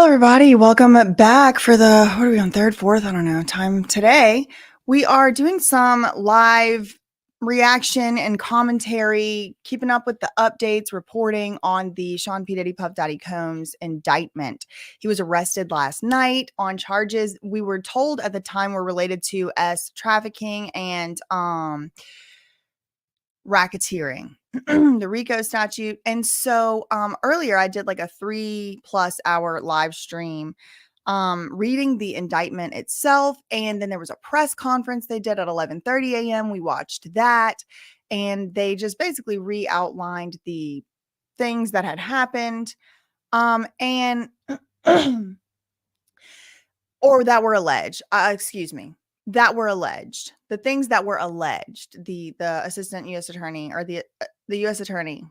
everybody. Welcome back for the, what are we on, third, fourth? I don't know. Time today. We are doing some live reaction and commentary, keeping up with the updates, reporting on the Sean P. Diddy Puff Daddy Combs indictment. He was arrested last night on charges we were told at the time were related to trafficking and racketeering. The RICO statute. And so earlier I did like a 3+ hour live stream reading the indictment itself, and then there was a press conference they did at 11:30 a.m. We watched that, and they just basically re-outlined the things that had happened and or that were alleged. Excuse me. That were alleged. The things that were alleged. The assistant U.S. attorney or the U.S. attorney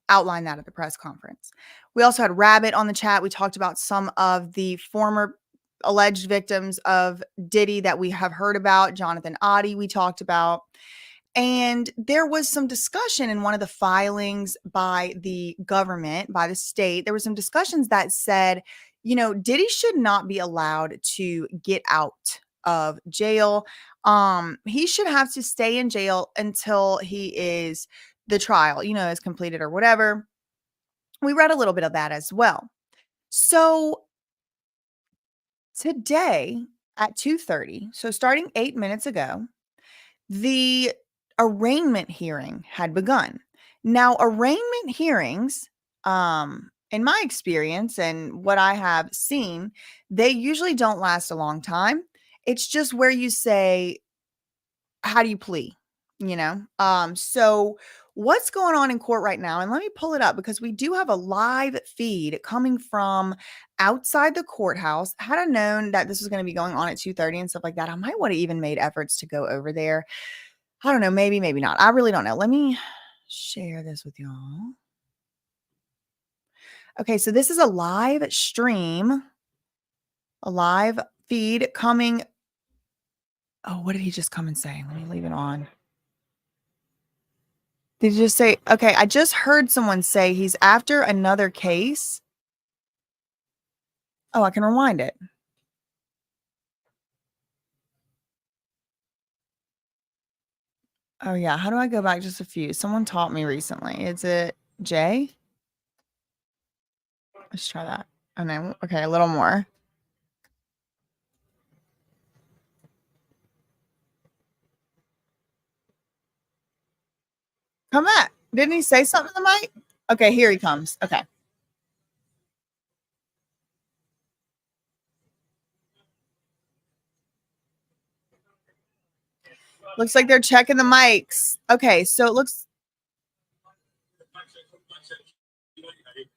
outlined that at the press conference. We also had Rabbit on the chat. We talked about some of the former alleged victims of Diddy that we have heard about. Jonathan Oddie we talked about. And there was some discussion in one of the filings by the government, by the state. There were some discussions that said, Diddy should not be allowed to get out of jail. He should have to stay in jail until the trial, is completed or whatever. We read a little bit of that as well. So today at 2:30, so starting 8 minutes ago, the arraignment hearing had begun. Now, arraignment hearings, in my experience and what I have seen, they usually don't last a long time. It's just where you say, how do you plea? So what's going on in court right now? And let me pull it up because we do have a live feed coming from outside the courthouse. Had I known that this was going to be going on at 2:30 and stuff like that, I might would have even made efforts to go over there. I don't know, maybe not. I really don't know. Let me share this with y'all. Okay, so this is a live stream, a live feed coming. Oh, what did he just come and say? Let me leave it on. Did you just say, okay, I just heard someone say he's after another case. Oh, I can rewind it. Oh, yeah. How do I go back just a few? Someone taught me recently. Is it Jay? Let's try that. And then, okay, a little more. Come back. Didn't he say something to the mic? Okay, here he comes. Okay. Looks like they're checking the mics. Okay, so it looks.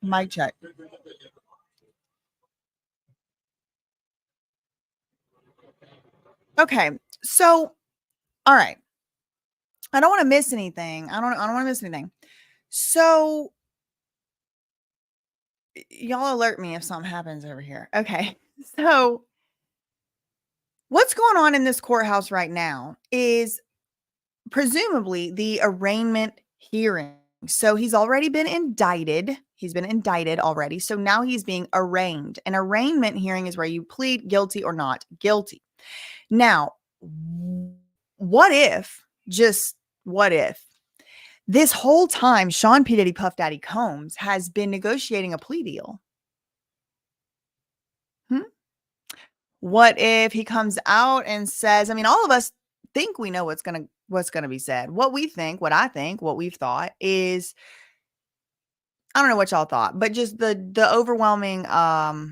Mic check. Okay, so, all right. I don't want to miss anything. I don't want to miss anything. So, y'all alert me if something happens over here. Okay, so what's going on in this courthouse right now is presumably the arraignment hearing. So he's already been indicted. He's been indicted already. So now he's being arraigned. An arraignment hearing is where you plead guilty or not guilty. Now, what if, just what if, this whole time Sean P. Diddy Puff Daddy Combs has been negotiating a plea deal? What if he comes out and says, I mean, all of us think we know what's going to be said. What we think, what I think, what we've thought is, I don't know what y'all thought, but just the overwhelming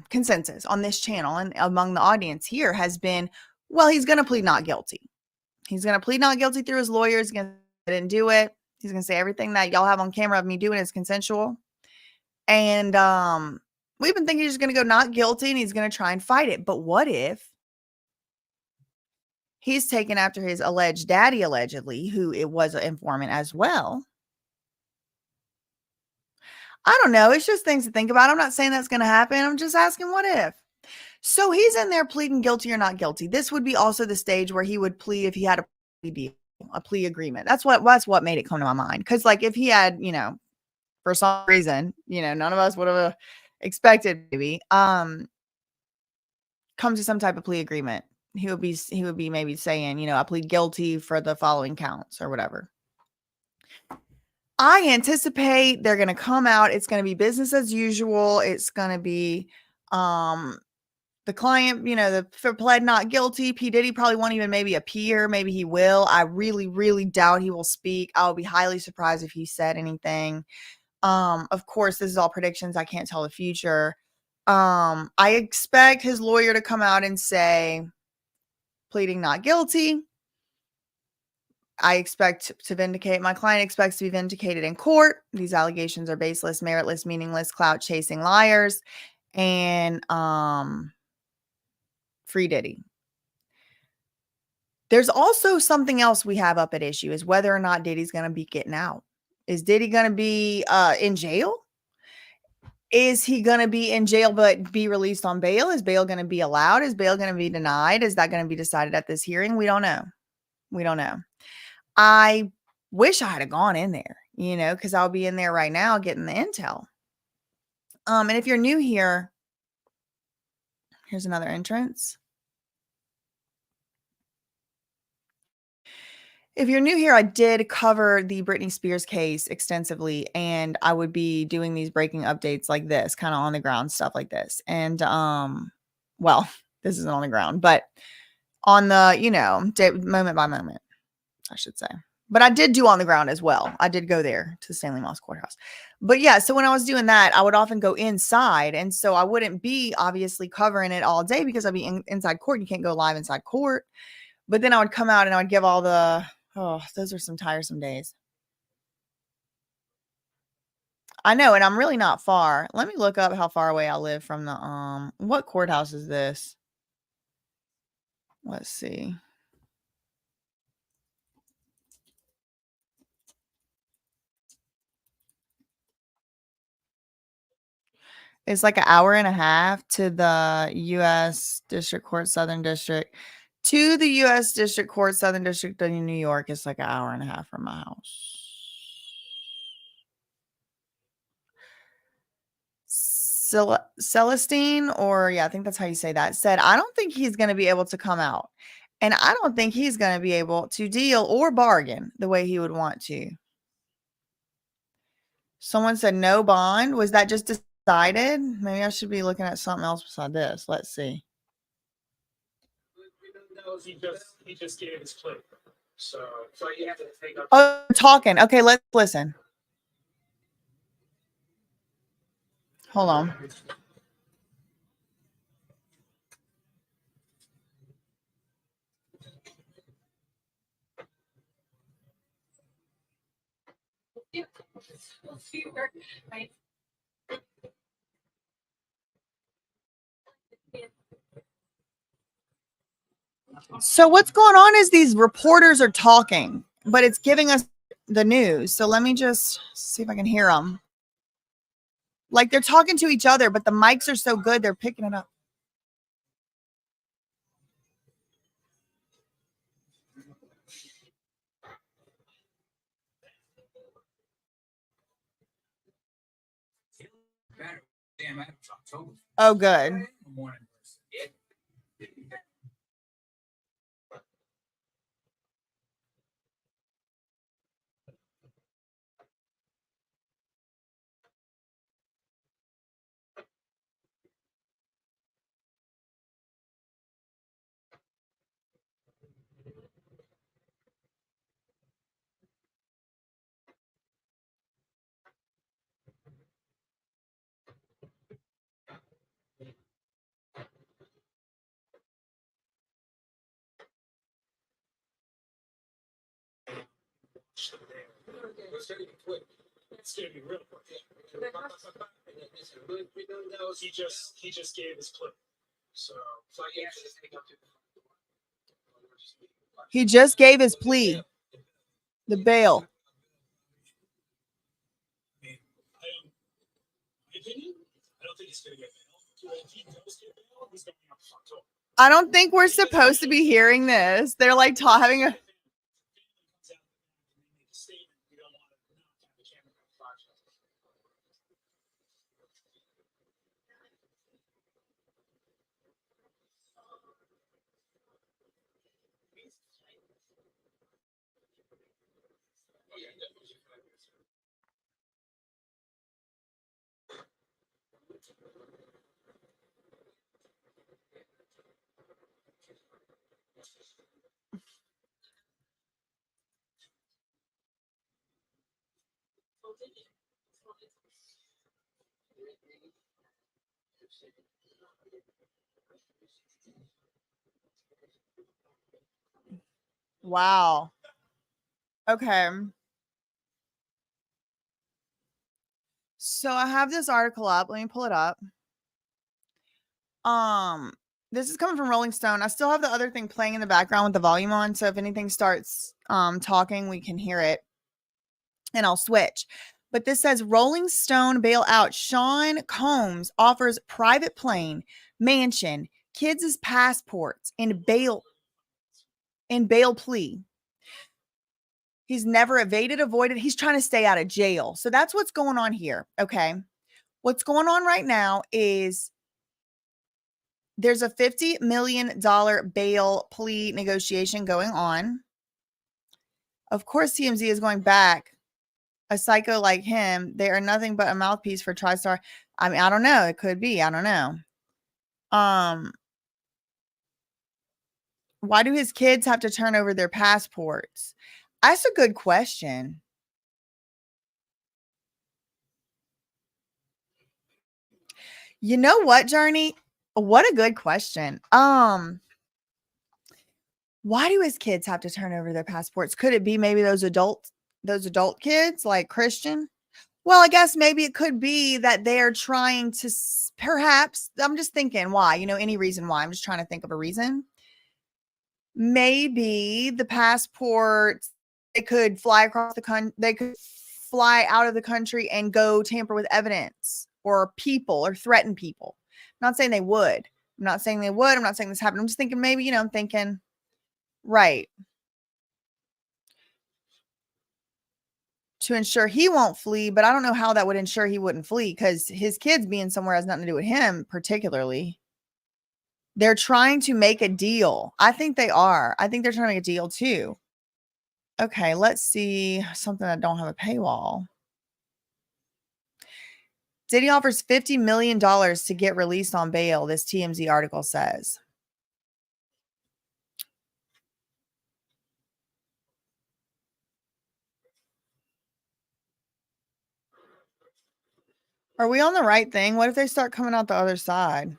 consensus on this channel and among the audience here has been, well, he's going to plead not guilty. He's going to plead not guilty through his lawyers. He didn't do it. He's going to say everything that y'all have on camera of me doing is consensual. And we've been thinking he's going to go not guilty and he's going to try and fight it. But what if he's taken after his alleged daddy, allegedly, who it was an informant as well? I don't know. It's just things to think about. I'm not saying that's going to happen. I'm just asking what if. So he's in there pleading guilty or not guilty. This would be also the stage where he would plead if he had a plea deal, a plea agreement. That's what made it come to my mind. Because like if he had, for some reason, none of us would have expected maybe. come to some type of plea agreement. He would be maybe saying, I plead guilty for the following counts or whatever. I anticipate they're going to come out. It's going to be business as usual. It's going to be the client, the pled not guilty. P. Diddy probably won't even maybe appear. Maybe he will. I really, really doubt he will speak. I will be highly surprised if he said anything. Of course, this is all predictions. I can't tell the future. I expect his lawyer to come out and say, pleading not guilty. I expect to vindicate. My client expects to be vindicated in court. These allegations are baseless, meritless, meaningless, clout chasing liars, and free Diddy. There's also something else we have up at issue is whether or not Diddy's going to be getting out. Is Diddy going to be in jail? Is he going to be in jail but be released on bail? Is bail going to be allowed? Is bail going to be denied? Is that going to be decided at this hearing? We don't know. I wish I had gone in there, because I'll be in there right now getting the intel. And if you're new here, here's another entrance. If you're new here, I did cover the Britney Spears case extensively, and I would be doing these breaking updates like this, kind of on the ground stuff like this. And, well, this isn't on the ground, but on the, moment by moment, I should say. But I did do on the ground as well. I did go there to Stanley Moss Courthouse. But yeah, so when I was doing that, I would often go inside. And so I wouldn't be obviously covering it all day because I'd be inside court. You can't go live inside court. But then I would come out and I would give all the, those are some tiresome days. I know. And I'm really not far. Let me look up how far away I live from the, what courthouse is this? Let's see. It's like an hour and a half to the U.S. District Court, Southern District. To the U.S. District Court, Southern District in New York, it's like an hour and a half from my house. Celestine, I think that's how you say that, said, I don't think he's going to be able to come out. And I don't think he's going to be able to deal or bargain the way he would want to. Someone said no bond. Was that just decided? Maybe I should be looking at something else beside this. Let's see. He just gave his plea. So you have to take up. Oh, talking. Okay, let's listen. Hold on. So what's going on is these reporters are talking, but it's giving us the news. So let me just see if I can hear them. Like they're talking to each other, but the mics are so good, they're picking it up. Oh, good. He just gave his plea. So he just gave his plea. The bail. I don't think we're supposed to be hearing this. They're like having a. Wow. Okay. So I have this article up. Let me pull it up. Um, this is coming from Rolling Stone. I still have the other thing playing in the background with the volume on, so if anything starts talking, we can hear it, and I'll switch. But this says Rolling Stone bailout. Sean Combs offers private plane, mansion, kids' passports, and bail plea. He's never evaded, avoided. He's trying to stay out of jail. So that's what's going on here. Okay. What's going on right now is there's a $50 million bail plea negotiation going on. Of course, TMZ is going back. A psycho like him, they are nothing but a mouthpiece for TriStar. I mean, I don't know. It could be. I don't know. Why do his kids have to turn over their passports? That's a good question. You know what, Journey? What a good question. Why do his kids have to turn over their passports? Could it be maybe those adult kids like Christian? Well, I guess maybe it could be that they're trying to perhaps, I'm just thinking why, any reason why. I'm just trying to think of a reason. Maybe the passports, they could fly across the country, they could fly out of the country and go tamper with evidence or people or threaten people. I'm not saying they would. I'm not saying they would. I'm not saying this happened. I'm just thinking maybe, I'm thinking, right. To ensure he won't flee, but I don't know how that would ensure he wouldn't flee because his kids being somewhere has nothing to do with him particularly. They're trying to make a deal. I think they are. I think they're trying to make a deal too. Okay, let's see something that don't have a paywall. Diddy offers $50 million to get released on bail, this TMZ article says. Are we on the right thing? What if they start coming out the other side?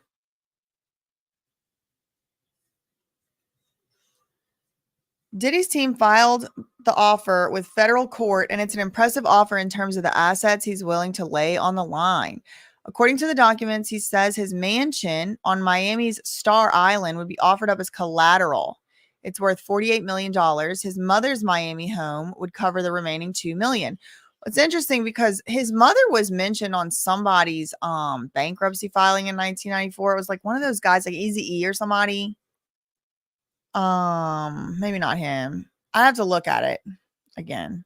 Diddy's team filed the offer with federal court, and it's an impressive offer in terms of the assets he's willing to lay on the line. According to the documents, he says his mansion on Miami's Star Island would be offered up as collateral. It's worth $48 million. His mother's Miami home would cover the remaining $2 million. It's interesting because his mother was mentioned on somebody's bankruptcy filing in 1994. It was like one of those guys like Eazy-E or somebody. Maybe not him. I have to look at it again.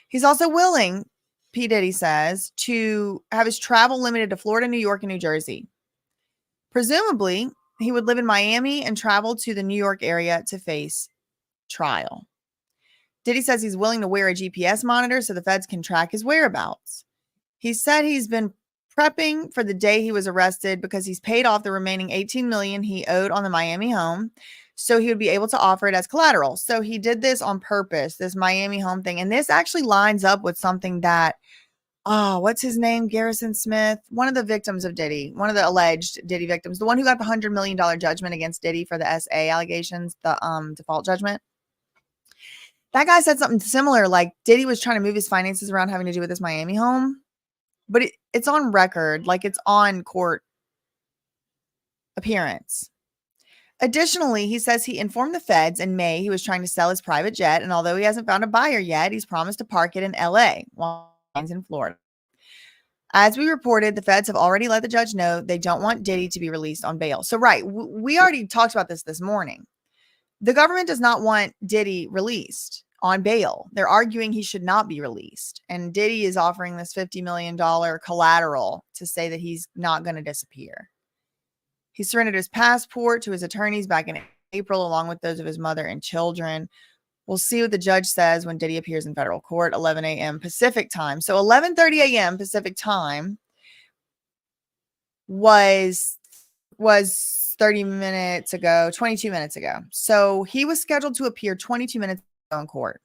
He's also willing, P. Diddy says, to have his travel limited to Florida, New York, and New Jersey. Presumably, he would live in Miami and travel to the New York area to face trial. Diddy says he's willing to wear a GPS monitor so the feds can track his whereabouts. He said he's been prepping for the day he was arrested because he's paid off the remaining $18 million he owed on the Miami home, so he would be able to offer it as collateral. So he did this on purpose, this Miami home thing. And this actually lines up with something that, what's his name? Garrison Smith, one of the victims of Diddy, one of the alleged Diddy victims, the one who got the $100 million judgment against Diddy for the SA allegations, the default judgment. That guy said something similar, like Diddy was trying to move his finances around having to do with his Miami home. But it's on record, like it's on court appearance. Additionally, he says he informed the feds in May he was trying to sell his private jet, and although he hasn't found a buyer yet, he's promised to park it in LA while he's in Florida. As we reported, the feds have already let the judge know they don't want Diddy to be released on bail. So, right, we already talked about this morning. The government does not want Diddy released on bail. They're arguing he should not be released. And Diddy is offering this $50 million collateral to say that he's not going to disappear. He surrendered his passport to his attorneys back in April, along with those of his mother and children. We'll see what the judge says when Diddy appears in federal court, 11 a.m. Pacific time. So 11:30 a.m. Pacific time was 30 minutes ago, 22 minutes ago. So he was scheduled to appear 22 minutes ago in court.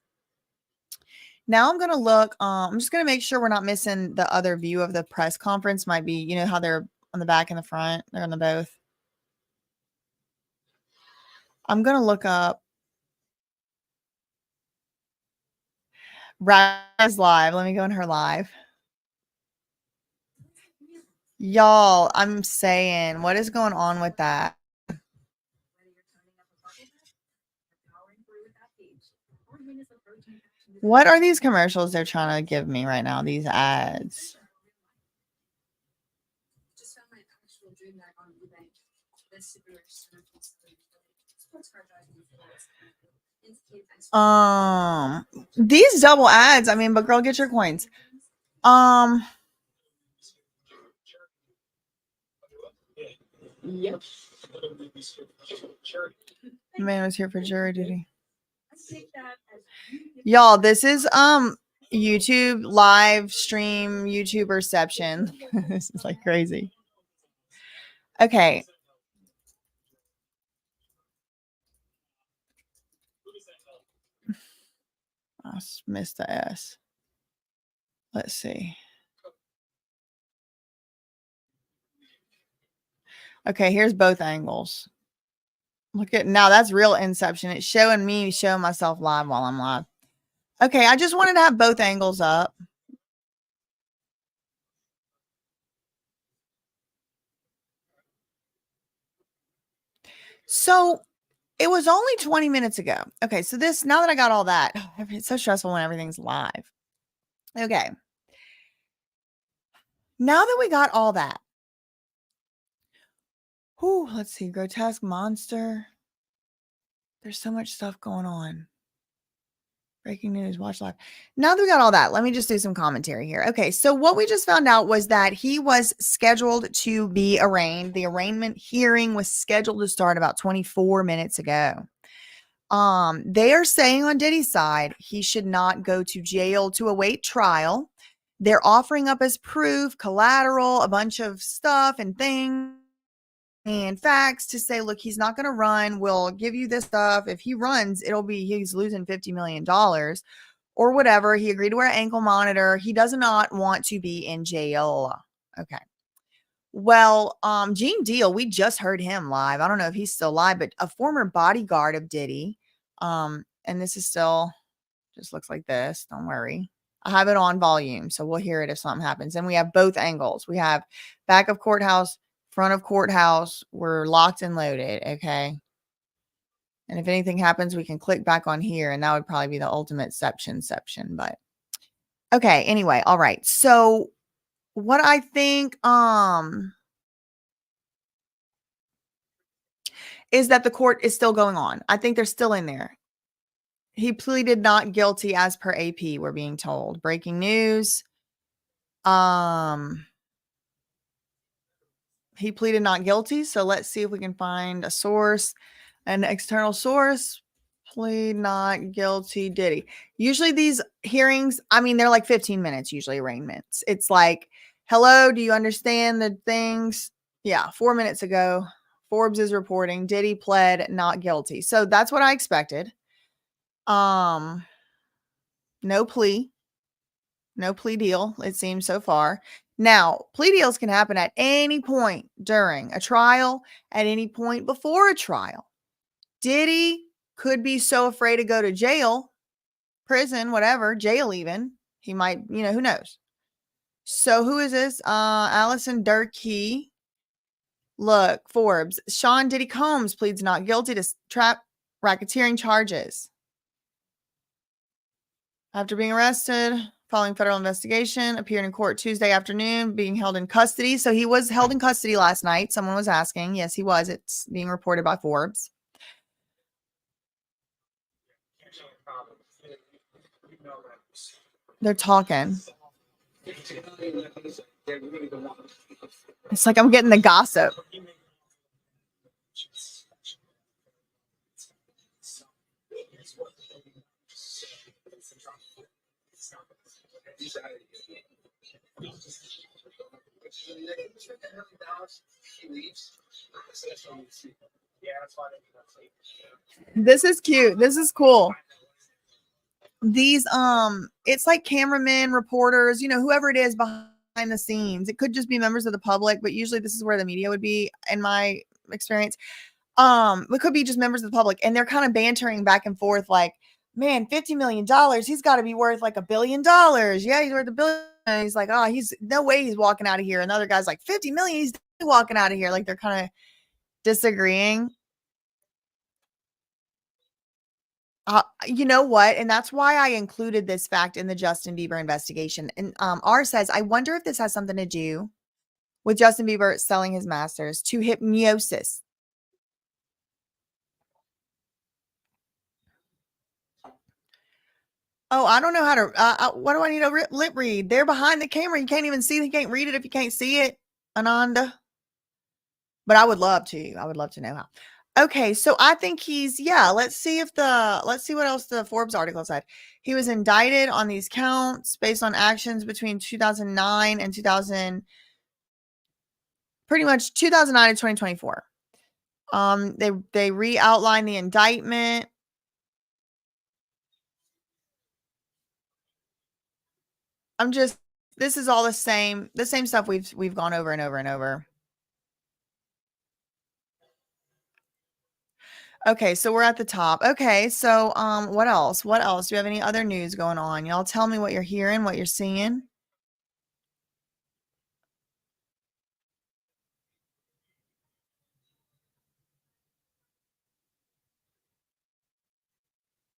Now I'm going to look, I'm just going to make sure we're not missing the other view of the press conference. Might be, how they're on the back and the front. They're on the both. I'm going to look up Rise live. Let me go in her live. Y'all, I'm saying, what is going on with that? What are these commercials they're trying to give me right now? These ads. These double ads. I mean, but girl, get your coins. Yep. Man was here for jury duty. Y'all, this is YouTube live stream YouTuberception. This is like crazy. Okay. I missed the S. Let's see. Okay, here's both angles. Look at now, that's real Inception. It's showing me showing myself live while I'm live. Okay, I just wanted to have both angles up. So it was only 20 minutes ago. Okay, so this, now that I got all that, it's so stressful when everything's live. Okay. Now that we got all that. Whew, let's see. Grotesque monster. There's so much stuff going on. Breaking news, watch live. Now that we got all that, let me just do some commentary here. Okay, so what we just found out was that he was scheduled to be arraigned. The arraignment hearing was scheduled to start about 24 minutes ago. They are saying on Diddy's side, he should not go to jail to await trial. They're offering up as proof, collateral, a bunch of stuff and things and facts to say, look, he's not going to run. We'll give you this stuff. If he runs, it'll be, he's losing $50 million or whatever. He agreed to wear an ankle monitor. He does not want to be in jail. Okay. Well, Gene Deal, we just heard him live. I don't know if he's still live, but a former bodyguard of Diddy. And this is still just looks like this. Don't worry. I have it on volume, so we'll hear it if something happens. And we have both angles. We have back of courthouse, front of courthouse. We're locked and loaded. Okay. And if anything happens, we can click back on here, and that would probably be the ultimate section. But okay. Anyway, all right. So what I think is that the court is still going on. I think they're still in there. He pleaded not guilty as per AP, we're being told. Breaking news. He pleaded not guilty. So let's see if we can find a source, an external source. Plead not guilty, Diddy. Usually these hearings, I mean, they're like 15 minutes, usually arraignments. It's like, hello, do you understand the things? Yeah, 4 minutes ago, Forbes is reporting Diddy pled not guilty. So that's what I expected. No plea deal, it seems so far. Now, plea deals can happen at any point during a trial, at any point before a trial. Diddy could be so afraid to go to jail, prison, whatever, jail even. He might, who knows? So who is this? Allison Durkee. Look, Forbes. Sean Diddy Combs pleads not guilty to trap racketeering charges. After being arrested, following federal investigation, appeared in court Tuesday afternoon, being held in custody. So he was held in custody last night. Someone was asking. Yes, he was. It's being reported by Forbes. They're talking. It's like I'm getting the gossip. This is cute. This is cool. These it's like cameramen, reporters, whoever it is behind behind the scenes. It could just be members of the public, but usually this is where the media would be in my experience. It could be just members of the public, and they're kind of bantering back and forth like, man, $50 million. He's got to be worth like $1 billion. Yeah, he's worth $1 billion. And he's like, oh, he's no way he's walking out of here. Another guy's like, 50 million, he's walking out of here. Like they're kind of disagreeing. You know what? And that's why I included this fact in the Justin Bieber investigation. And R says, I wonder if this has something to do with Justin Bieber selling his masters to hypnosis. Oh, I don't know how to, what do I need to lip read? They're behind the camera. You can't even see, you can't read it if you can't see it, Ananda. But I would love to. I would love to know how. Okay, so I think he's, yeah, let's see what else the Forbes article said. He was indicted on these counts based on actions between 2009 and pretty much 2009 to 2024. They re-outlined the indictment. This is all the same stuff we've gone over and over and over. Okay, so we're at the top. Okay, so what else? What else? Do you have any other news going on? Y'all tell me what you're hearing, what you're seeing.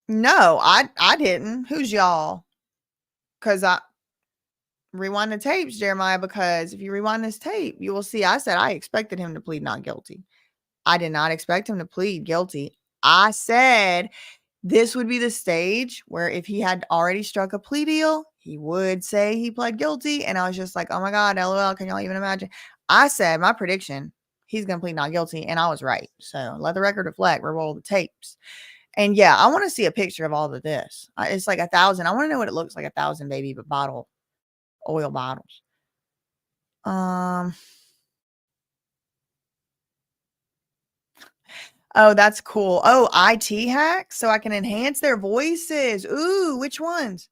No, I didn't. Who's y'all? Because I rewind the tapes, Jeremiah, because if you rewind this tape, you will see I said I expected him to plead not guilty. I did not expect him to plead guilty. I said this would be the stage where if he had already struck a plea deal, he would say he pled guilty. And I was just like, oh my God, LOL, can y'all even imagine? I said my prediction, he's going to plead not guilty. And I was right. So let the record reflect, roll the tapes. And yeah, I want to see a picture of all of this. It's like 1,000. I want to know what it looks like, 1,000 baby oil bottles. Oh, that's cool. Oh, IT hacks, so I can enhance their voices. Ooh, which ones?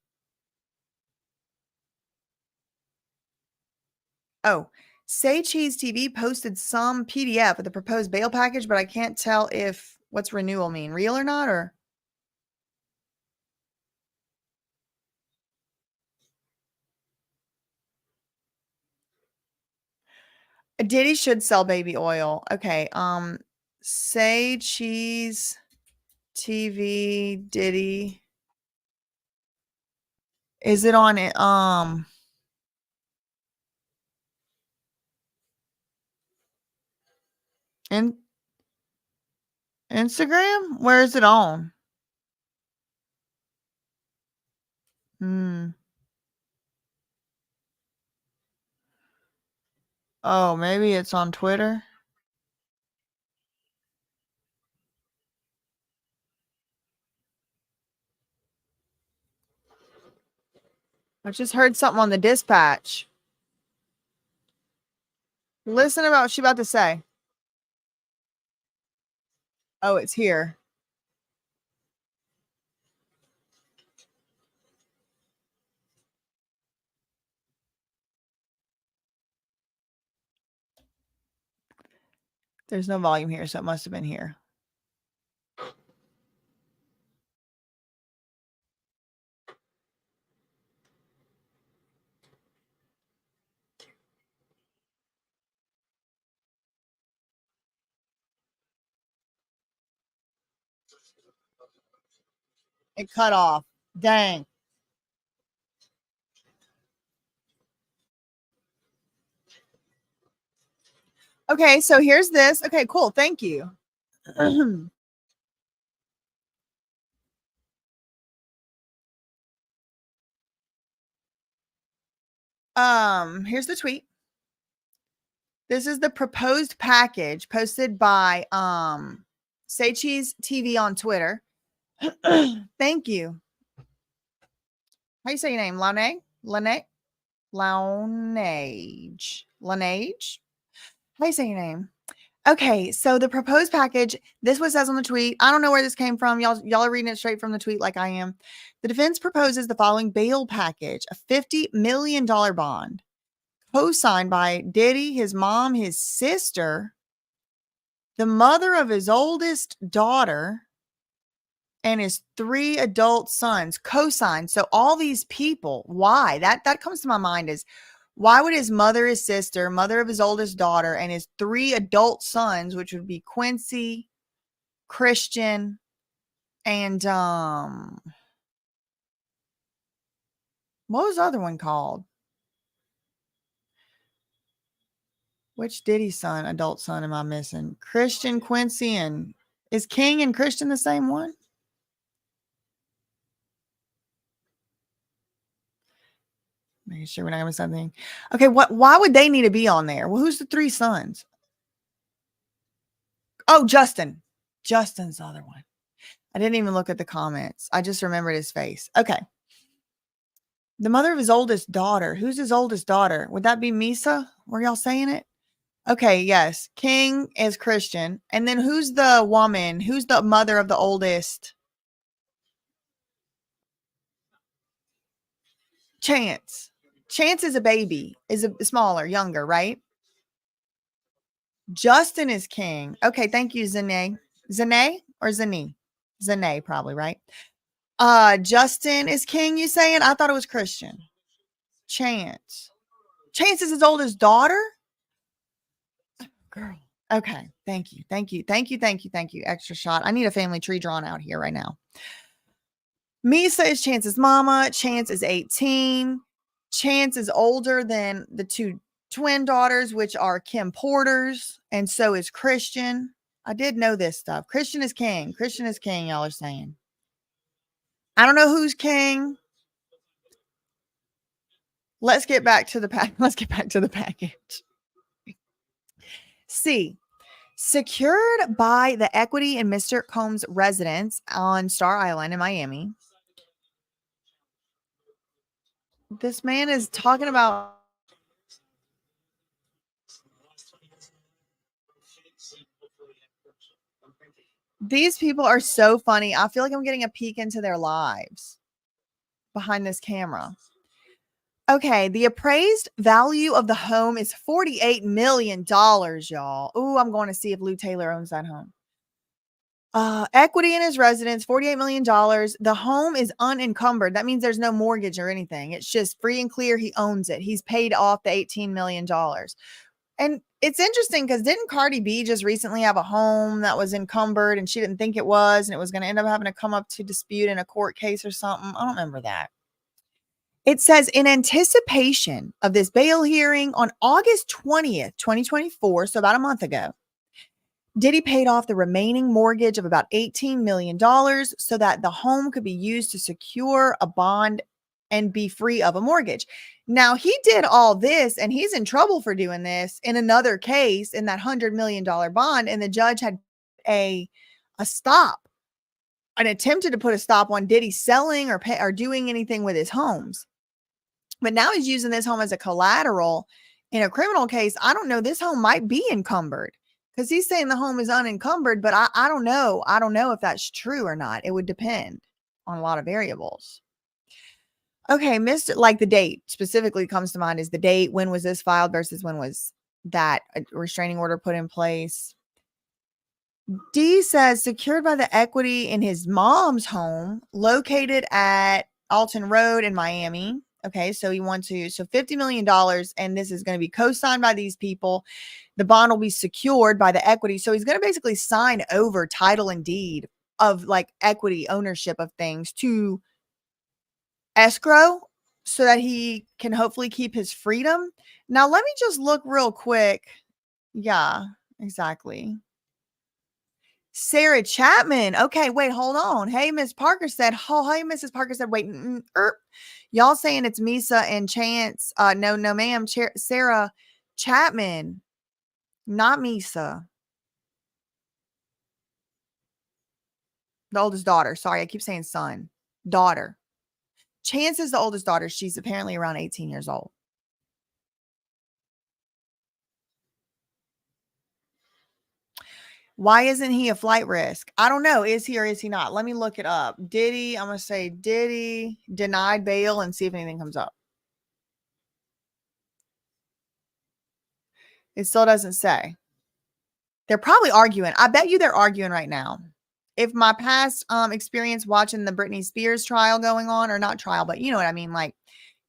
Oh, Say Cheese TV posted some PDF of the proposed bail package, but I can't tell if what's renewal mean, real or not, or Diddy should sell baby oil. Okay. Say Cheese TV Diddy. Is it on it? In Instagram? Where is it on? Oh, maybe it's on Twitter. I just heard something on the dispatch. Listen about what she's about to say. Oh, it's here. There's no volume here, so it must have been here. It cut off. Dang. Okay, so here's this. Okay, cool. Thank you. Here's the tweet. This is the proposed package posted by Say Cheese TV on Twitter. Thank you. How you say your name? Launage? Launage? How you say your name? Okay, so the proposed package, this was says on the tweet. I don't know where this came from. Y'all are reading it straight from the tweet like I am. The defense proposes the following bail package: a $50 million bond, co-signed by Diddy, his mom, his sister, the mother of his oldest daughter, and his 3 adult sons, co-signed. So all these people, why? That comes to my mind is, why would his mother, his sister, mother of his oldest daughter, and his 3 adult sons, which would be Quincy, Christian, and what was the other one called? Which Diddy son, adult son, am I missing? Christian, Quincy, and is King and Christian the same one? Making sure we're not gonna miss something. Okay, why would they need to be on there? Well, who's the 3 sons? Oh, Justin. Justin's the other one. I didn't even look at the comments. I just remembered his face. Okay. The mother of his oldest daughter. Who's his oldest daughter? Would that be Misa? Were y'all saying it? Okay, yes. King is Christian. And then who's the woman? Who's the mother of the oldest? Chance. Chance is a baby, is a smaller, younger, right? Justin is king. Okay, thank you, Zane. Zane or Zane? Zane, probably, right? Justin is king, you saying? I thought it was Christian. Chance. Chance is his oldest daughter? Girl. Okay. Thank you. Thank you. Thank you. Thank you. Thank you. Extra shot. I need a family tree drawn out here right now. Misa is Chance's mama. Chance is 18. Chance is older than the 2 twin daughters, which are Kim Porter's, and so is Christian. I did know this stuff. Christian is king. Christian is king, y'all are saying. I don't know who's king. Let's get back to the package. C. Secured by the equity in Mr. Combs' residence on Star Island in Miami. This man is talking about these people are so funny. I feel like I'm getting a peek into their lives behind this camera. Okay, the appraised value of the home is $48 million, y'all. Ooh, I'm going to see if Lou Taylor owns that home. Equity in his residence, $48 million. The home is unencumbered. That means there's no mortgage or anything. It's just free and clear. He owns it. He's paid off the $18 million. And it's interesting because didn't Cardi B just recently have a home that was encumbered and she didn't think it was, and it was going to end up having to come up to dispute in a court case or something? I don't remember that. It says, in anticipation of this bail hearing on August 20th, 2024, so about a month ago, Diddy paid off the remaining mortgage of about $18 million so that the home could be used to secure a bond and be free of a mortgage. Now, he did all this and he's in trouble for doing this in another case in that $100 million bond. And the judge had a stop and attempted to put a stop on Diddy selling or doing anything with his homes. But now he's using this home as a collateral in a criminal case. I don't know. This home might be encumbered because he's saying the home is unencumbered, but I don't know. I don't know if that's true or not. It would depend on a lot of variables. Okay, like the date specifically comes to mind is the date. When was this filed versus when was that restraining order put in place? D says secured by the equity in his mom's home located at Alton Road in Miami. Okay, so he wants to, so $50 million, and this is going to be co-signed by these people. The bond will be secured by the equity. So he's going to basically sign over title and deed of like equity ownership of things to escrow so that he can hopefully keep his freedom. Now, let me just look real quick. Yeah, exactly. Sarah Chapman. Okay, wait, hold on. Hey, Miss Parker said, oh, hey, Mrs. Parker said, wait, y'all saying it's Misa and Chance. No, ma'am. Sarah Chapman, not Misa. The oldest daughter. Sorry, I keep saying son. Daughter. Chance is the oldest daughter. She's apparently around 18 years old. Why isn't he a flight risk? I don't know. Is he or is he not? Let me look it up. Diddy, I'm going to say Diddy denied bail and see if anything comes up. It still doesn't say. They're probably arguing. I bet you they're arguing right now. If my past experience watching the Britney Spears trial going on, or not trial, but you know what I mean, like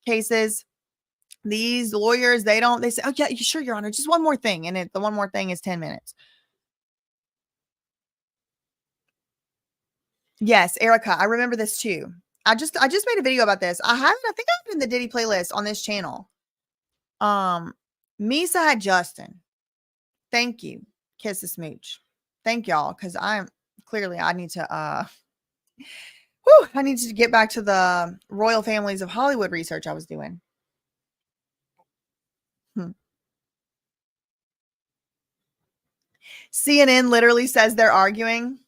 cases, these lawyers, they say, oh yeah, sure, Your Honor, just one more thing. And the one more thing is 10 minutes. Yes, Erica, I remember this too. I just made a video about this. I think I've been the Diddy playlist on this channel. Misa had Justin. Thank you. Kiss the smooch. Thank y'all. Cause I need to I need to get back to the royal families of Hollywood research I was doing. CNN literally says they're arguing.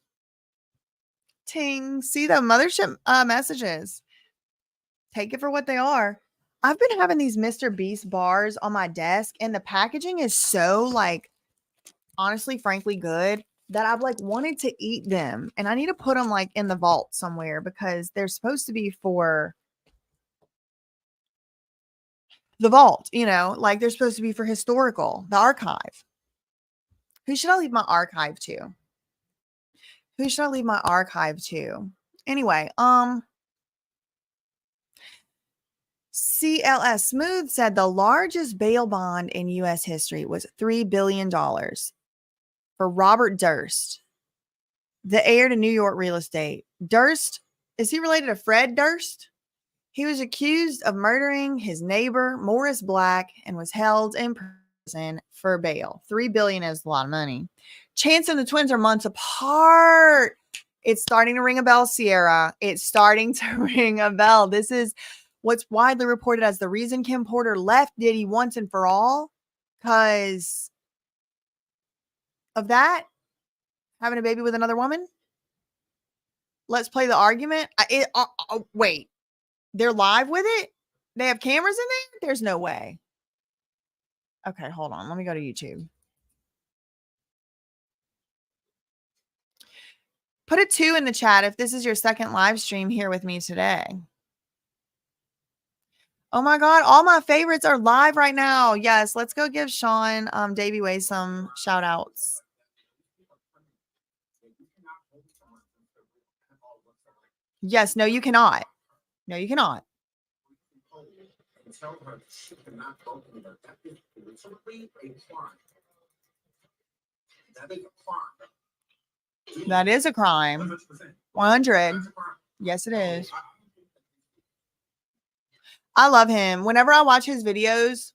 Ting. See the mothership messages. Take it for what they are. I've been having these Mr. Beast bars on my desk, and the packaging is so, like, honestly, frankly good that I've, like, wanted to eat them. And I need to put them, like, in the vault somewhere because they're supposed to be for the vault, you know? Like, they're supposed to be for historical, the archive. Who should I leave my archive to? Who should I leave my archive to? Anyway, CLS Smooth said the largest bail bond in U.S. history was $3 billion for Robert Durst, the heir to New York real estate. Durst, is he related to Fred Durst? He was accused of murdering his neighbor, Morris Black, and was held in prison for bail. $3 billion is a lot of money. Chance and the twins are months apart. It's starting to ring a bell, Sierra. It's starting to ring a bell. This is what's widely reported as the reason Kim Porter left Diddy once and for all, because of that, having a baby with another woman. Let's play the argument. Wait, they're live with it? They have cameras in there? There's no way. Okay, hold on. Let me go to YouTube. Put a 2 in the chat if this is your second live stream here with me today. Oh my God, all my favorites are live right now. Yes, let's go give Sean Davy Way some shout outs. Yes, no, you cannot. No, you cannot. That is a crime. 100. Yes, it is. I love him. Whenever I watch his videos,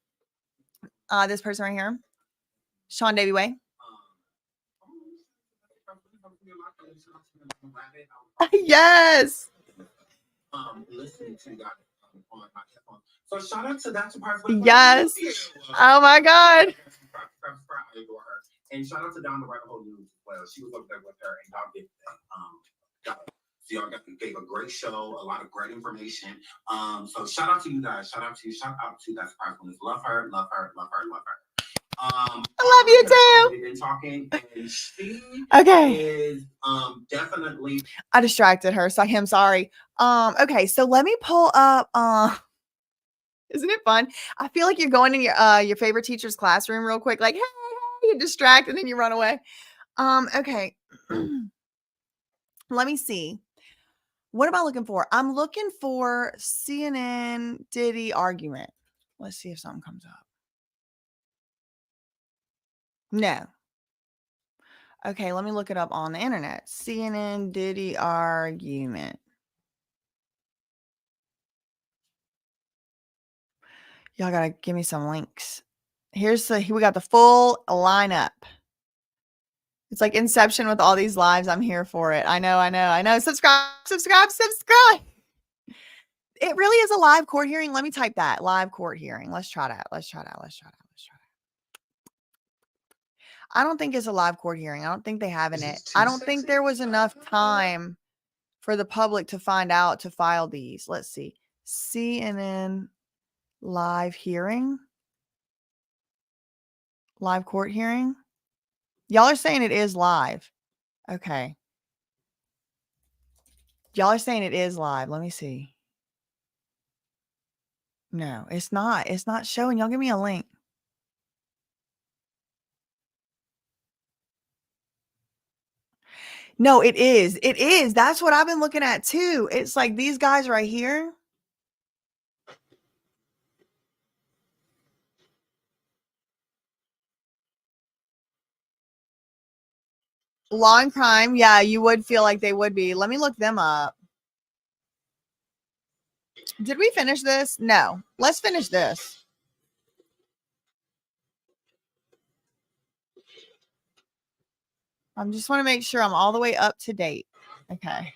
this person right here, Sean Davy Way. Yes. So shout out to ThatSurpriseWitness. Yes. Oh my God. And shout out to Don the Rabbit Hole News as well. She was up there with her, and y'all did that. So y'all gave a great show, a lot of great information. So shout out to you guys. Shout out to you. Shout out to ThatSurpriseWitness. Love her. Love her. Love her. Love her. I love you too. We've been talking, and she is definitely. I distracted her, so I'm sorry. Okay, so let me pull up. Isn't it fun? I feel like you're going in your favorite teacher's classroom real quick, like, hey, you distract, and then you run away. Okay. Let me see. What am I looking for? I'm looking for CNN Diddy argument. Let's see if something comes up. No. Okay, let me look it up on the internet. CNN Diddy argument. Y'all gotta give me some links. We got the full lineup. It's like Inception with all these lives. I'm here for it. I know. Subscribe. It really is a live court hearing. Let me type that. Live court hearing. Let's try that. I don't think it's a live court hearing. I don't think they have in it. I don't think there was enough time for the public to find out to file these. Let's see. CNN live hearing. Live court hearing. Y'all are saying it is live. Okay. Y'all are saying it is live. Let me see. No, it's not. It's not showing. Y'all give me a link. No, it is. It is. That's what I've been looking at too. It's like these guys right here. Law and crime. Yeah, you would feel like they would be. Let me look them up. Did we finish this? No. Let's finish this. I just want to make sure I'm all the way up to date. Okay.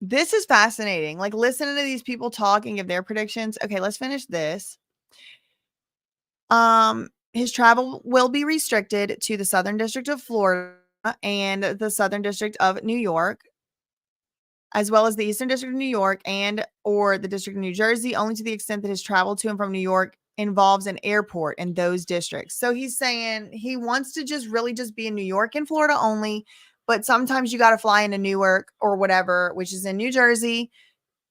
This is fascinating. Like listening to these people talk and give their predictions. Okay, let's finish this. His travel will be restricted to the Southern District of Florida and the Southern District of New York, as well as the Eastern District of New York and or the District of New Jersey, only to the extent that his travel to and from New York involves an airport in those districts. So he's saying he wants to just really just be in New York and Florida only, but sometimes you got to fly into Newark or whatever, which is in New Jersey.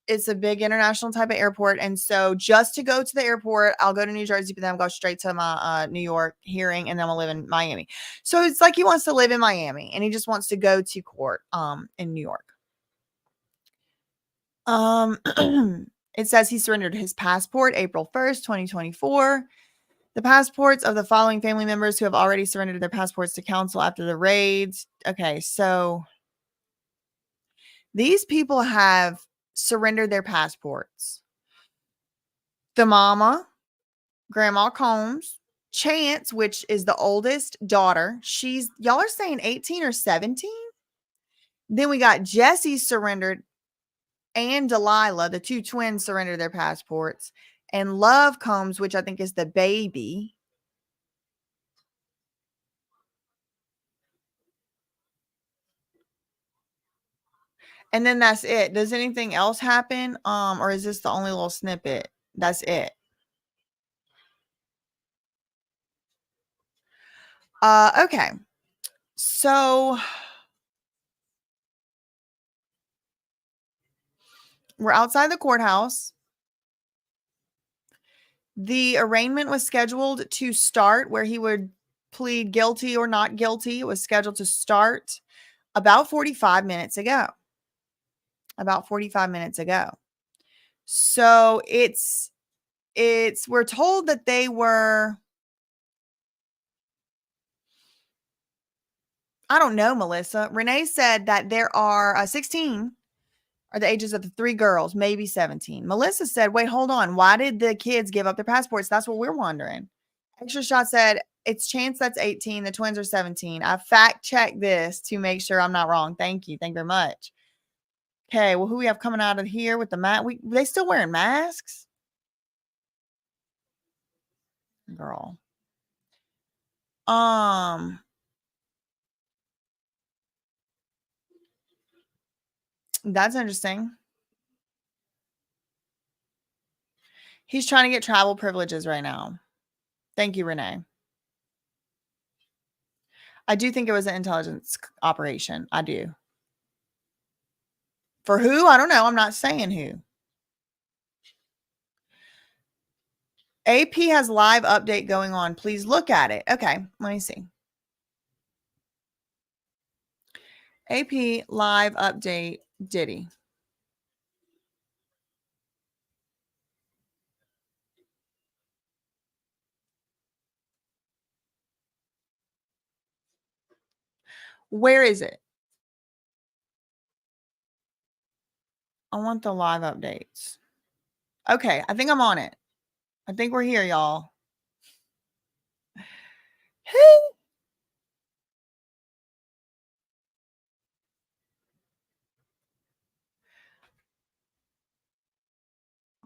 It's a big international type of airport. And so just to go to the airport, I'll go to New Jersey, but then I'll go straight to my New York hearing, and then I'll live in Miami. So it's like he wants to live in Miami and he just wants to go to court in New York. It says he surrendered his passport April 1st, 2024. The passports of the following family members who have already surrendered their passports to counsel after the raids. Okay, so these people have surrendered their passports. The mama, Grandma Combs, Chance, which is the oldest daughter. Y'all are saying 18 or 17? Then we got Jesse surrendered and Delilah, the two twins, surrendered their passports. And Love Combs, which I think is the baby. And then that's it. Does anything else happen? Or is this the only little snippet? That's it. Okay. So we're outside the courthouse. The arraignment was scheduled to start where he would plead guilty or not guilty. It was scheduled to start about 45 minutes ago. About 45 minutes ago. So we're told that they were, I don't know, Melissa. Renee said that there are 16 are the ages of the three girls, maybe 17. Melissa said, wait, hold on. Why did the kids give up their passports? That's what we're wondering. Extra Shot said, it's Chance that's 18. The twins are 17. I fact checked this to make sure I'm not wrong. Thank you. Thank you very much. Okay, well, who we have coming out of here with the mask? They still wearing masks? Girl. That's interesting. He's trying to get travel privileges right now. Thank you, Renee. I do think it was an intelligence operation. I do. For who? I don't know. I'm not saying who. AP has live update going on. Please look at it. Okay, let me see. AP live update Diddy. Where is it? I want the live updates. Okay, I think I'm on it. I think we're here, y'all.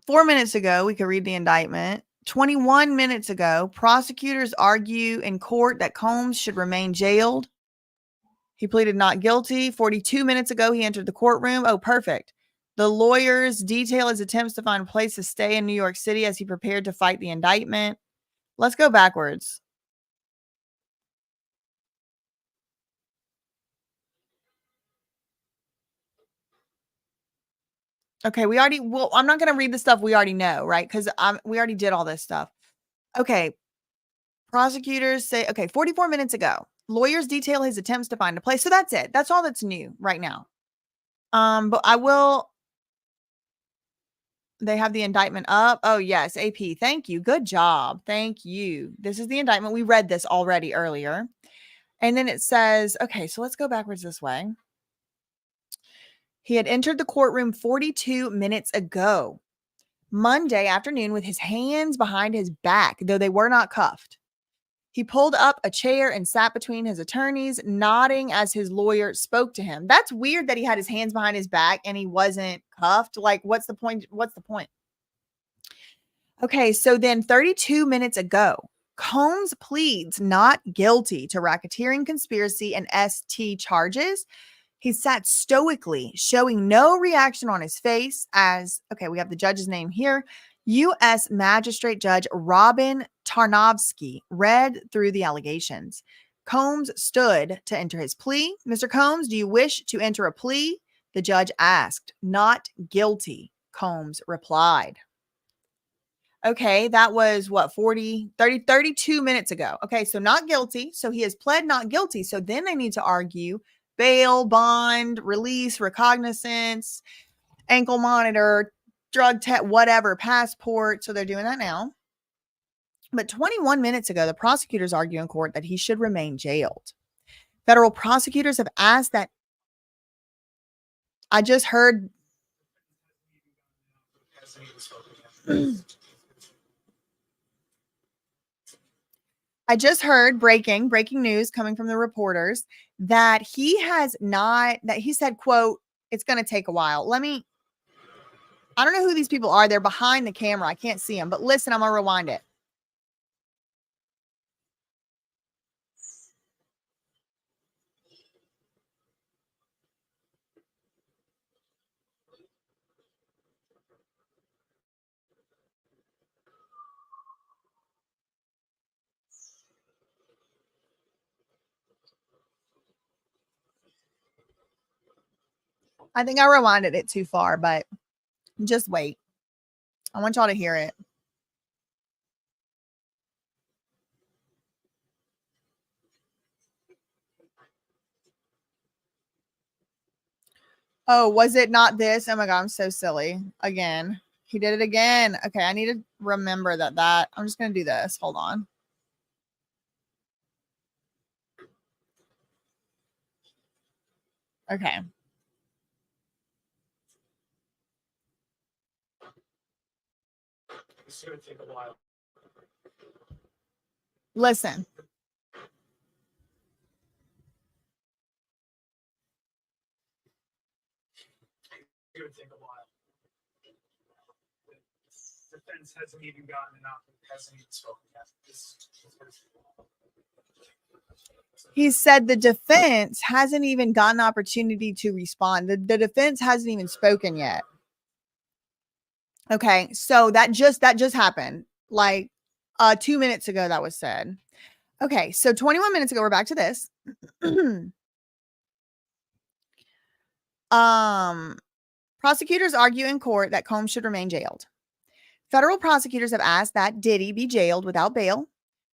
4 minutes ago, we could read the indictment. 21 minutes ago, prosecutors argue in court that Combs should remain jailed. He pleaded not guilty. 42 minutes ago, he entered the courtroom. Oh, perfect. The lawyers detail his attempts to find a place to stay in New York City as he prepared to fight the indictment. Let's go backwards. Okay, well, I'm not gonna read the stuff we already know, right? Because we already did all this stuff. Okay, prosecutors say, okay, 44 minutes ago, lawyers detail his attempts to find a place. So that's it. That's all that's new right now. But they have the indictment up. Oh, yes, AP. Thank you. Good job. Thank you. This is the indictment. We read this already earlier. And then it says, okay, so let's go backwards this way. He had entered the courtroom 42 minutes ago, Monday afternoon, with his hands behind his back, though they were not cuffed. He pulled up a chair and sat between his attorneys, nodding as his lawyer spoke to him. That's weird that he had his hands behind his back and he wasn't cuffed. Like, what's the point? What's the point? Okay, so then 32 minutes ago, Combs pleads not guilty to racketeering, conspiracy, and ST charges. He sat stoically, showing no reaction on his face as, okay, we have the judge's name here. U.S. Magistrate Judge Robin Tarnowski read through the allegations. Combs stood to enter his plea. Mr. Combs, do you wish to enter a plea? The judge asked. Not guilty, Combs replied. Okay, that was what, 32 minutes ago. Okay, so not guilty. So he has pled not guilty. So then they need to argue bail, bond, release, recognizance, ankle monitor, drug test, whatever, passport. So they're doing that now. But 21 minutes ago, the prosecutors argue in court that he should remain jailed. Federal prosecutors have asked that. I just heard. I just heard breaking news coming from the reporters that he said, quote, it's going to take a while. I don't know who these people are. They're behind the camera. I can't see them, but listen, I'm going to rewind it. I think I rewinded it too far, but just wait. I want y'all to hear it. Oh, was it not this? Oh my God, I'm so silly. Again. He did it again. Okay, I need to remember that. I'm just going to do this. Hold on. Okay. It's going to take a while. Listen. It's going to take a while. The defense hasn't even gotten enough. Hasn't even spoken yet. He said the defense hasn't even gotten an opportunity to respond. The defense hasn't even spoken yet. Okay, so that just happened. Like 2 minutes ago that was said. Okay, so 21 minutes ago, we're back to this. Prosecutors argue in court that Combs should remain jailed. Federal prosecutors have asked that Diddy be jailed without bail,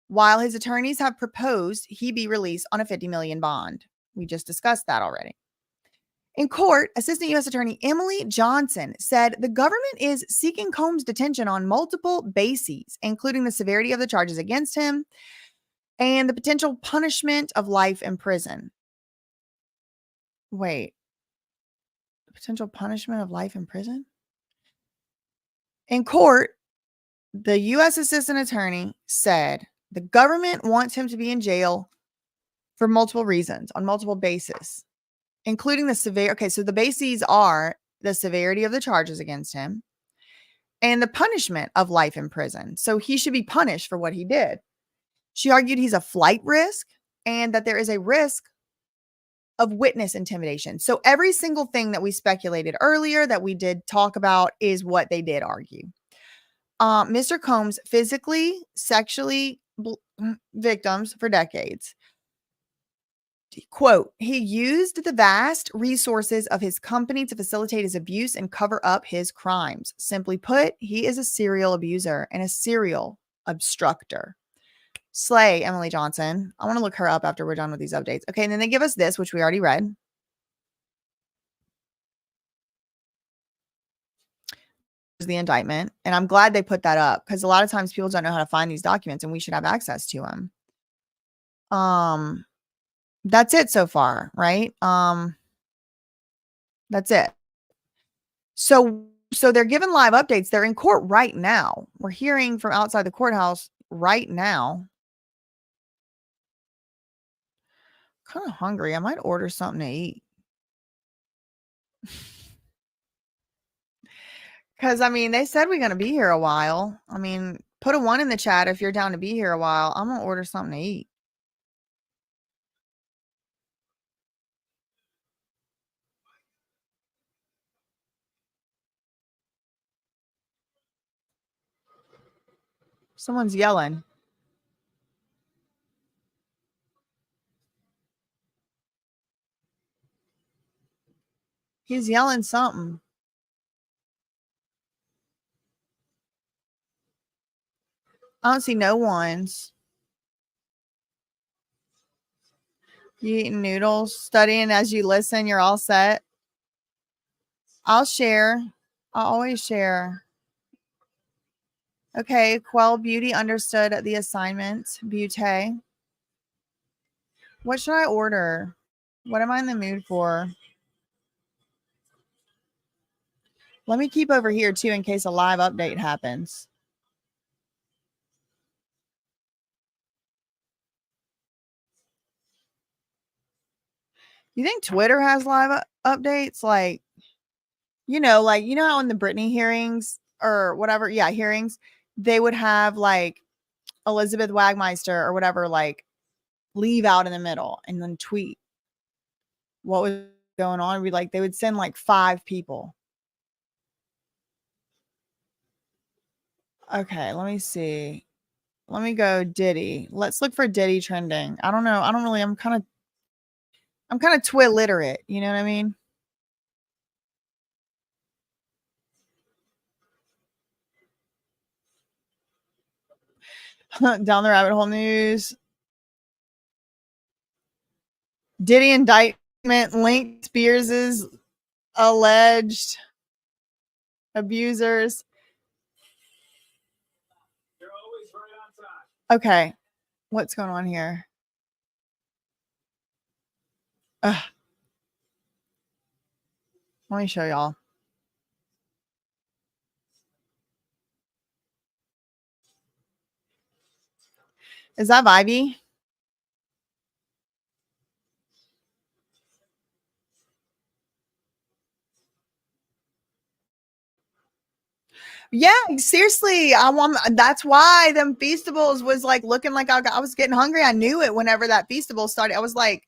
while his attorneys have proposed he be released on a $50 million bond. We just discussed that already. In court, Assistant U.S. Attorney Emily Johnson said the government is seeking Combs' detention on multiple bases, including the severity of the charges against him and the potential punishment of life in prison. Wait, potential punishment of life in prison? In court, the U.S. Assistant Attorney said the government wants him to be in jail for multiple reasons, on multiple bases, including the severe. Okay, so the bases are the severity of the charges against him and the punishment of life in prison. So he should be punished for what he did. She argued he's a flight risk and that there is a risk of witness intimidation. So every single thing that we speculated earlier that we did talk about is what they did argue. Mr. Combs physically, sexually victims for decades. quote, he used the vast resources of his company to facilitate his abuse and cover up his crimes. Simply put, he is a serial abuser and a serial obstructor. Slay, Emily Johnson. I want to look her up after we're done with these updates. Okay, and then they give us this, which we already read. The indictment. And I'm glad they put that up because a lot of times people don't know how to find these documents and we should have access to them. That's it so far, right? That's it. So they're given live updates. They're in court right now. We're hearing from outside the courthouse right now. Kind of hungry. I might order something to eat. Because, I mean, they said we're going to be here a while. I mean, put a 1 in the chat if you're down to be here a while. I'm going to order something to eat. Someone's yelling. He's yelling something. I don't see no ones. You eating noodles, studying as you listen. You're all set. I'll share. I'll always share. Okay, Quell Beauty understood the assignment. Beauty. What should I order? What am I in the mood for? Let me keep over here too in case a live update happens. You think Twitter has live updates? Like how in the Britney hearings or whatever, hearings, they would have like Elizabeth Wagmeister or whatever, like leave out in the middle and then tweet what was going on. They would send like 5 people. Okay, let me see. Let me go Diddy. Let's look for Diddy trending. I don't know. I'm kind of twit-literate. You know what I mean? Down the rabbit hole news. Diddy indictment linked Spears's alleged abusers. Okay. What's going on here? Ugh. Let me show y'all. Is that Vibey? Yeah, seriously. That's why them Feastables was like looking like I was getting hungry. I knew it whenever that Feastable started. I was like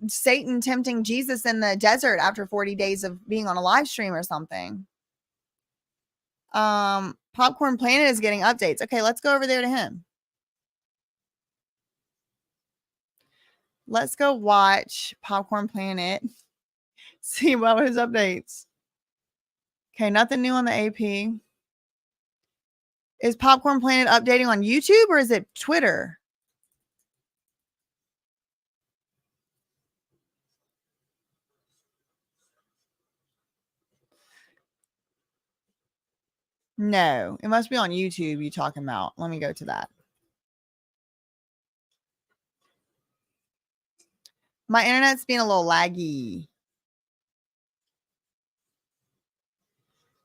Satan tempting Jesus in the desert after 40 days of being on a live stream or something. Popcorn Planet is getting updates. Okay, let's go over there to him. Let's go watch Popcorn Planet. See what his updates. Okay, nothing new on the AP. Is Popcorn Planet updating on YouTube or is it Twitter? No, it must be on YouTube you talking about. Let me go to that. My internet's being a little laggy.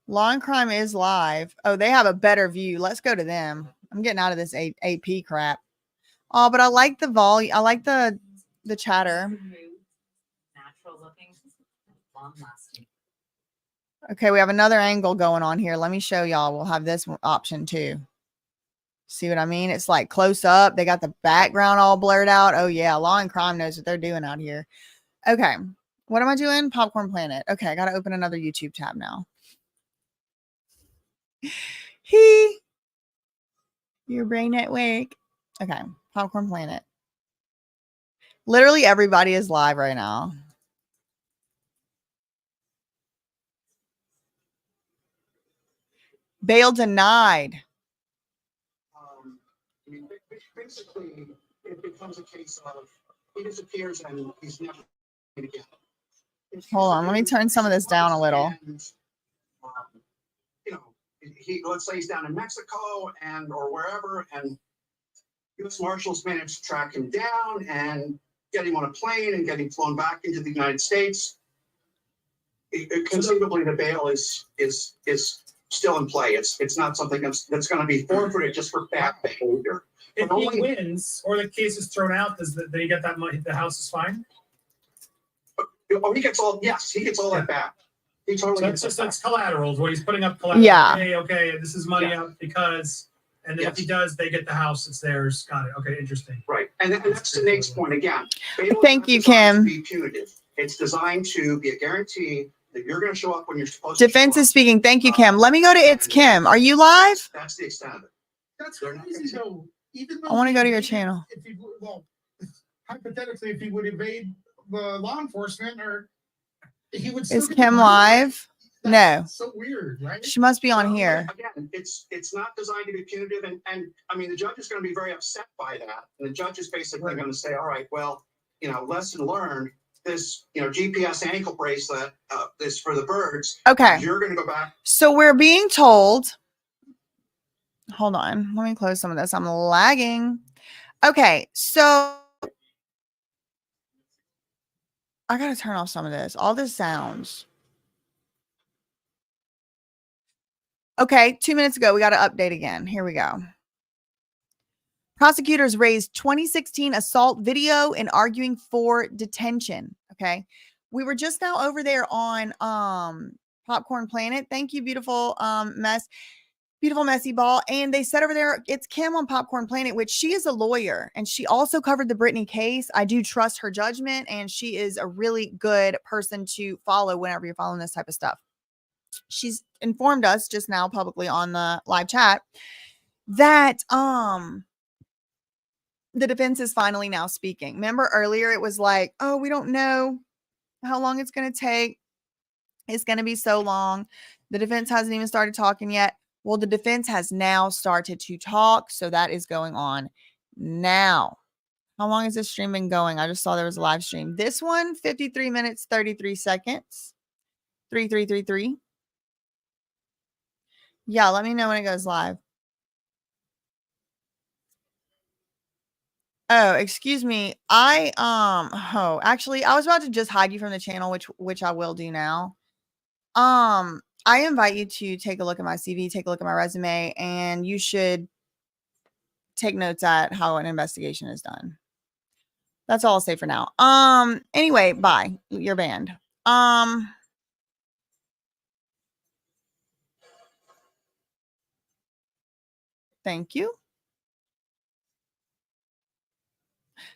Law and Crime is live. Oh, they have a better view. Let's go to them. I'm getting out of this AP crap. Oh, but I like the volume. I like the chatter. Natural looking, long lasting. Okay, we have another angle going on here. Let me show y'all. We'll have this option too. See what I mean? It's like close up. They got the background all blurred out. Oh yeah, Law and Crime knows what they're doing out here. Okay, what am I doing? Popcorn Planet. Okay, I got to open another YouTube tab now. Your brain at work. Okay, Popcorn Planet. Literally everybody is live right now. Bail denied. I mean, basically, it becomes a case of he disappears and he's never seen again. Hold on, let me turn some of this down a little. And, you know, let's say he's down in Mexico or wherever, and U.S. Marshals managed to track him down and get him on a plane and get him flown back into the United States. Conceivably, the bail is still in play. It's not something that's going to be forfeited just for bad behavior. If he wins or the case is thrown out, does they get that money? The house is fine. Oh, he gets all that back. He totally. So that's collateral. What he's putting up collateral. Yeah. Hey, okay, this is money out because, and then if he does, they get the house. It's theirs. Got it. Okay, interesting. Right, and that's to Nate's point again. Thank you, Kim. Be punitive. It's designed to be a guarantee that you're going to show up when you're supposed Defense to. Defense is speaking. Thank you, Kim. Let me go to It's Kim. Are you live? That's the extent of it. That's crazy though. Even though I want to go to your channel. If he, well, hypothetically, if he would evade the law enforcement, or he would. Is Kim live? No. So weird, right? She must be on here. Again, it's not designed to be punitive, and I mean the judge is going to be very upset by that. And the judge is basically going to say, all right, well, lesson learned. This, GPS ankle bracelet, this for the birds. Okay. You're going to go back. So we're being told. Hold on. Let me close some of this. I'm lagging. Okay. So I got to turn off some of this. All this sounds. Okay. 2 minutes ago, we got to update again. Here we go. Prosecutors raised 2016 assault video and arguing for detention. Okay. We were just now over there on Popcorn Planet. Thank you, beautiful beautiful messy ball. And they said over there, it's Kim on Popcorn Planet, which she is a lawyer and she also covered the Britney case. I do trust her judgment and she is a really good person to follow whenever you're following this type of stuff. She's informed us just now publicly on the live chat that the defense is finally now speaking. Remember earlier it was like, oh, we don't know how long it's going to take. It's going to be so long. The defense hasn't even started talking yet. Well, the defense has now started to talk. So that is going on now. How long has this stream been going? I just saw there was a live stream. This one, 53 minutes, 33 seconds. 3333. Yeah, let me know when it goes live. Oh, excuse me. Actually, I was about to just hide you from the channel, which I will do now. I invite you to take a look at my CV, take a look at my resume, and you should take notes at how an investigation is done. That's all I'll say for now. Anyway, bye. You're banned. Thank you.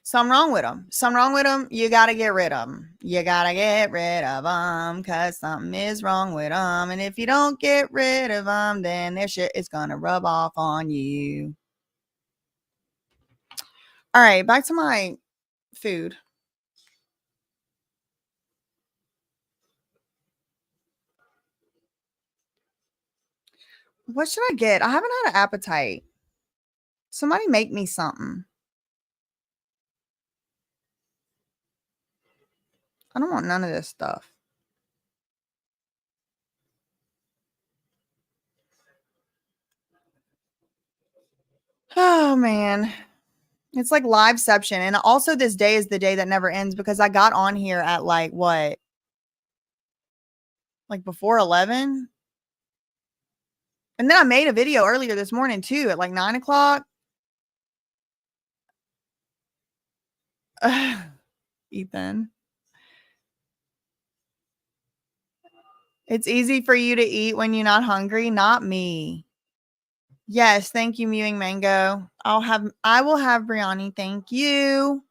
Something wrong with them. Something wrong with them. You got to get rid of them. You got to get rid of them because something is wrong with them. And if you don't get rid of them, then their shit is going to rub off on you. All right, back to my food. What should I get? I haven't had an appetite. Somebody make me something. I don't want none of this stuff. Oh, man. It's like liveception. And also this day is the day that never ends because I got on here at like what? Like before 11? And then I made a video earlier this morning too at like 9 o'clock. Ethan. It's easy for you to eat when you're not hungry. Not me. Yes, thank you, Mewing Mango. I will have biryani. Thank you.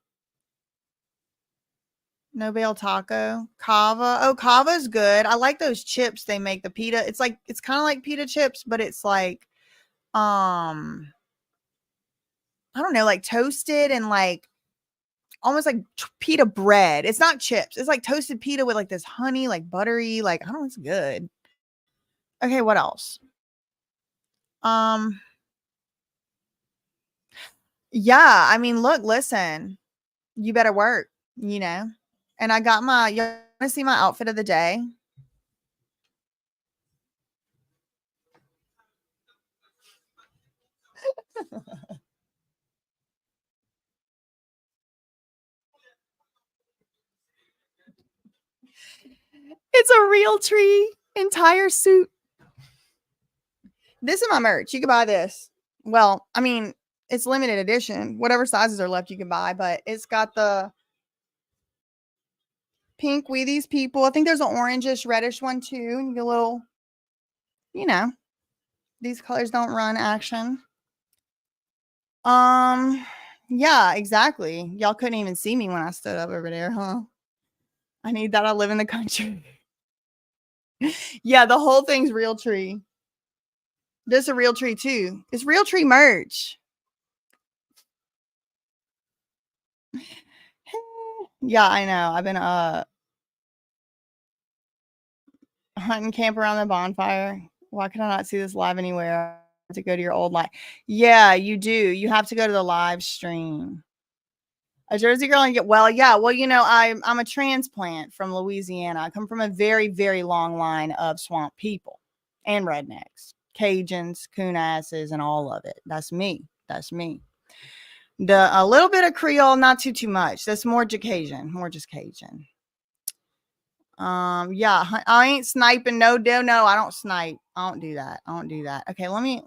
No bail taco. Kava. Oh, Kava's good. I like those chips they make. The pita. It's kind of like pita chips, but it's like, I don't know, like toasted and like almost like pita bread. It's not chips. It's like toasted pita with like this honey, like buttery, like I don't know, it's good. Okay, what else? Yeah, I mean, look, listen, you better work, you know. And I got my, you want to see my outfit of the day? It's a real tree entire suit. This is my merch. You can buy this. Well, I mean, it's limited edition. Whatever sizes are left, you can buy, but it's got the pink We These People. I think there's an orangish, reddish one too. You get a little, you know, these colors don't run action. Yeah, exactly. Y'all couldn't even see me when I stood up over there, huh? I need that. I live in the country. Yeah, the whole thing's real tree. There's a real tree too. It's real tree merch. Yeah, I know. I've been hunting camp around the bonfire. Why can I not see this live anywhere? To go to your old live. Yeah, you do. You have to go to the live stream. A Jersey girl and get well, yeah. Well, you know, I'm a transplant from Louisiana. I come from a very, very long line of swamp people and rednecks, Cajuns, coonasses, and all of it. That's me. That's me. A little bit of Creole, not too much. That's more just Cajun, more just Cajun. Yeah, I ain't sniping. No, I don't snipe. I don't do that. Okay, let me.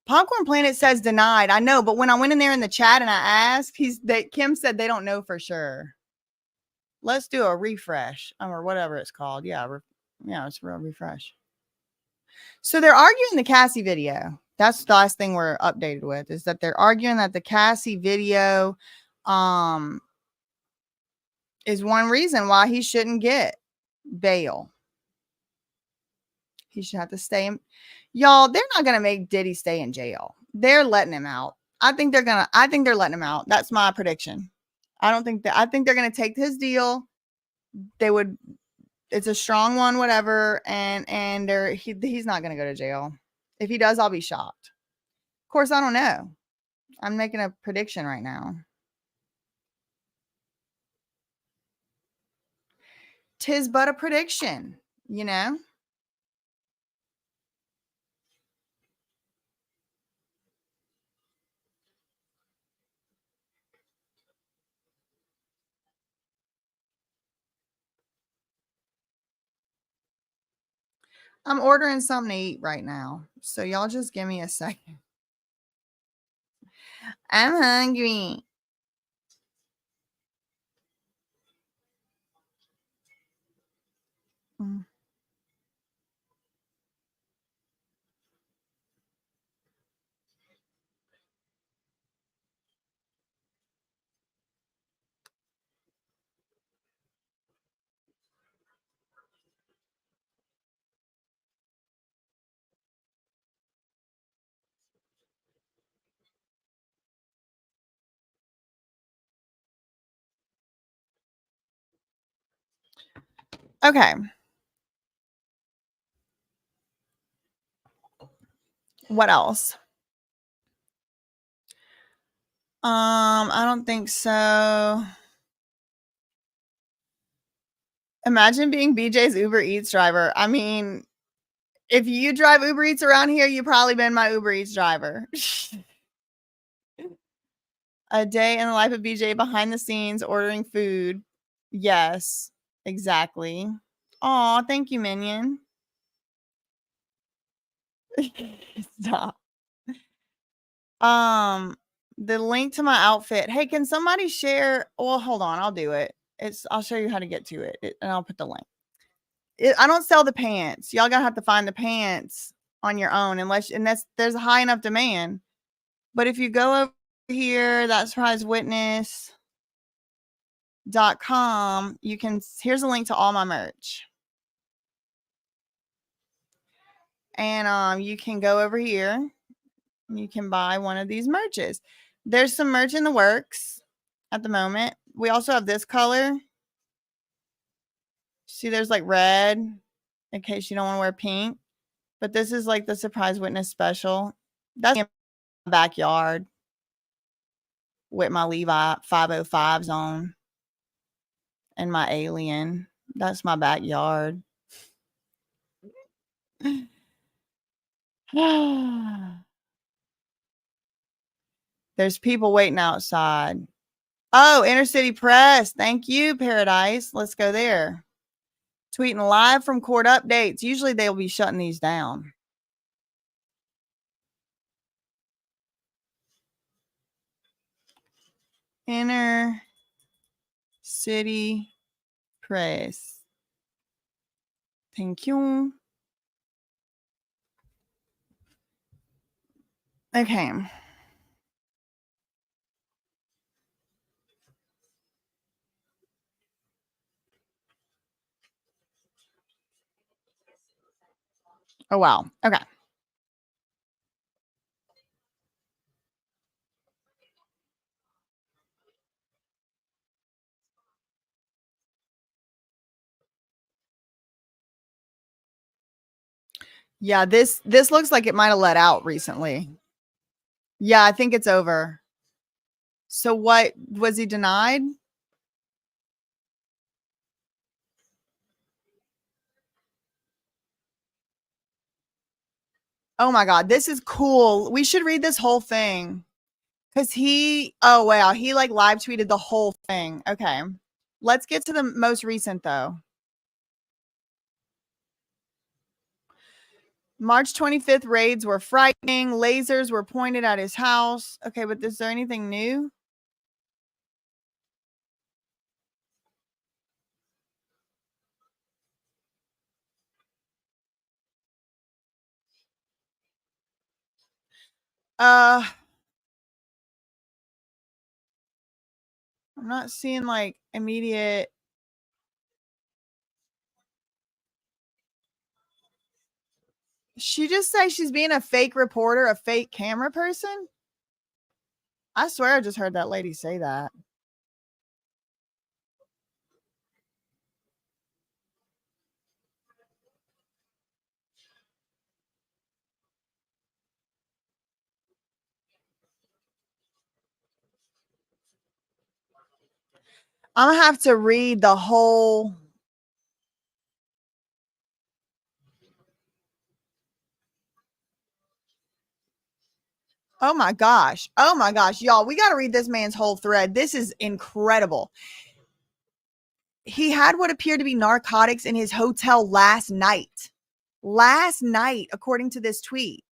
Popcorn Planet says denied. I know, but when I went in there in the chat and I asked, Kim said they don't know for sure. Let's do a refresh or whatever it's called. Yeah, it's a real refresh. So they're arguing the Cassie video. That's the last thing we're updated with, is that they're arguing that the Cassie video is one reason why he shouldn't get bail. He should have to stay in. Y'all, they're not gonna make Diddy stay in jail. They're letting him out. I think they're letting him out. That's my prediction. I think they're gonna take his deal. It's a strong one, whatever, and he's not gonna go to jail. If he does, I'll be shocked. Of course, I don't know. I'm making a prediction right now. Tis but a prediction, you know? I'm ordering something to eat right now. So y'all just give me a second. I'm hungry. Okay. What else? I don't think so. Imagine being BJ's Uber Eats driver. I mean, if you drive Uber Eats around here, you've probably been my Uber Eats driver. A day in the life of BJ behind the scenes ordering food. Yes, exactly. Aw, thank you, Minion. Stop. The link to my outfit. Hey, can somebody share? Well, hold on, I'll do it. I'll show you how to get to it, and I'll put the link. I don't sell the pants. Y'all gotta have to find the pants on your own, there's a high enough demand. But if you go over here, ThatSurpriseWitness.com, here's a link to all my merch. And you can go over here. You can buy one of these merches. There's some merch in the works. at the moment. We also have this color. See, there's like red in case you don't want to wear pink. But this is like the surprise witness special. That's in my backyard with my Levi 505s on and my alien. That's my backyard. There's people waiting outside. Oh, Inner City Press. Thank you, Paradise. Let's go there. Tweeting live from court updates. Usually they'll be shutting these down. Inner City Press. Thank you. Okay. Oh, wow. Okay. Yeah, this looks like it might have let out recently. Yeah, I think it's over. So what was he denied? Oh my God, this is cool. We should read this whole thing. Cause oh wow, he like live tweeted the whole thing. Okay. Let's get to the most recent though. March 25th raids were frightening. Lasers were pointed at his house. Okay, but is there anything new? I'm not seeing like immediate. She just say she's being a fake reporter, a fake camera person? I swear I just heard that lady say that. I'm gonna have to read the whole. Oh my gosh. Oh my gosh. Y'all, we got to read this man's whole thread. This is incredible. He had what appeared to be narcotics in his hotel last night. Last night, according to this tweet,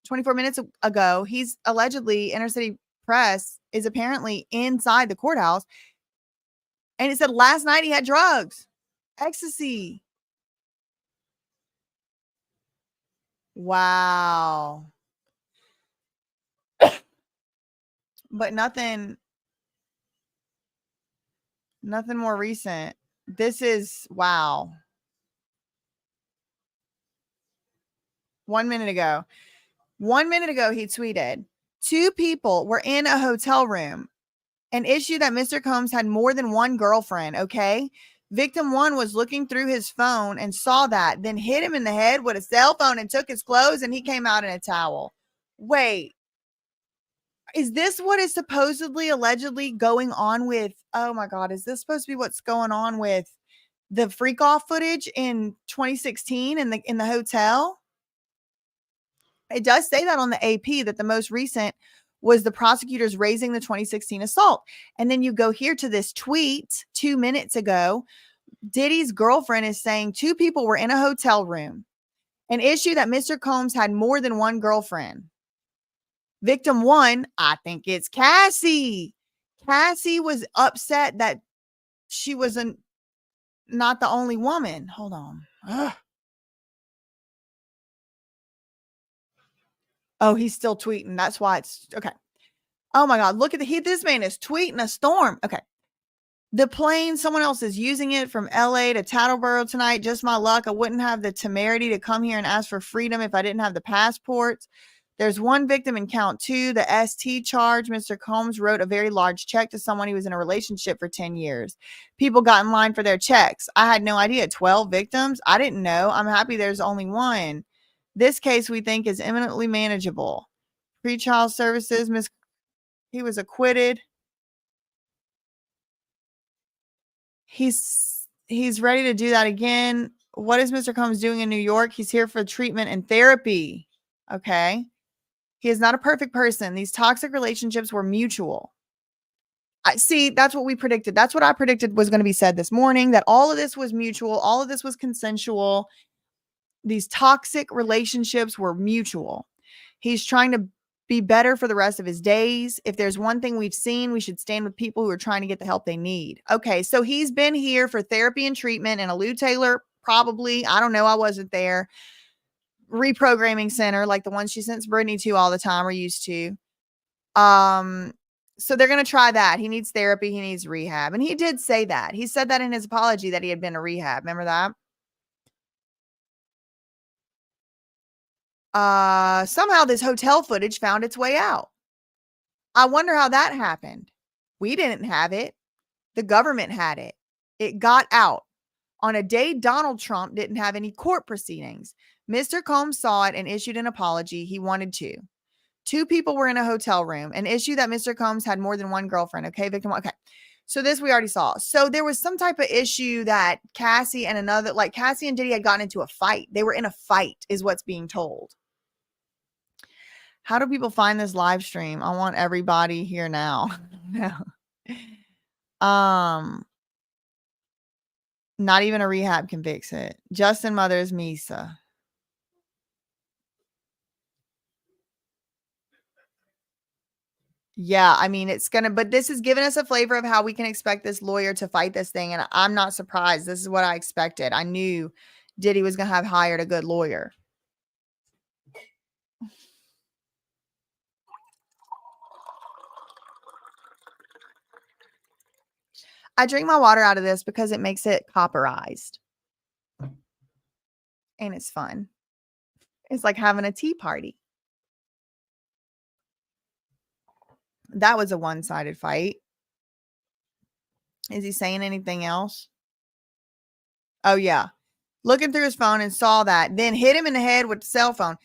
24 minutes ago, he's allegedly, Inner City Press is apparently inside the courthouse. And it said last night he had drugs, ecstasy. Wow. But nothing more recent. This is wow. 1 minute ago. 1 minute ago, he tweeted, 2 people were in a hotel room. An issue that Mr. Combs had more than one girlfriend. Okay. Victim 1 was looking through his phone and saw that, then hit him in the head with a cell phone and took his clothes, and he came out in a towel. Wait. Is this what is supposedly, allegedly going on with, oh my God, is this supposed to be what's going on with the freak off footage in 2016 in the hotel? It does say that on the AP that the most recent was the prosecutors raising the 2016 assault. And then you go here to this tweet 2 minutes ago. Diddy's girlfriend is saying 2 people were in a hotel room. An issue that Mr. Combs had more than one girlfriend. Victim 1, I think it's Cassie. Cassie was upset that she wasn't not the only woman. Hold on. Ugh. Oh, he's still tweeting. That's why it's okay. Oh my God. Look at this man is tweeting a storm. Okay. The plane, someone else is using it from LA to Tattleboro tonight. Just my luck. I wouldn't have the temerity to come here and ask for freedom if I didn't have the passports. There's one victim in count 2, the ST charge. Mr. Combs wrote a very large check to someone he was in a relationship for 10 years. People got in line for their checks. I had no idea. 12 victims? I didn't know. I'm happy there's only one. This case we think is eminently manageable. Pre-child services, he was acquitted. He's ready to do that again. What is Mr. Combs doing in New York? He's here for treatment and therapy. Okay. He is not a perfect person. These toxic relationships were mutual. I see. That's what we predicted. That's what I predicted was going to be said this morning, that all of this was mutual. All of this was consensual. These toxic relationships were mutual. He's trying to be better for the rest of his days. If there's one thing we've seen, we should stand with people who are trying to get the help they need. Okay. So he's been here for therapy and treatment in a Lou Taylor, probably. I don't know. I wasn't there. Reprogramming center, like the one she sends Brittany to all the time, or used to. So they're going to try that. He needs therapy. He needs rehab. And he did say that. He said that in his apology that he had been to rehab. Remember that? Somehow this hotel footage found its way out. I wonder how that happened. We didn't have it. The government had it. It got out on a day Donald Trump didn't have any court proceedings. Mr. Combs saw it and issued an apology. He wanted to. 2 people were in a hotel room, an issue that Mr. Combs had more than one girlfriend. Okay, victim. Okay. So this we already saw. So there was some type of issue that Cassie and Cassie and Diddy had gotten into a fight. They were in a fight is what's being told. How do people find this live stream? I want everybody here now. Not even a rehab can fix it. Justin Mother's Misa. Yeah, I mean, but this is giving us a flavor of how we can expect this lawyer to fight this thing. And I'm not surprised. This is what I expected. I knew Diddy was going to have hired a good lawyer. I drink my water out of this because it makes it copperized. And it's fun. It's like having a tea party. That was a one-sided fight. Is he saying anything else? Oh, yeah. Looking through his phone and saw that. Then hit him in the head with the cell phone.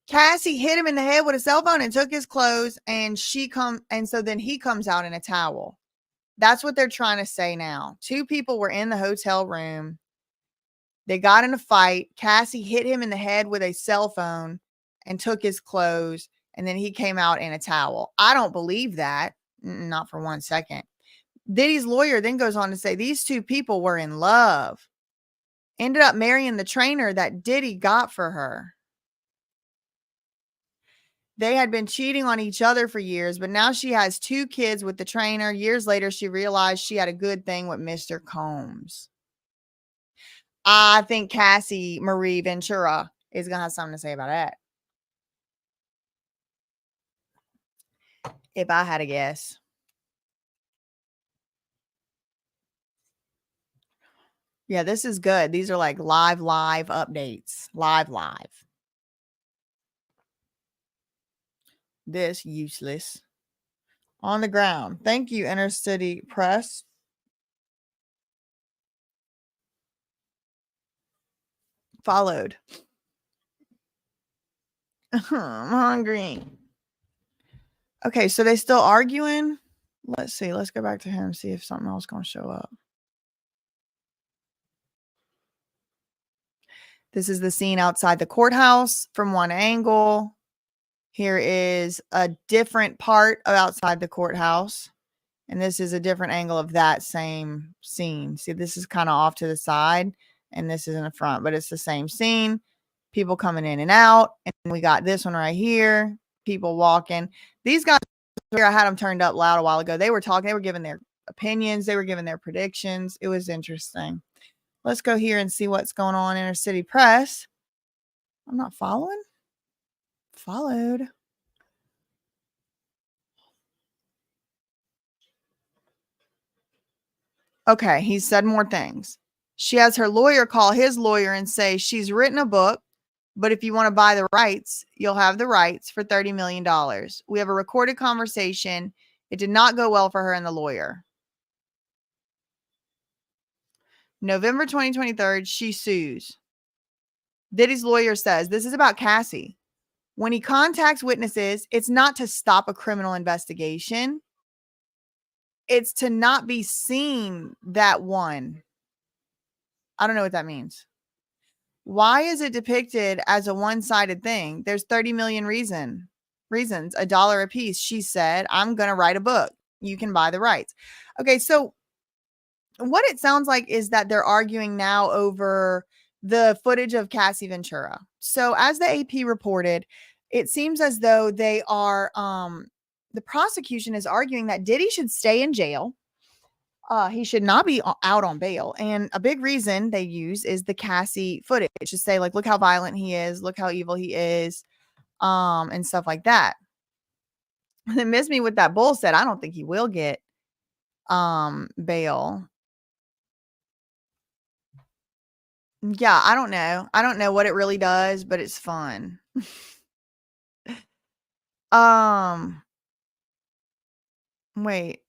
Cassie hit him in the head with a cell phone and took his clothes. And so then he comes out in a towel. That's what they're trying to say now. 2 people were in the hotel room. They got in a fight. Cassie hit him in the head with a cell phone and took his clothes. And then he came out in a towel. I don't believe that. Not for 1 second. Diddy's lawyer then goes on to say these 2 people were in love. Ended up marrying the trainer that Diddy got for her. They had been cheating on each other for years, but now she has 2 kids with the trainer. Years later, she realized she had a good thing with Mr. Combs. I think Cassie Marie Ventura is going to have something to say about that. If I had a guess. Yeah, this is good. These are like live updates. Live. This useless. On the ground. Thank you, Inner City Press. Followed. I'm hungry. Okay, so they still arguing? Let's see. Let's go back to him, see if something else going to show up. This is the scene outside the courthouse from one angle. Here is a different part of outside the courthouse. And this is a different angle of that same scene. See, this is kind of off to the side. And this is in the front. But it's the same scene. People coming in and out. And we got this one right here. People walking. These guys here, I had them turned up loud a while ago. They were talking. They were giving their opinions. They were giving their predictions. It was interesting. Let's go here and see what's going on in Inner City Press. I'm not following. Followed. Okay, he said more things. She has her lawyer call his lawyer and say she's written a book But if you want to buy the rights, you'll have the rights for $30 million. We have a recorded conversation. It did not go well for her and the lawyer. November 2023, she sues. Diddy's lawyer says this is about Cassie. When he contacts witnesses, it's not to stop a criminal investigation. It's to not be seen that one. I don't know what that means. Why is it depicted as a one-sided thing? There's 30 million reasons, $1 a piece. She said, I'm going to write a book. You can buy the rights. Okay, so what it sounds like is that they're arguing now over the footage of Cassie Ventura. So as the AP reported, it seems as though they are, the prosecution is arguing that Diddy should stay in jail. He should not be out on bail. And a big reason they use is the Cassie footage to say, like, look how violent he is, look how evil he is, and stuff like that. And it missed me with that bull said, I don't think he will get bail. Yeah, I don't know. I don't know what it really does, but it's fun. Wait.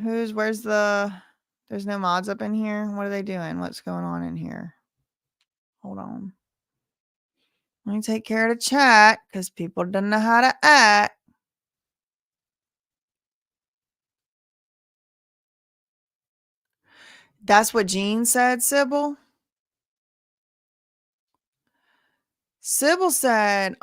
Where's there's no mods up in here? What are they doing? What's going on in here? Hold on. Let me take care of the chat because people don't know how to act. That's what Jean said, Sybil. Sybil said,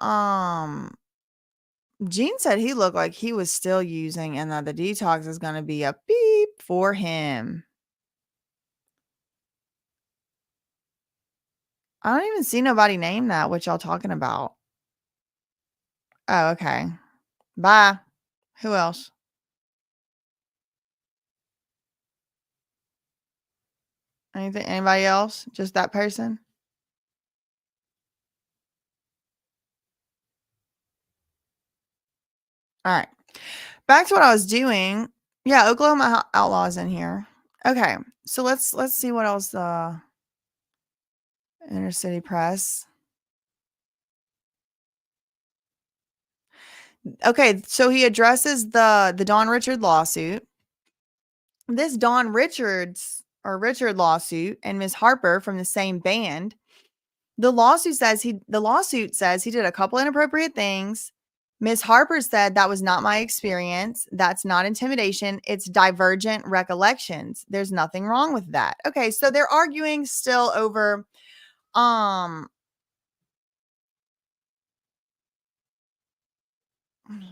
Jean said he looked like he was still using and that the detox is going to be a beep for him. I don't even see nobody name that. What y'all talking about? Oh, okay. Bye. Who else? Anybody else? Just that person? All right. Back to what I was doing. Yeah, Oklahoma Outlaws in here. Okay. So let's see what else Inner City Press. Okay, so he addresses the Don Richard lawsuit. This Don Richard lawsuit and Ms. Harper from the same band. The lawsuit says he did a couple inappropriate things. Ms. Harper said that was not my experience. That's not intimidation. It's divergent recollections. There's nothing wrong with that. Okay, so they're arguing still over I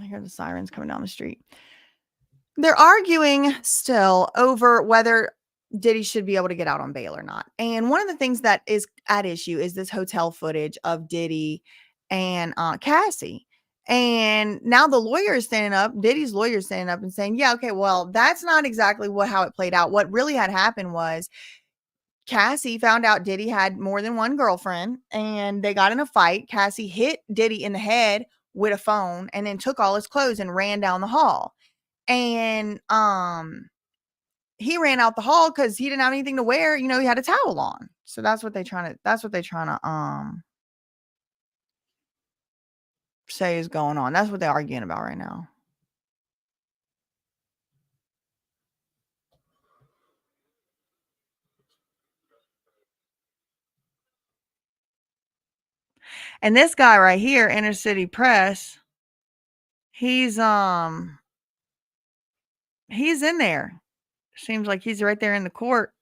hear the sirens coming down the street. They're arguing still over whether Diddy should be able to get out on bail or not. And one of the things that is at issue is this hotel footage of Diddy and Cassie. And now the lawyer is standing up, Diddy's lawyer is standing up and saying, yeah, okay, well, that's not exactly how it played out. What really had happened was Cassie found out Diddy had more than one girlfriend and they got in a fight. Cassie hit Diddy in the head with a phone and then took all his clothes and ran down the hall. And he ran out the hall because he didn't have anything to wear. You know, he had a towel on. So that's what they're trying to say is going on. That's what they're arguing about right now. And this guy right here, Inner City Press, he's in there. Seems like he's right there in the court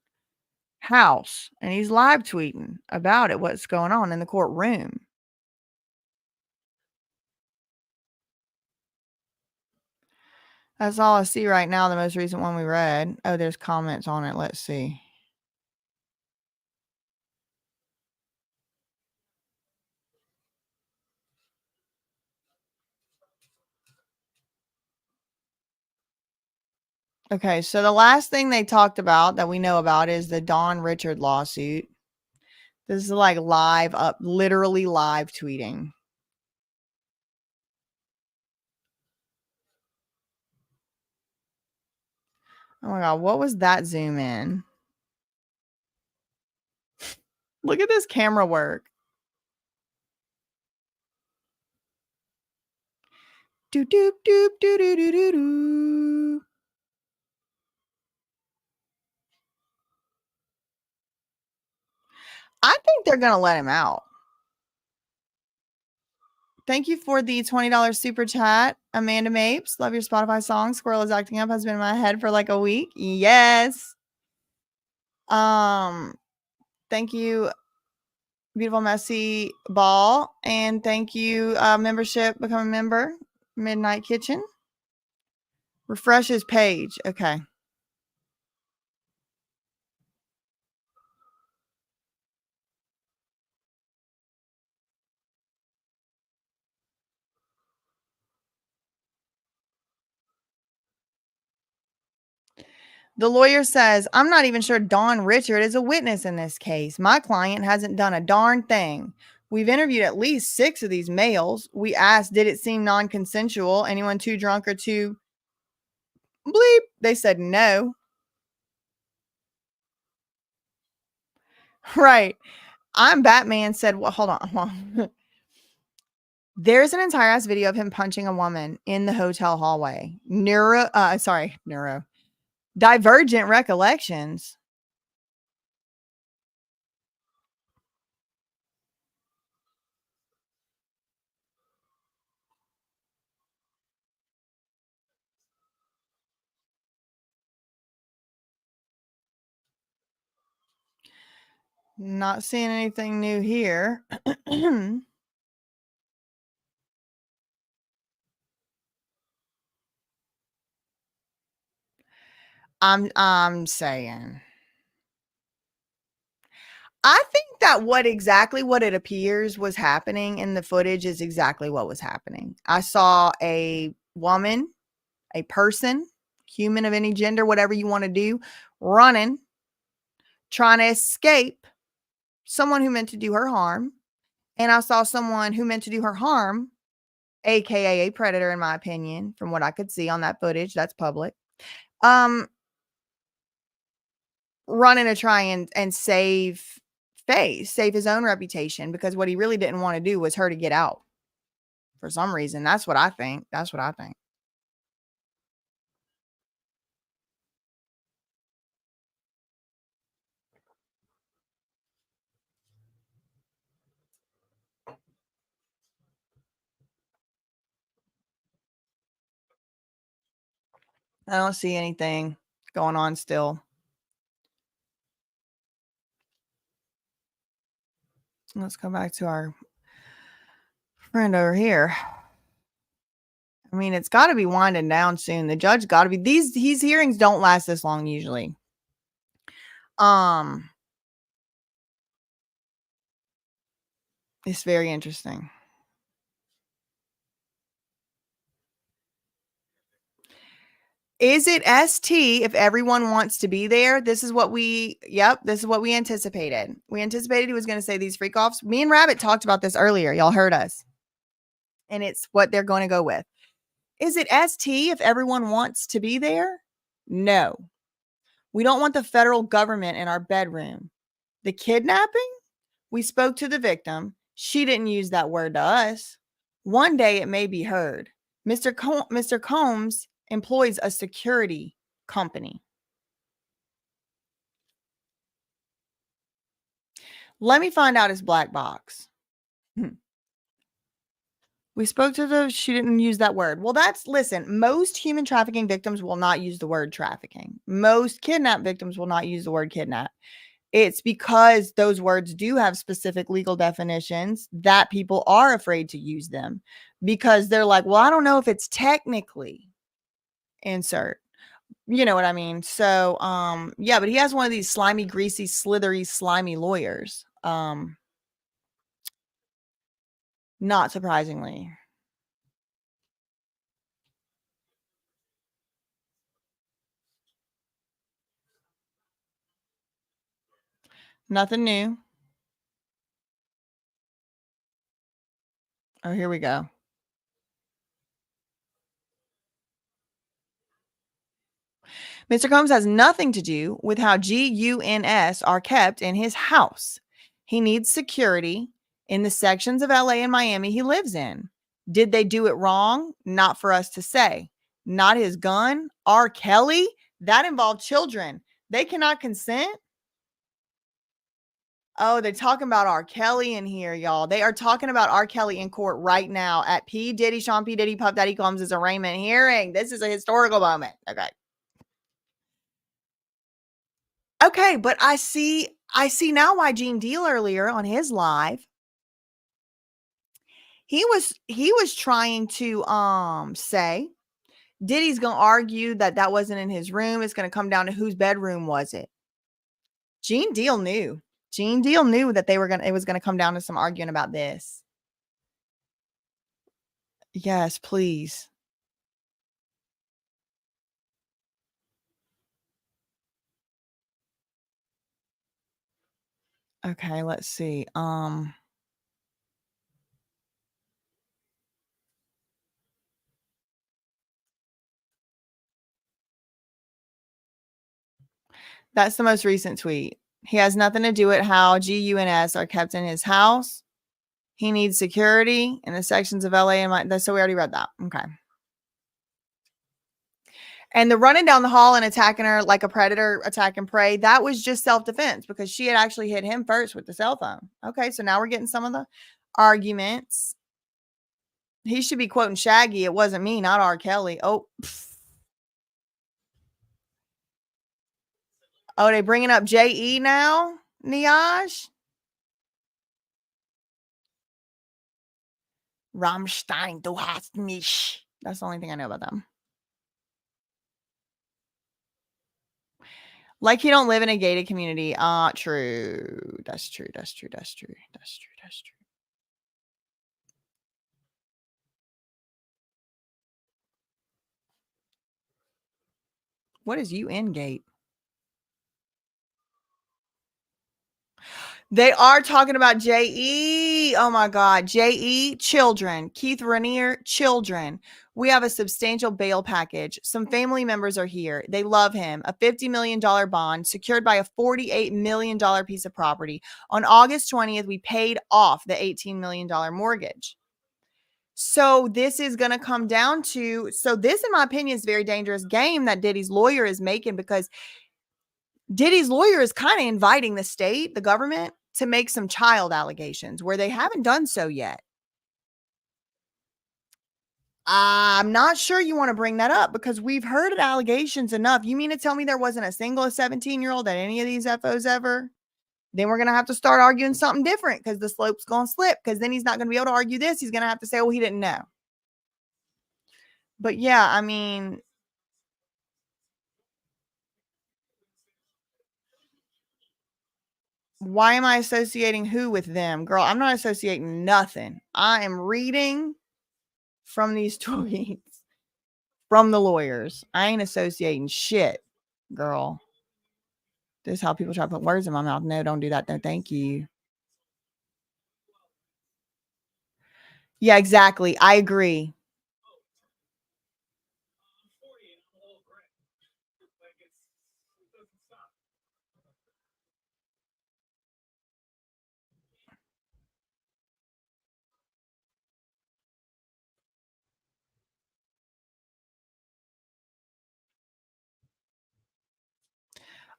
house and he's live tweeting about it, what's going on in the courtroom. That's all I see right now. The most recent one we read. Oh, there's comments on it. Let's see. Okay, so the last thing they talked about that we know about is the Don Richard lawsuit. This is like literally live tweeting. Oh my God, what was that zoom in? Look at this camera work. doop, doop, doop, doo, doo, doo, doo, doo. I think they're gonna let him out. Thank you for the $20 super chat, Amanda Mapes. Love your Spotify song. Squirrel is acting up. Has been in my head for like a week. Yes. Thank you, beautiful messy ball, and thank you, membership. Become a member. Midnight Kitchen. Refresh his page. Okay. The lawyer says, I'm not even sure Dawn Richard is a witness in this case. My client hasn't done a darn thing. We've interviewed at least 6 of these males. We asked, did it seem non-consensual? Anyone too drunk or too bleep? They said no. Right. I'm Batman said, well, hold on. There's an entire ass video of him punching a woman in the hotel hallway. Neuro. Divergent recollections. Not seeing anything new here. I'm saying. I think that what it appears was happening in the footage is exactly what was happening. I saw a woman, a person, human of any gender, whatever you want to do, running, trying to escape someone who meant to do her harm. And I saw someone who meant to do her harm, aka a predator, in my opinion, from what I could see on that footage. That's public. Running to try and save his own reputation, because what he really didn't want to do was her to get out for some reason. That's what I think. I don't see anything going on still. Let's go back to our friend over here. I mean, it's got to be winding down soon. The judge got to be, these hearings don't last this long usually. It's very interesting. Is it ST if everyone wants to be there? This is what we anticipated. We anticipated he was going to say these freak offs. Me and Rabbit talked about this earlier. Y'all heard us. And it's what they're going to go with. Is it ST if everyone wants to be there? No. We don't want the federal government in our bedroom. The kidnapping? We spoke to the victim. She didn't use that word to us. One day it may be heard. Mr. Combs employs a security company. Let me find out his black box. We spoke to she didn't use that word. Well, listen, most human trafficking victims will not use the word trafficking. Most kidnap victims will not use the word kidnap. It's because those words do have specific legal definitions that people are afraid to use them, because they're like, well, I don't know if it's technically insert. You know what I mean? So, yeah, but he has one of these slimy, greasy, slithery, slimy lawyers. Not surprisingly. Nothing new. Oh, here we go. Mr. Combs has nothing to do with how GUNS are kept in his house. He needs security in the sections of LA and Miami he lives in. Did they do it wrong? Not for us to say. Not his gun. R. Kelly? That involved children. They cannot consent. Oh, they're talking about R. Kelly in here, y'all. They are talking about R. Kelly in court right now at P. Diddy, Sean P. Diddy, Puff Daddy Combs' arraignment hearing. This is a historical moment. Okay. Okay, but I see now why Gene Deal earlier on his live, he was trying to say Diddy's gonna argue that wasn't in his room. It's gonna come down to whose bedroom was it. Gene Deal knew. Gene Deal knew that it was gonna come down to some arguing about this. Yes, please. Okay, let's see. That's the most recent tweet. He has nothing to do with how GUNS are kept in his house. He needs security in the sections of LA and so we already read that. Okay. And the running down the hall and attacking her like a predator attacking prey, that was just self-defense because she had actually hit him first with the cell phone. Okay, so now we're getting some of the arguments. He should be quoting Shaggy. It wasn't me, not R. Kelly. Oh, they bringing up J.E. now? Niaj? Rammstein, du hast mich. That's the only thing I know about them. Like you don't live in a gated community. True. That's true. What is UN gate? They are talking about J.E. Oh my God. J.E. Children. Keith Raniere. Children. We have a substantial bail package. Some family members are here. They love him. A $50 million bond secured by a $48 million piece of property. On August 20th, we paid off the $18 million mortgage. So this is going to come down to, this, in my opinion, is a very dangerous game that Diddy's lawyer is making because Diddy's lawyer is kind of inviting the state, the government, to make some child allegations where they haven't done so yet. I'm not sure you want to bring that up because we've heard allegations enough. You mean to tell me there wasn't a single 17-year-old at any of these FOs ever? Then we're going to have to start arguing something different because the slope's going to slip because then he's not going to be able to argue this. He's going to have to say, well, he didn't know. But yeah, I mean, why am I associating who with them? Girl, I'm not associating nothing. I am reading from these tweets from the lawyers. I ain't associating shit, girl. This is how people try to put words in my mouth. No, don't do that. No, thank you. Yeah, exactly. I agree.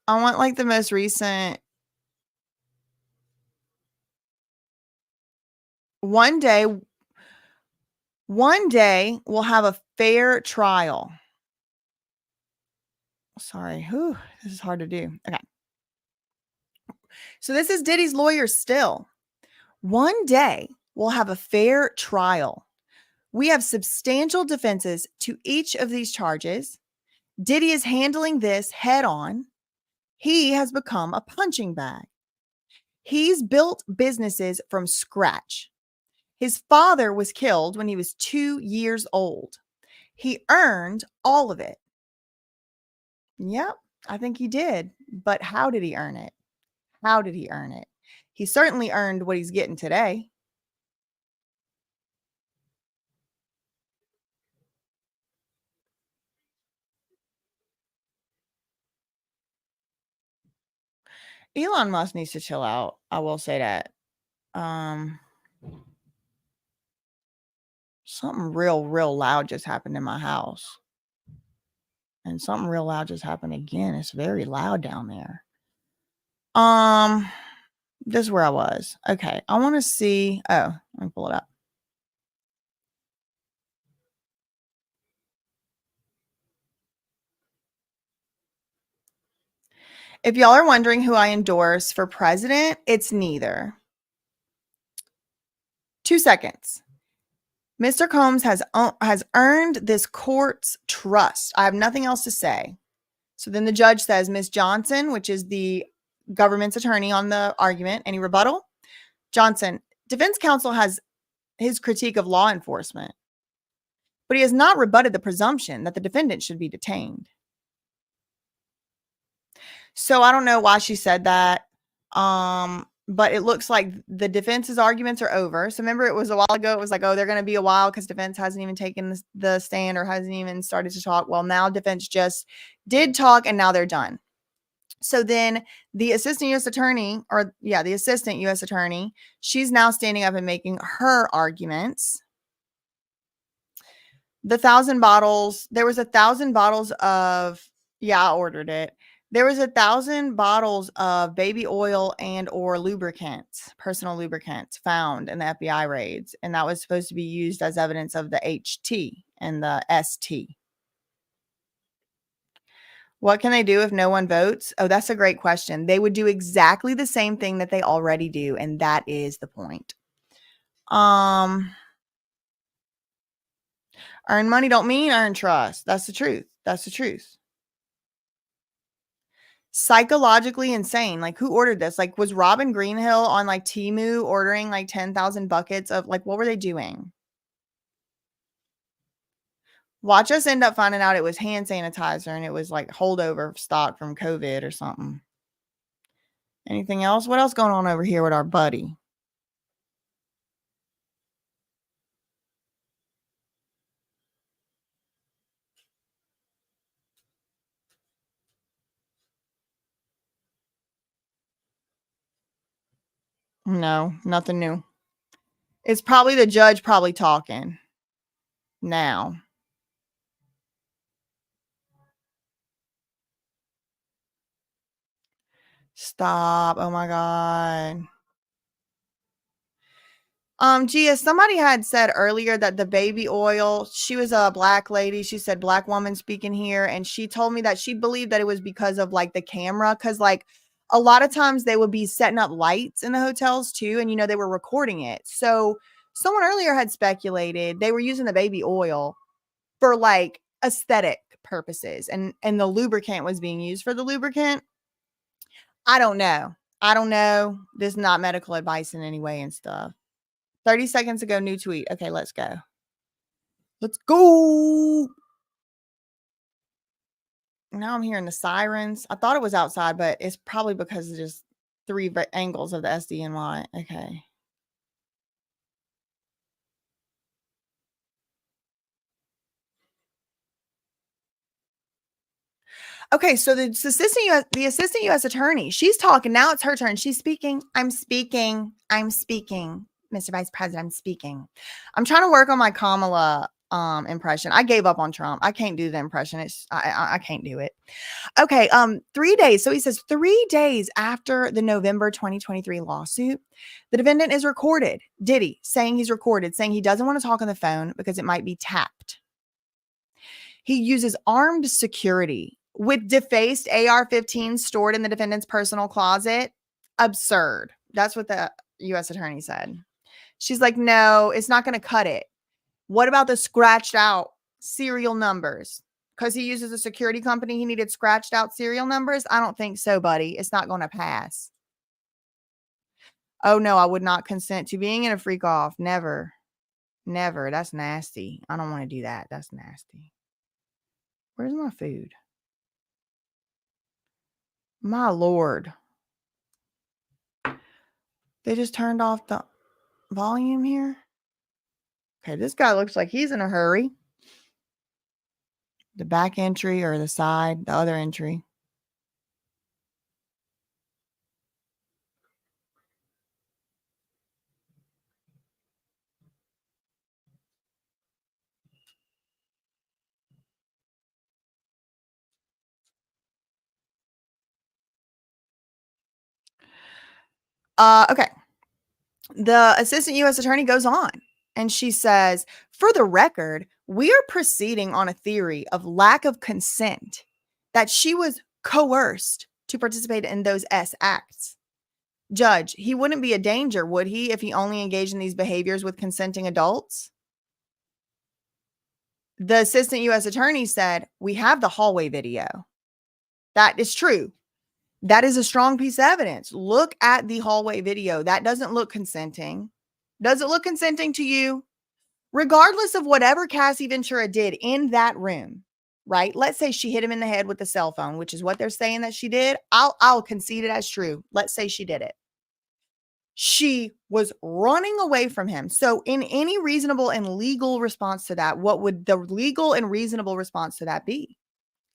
I want like the most recent. One day we'll have a fair trial. Sorry. This is hard to do. Okay. So this is Diddy's lawyer still. One day we'll have a fair trial. We have substantial defenses to each of these charges. Diddy is handling this head on. He has become a punching bag. He's built businesses from scratch. His father was killed when he was 2 years old. He earned all of it. Yep, I think he did. But how did he earn it? How did he earn it? He certainly earned what he's getting today. Elon Musk needs to chill out. I will say that. Something real loud just happened in my house. And something real loud just happened again. It's very loud down there. This is where I was. Okay, I want to see. Oh, let me pull it up. If y'all are wondering who I endorse for president, it's neither. 2 seconds. Mr. Combs has earned this court's trust. I have nothing else to say. So then the judge says, Ms. Johnson, which is the government's attorney on the argument, any rebuttal? Johnson, defense counsel has his critique of law enforcement, but he has not rebutted the presumption that the defendant should be detained. So I don't know why she said that. But it looks like the defense's arguments are over. So remember, it was a while ago. It was like, oh, they're going to be a while because defense hasn't even taken the stand or hasn't even started to talk. Well, now defense just did talk and now they're done. So then the assistant U.S. attorney, the assistant U.S. attorney, she's now standing up and making her arguments. The 1,000 bottles, there was 1,000 bottles of, I ordered it. There was 1,000 bottles of baby oil and or lubricants, personal lubricants found in the FBI raids. And that was supposed to be used as evidence of the HT and the ST. What can they do if no one votes? Oh, that's a great question. They would do exactly the same thing that they already do. And that is the point. Earn money don't mean earn trust. That's the truth. That's the truth. Psychologically insane. Like, who ordered this? Like, was Robin Greenhill on like Temu ordering like 10,000 buckets of like, what were they doing? Watch us end up finding out it was hand sanitizer and it was like holdover stock from COVID or something. Anything else? What else going on over here with our buddy? No, nothing new. It's probably the judge probably talking now. Stop. Oh my God. Gia, somebody had said earlier that the baby oil, she was a black lady. She said black woman speaking here. And she told me that she believed that it was because of like the camera. Cause like a lot of times they would be setting up lights in the hotels too. And, they were recording it. So someone earlier had speculated they were using the baby oil for like aesthetic purposes. And the lubricant was being used for the lubricant. I don't know. This is not medical advice in any way and stuff. 30 seconds ago, new tweet. Okay, let's go. Let's go. Now I'm hearing the sirens. I thought it was outside, but it's probably because of just 3 angles of the SDNY. Okay. Okay, so the assistant U.S. attorney, she's talking. Now it's her turn. She's speaking. I'm speaking. Mr. Vice President, I'm speaking. I'm trying to work on my Kamala impression. I gave up on Trump. I can't do the impression. I can't do it. Okay, 3 days. So he says 3 days after the November 2023 lawsuit, the defendant is recorded. Diddy saying he's recorded, saying he doesn't want to talk on the phone because it might be tapped. He uses armed security with defaced AR-15 stored in the defendant's personal closet. Absurd. That's what the U.S. attorney said. She's like, no, it's not going to cut it. What about the scratched out serial numbers? Because he uses a security company, he needed scratched out serial numbers? I don't think so, buddy. It's not going to pass. Oh, no, I would not consent to being in a freak off. Never. Never. That's nasty. I don't want to do that. That's nasty. Where's my food? My Lord. They just turned off the volume here. Okay, this guy looks like he's in a hurry. The back entry or the side, the other entry. Okay. The assistant U.S. attorney goes on and she says, for the record, we are proceeding on a theory of lack of consent, that she was coerced to participate in those S acts. Judge, he wouldn't be a danger, would he, if he only engaged in these behaviors with consenting adults? The assistant U.S. attorney said, we have the hallway video. That is true. That is a strong piece of evidence. Look at the hallway video. That doesn't look consenting. Does it look consenting to you? Regardless of whatever Cassie Ventura did in that room, right? Let's say she hit him in the head with the cell phone, which is what they're saying that she did. I'll concede it as true. Let's say she did it. She was running away from him. So in any reasonable and legal response to that, what would the legal and reasonable response to that be?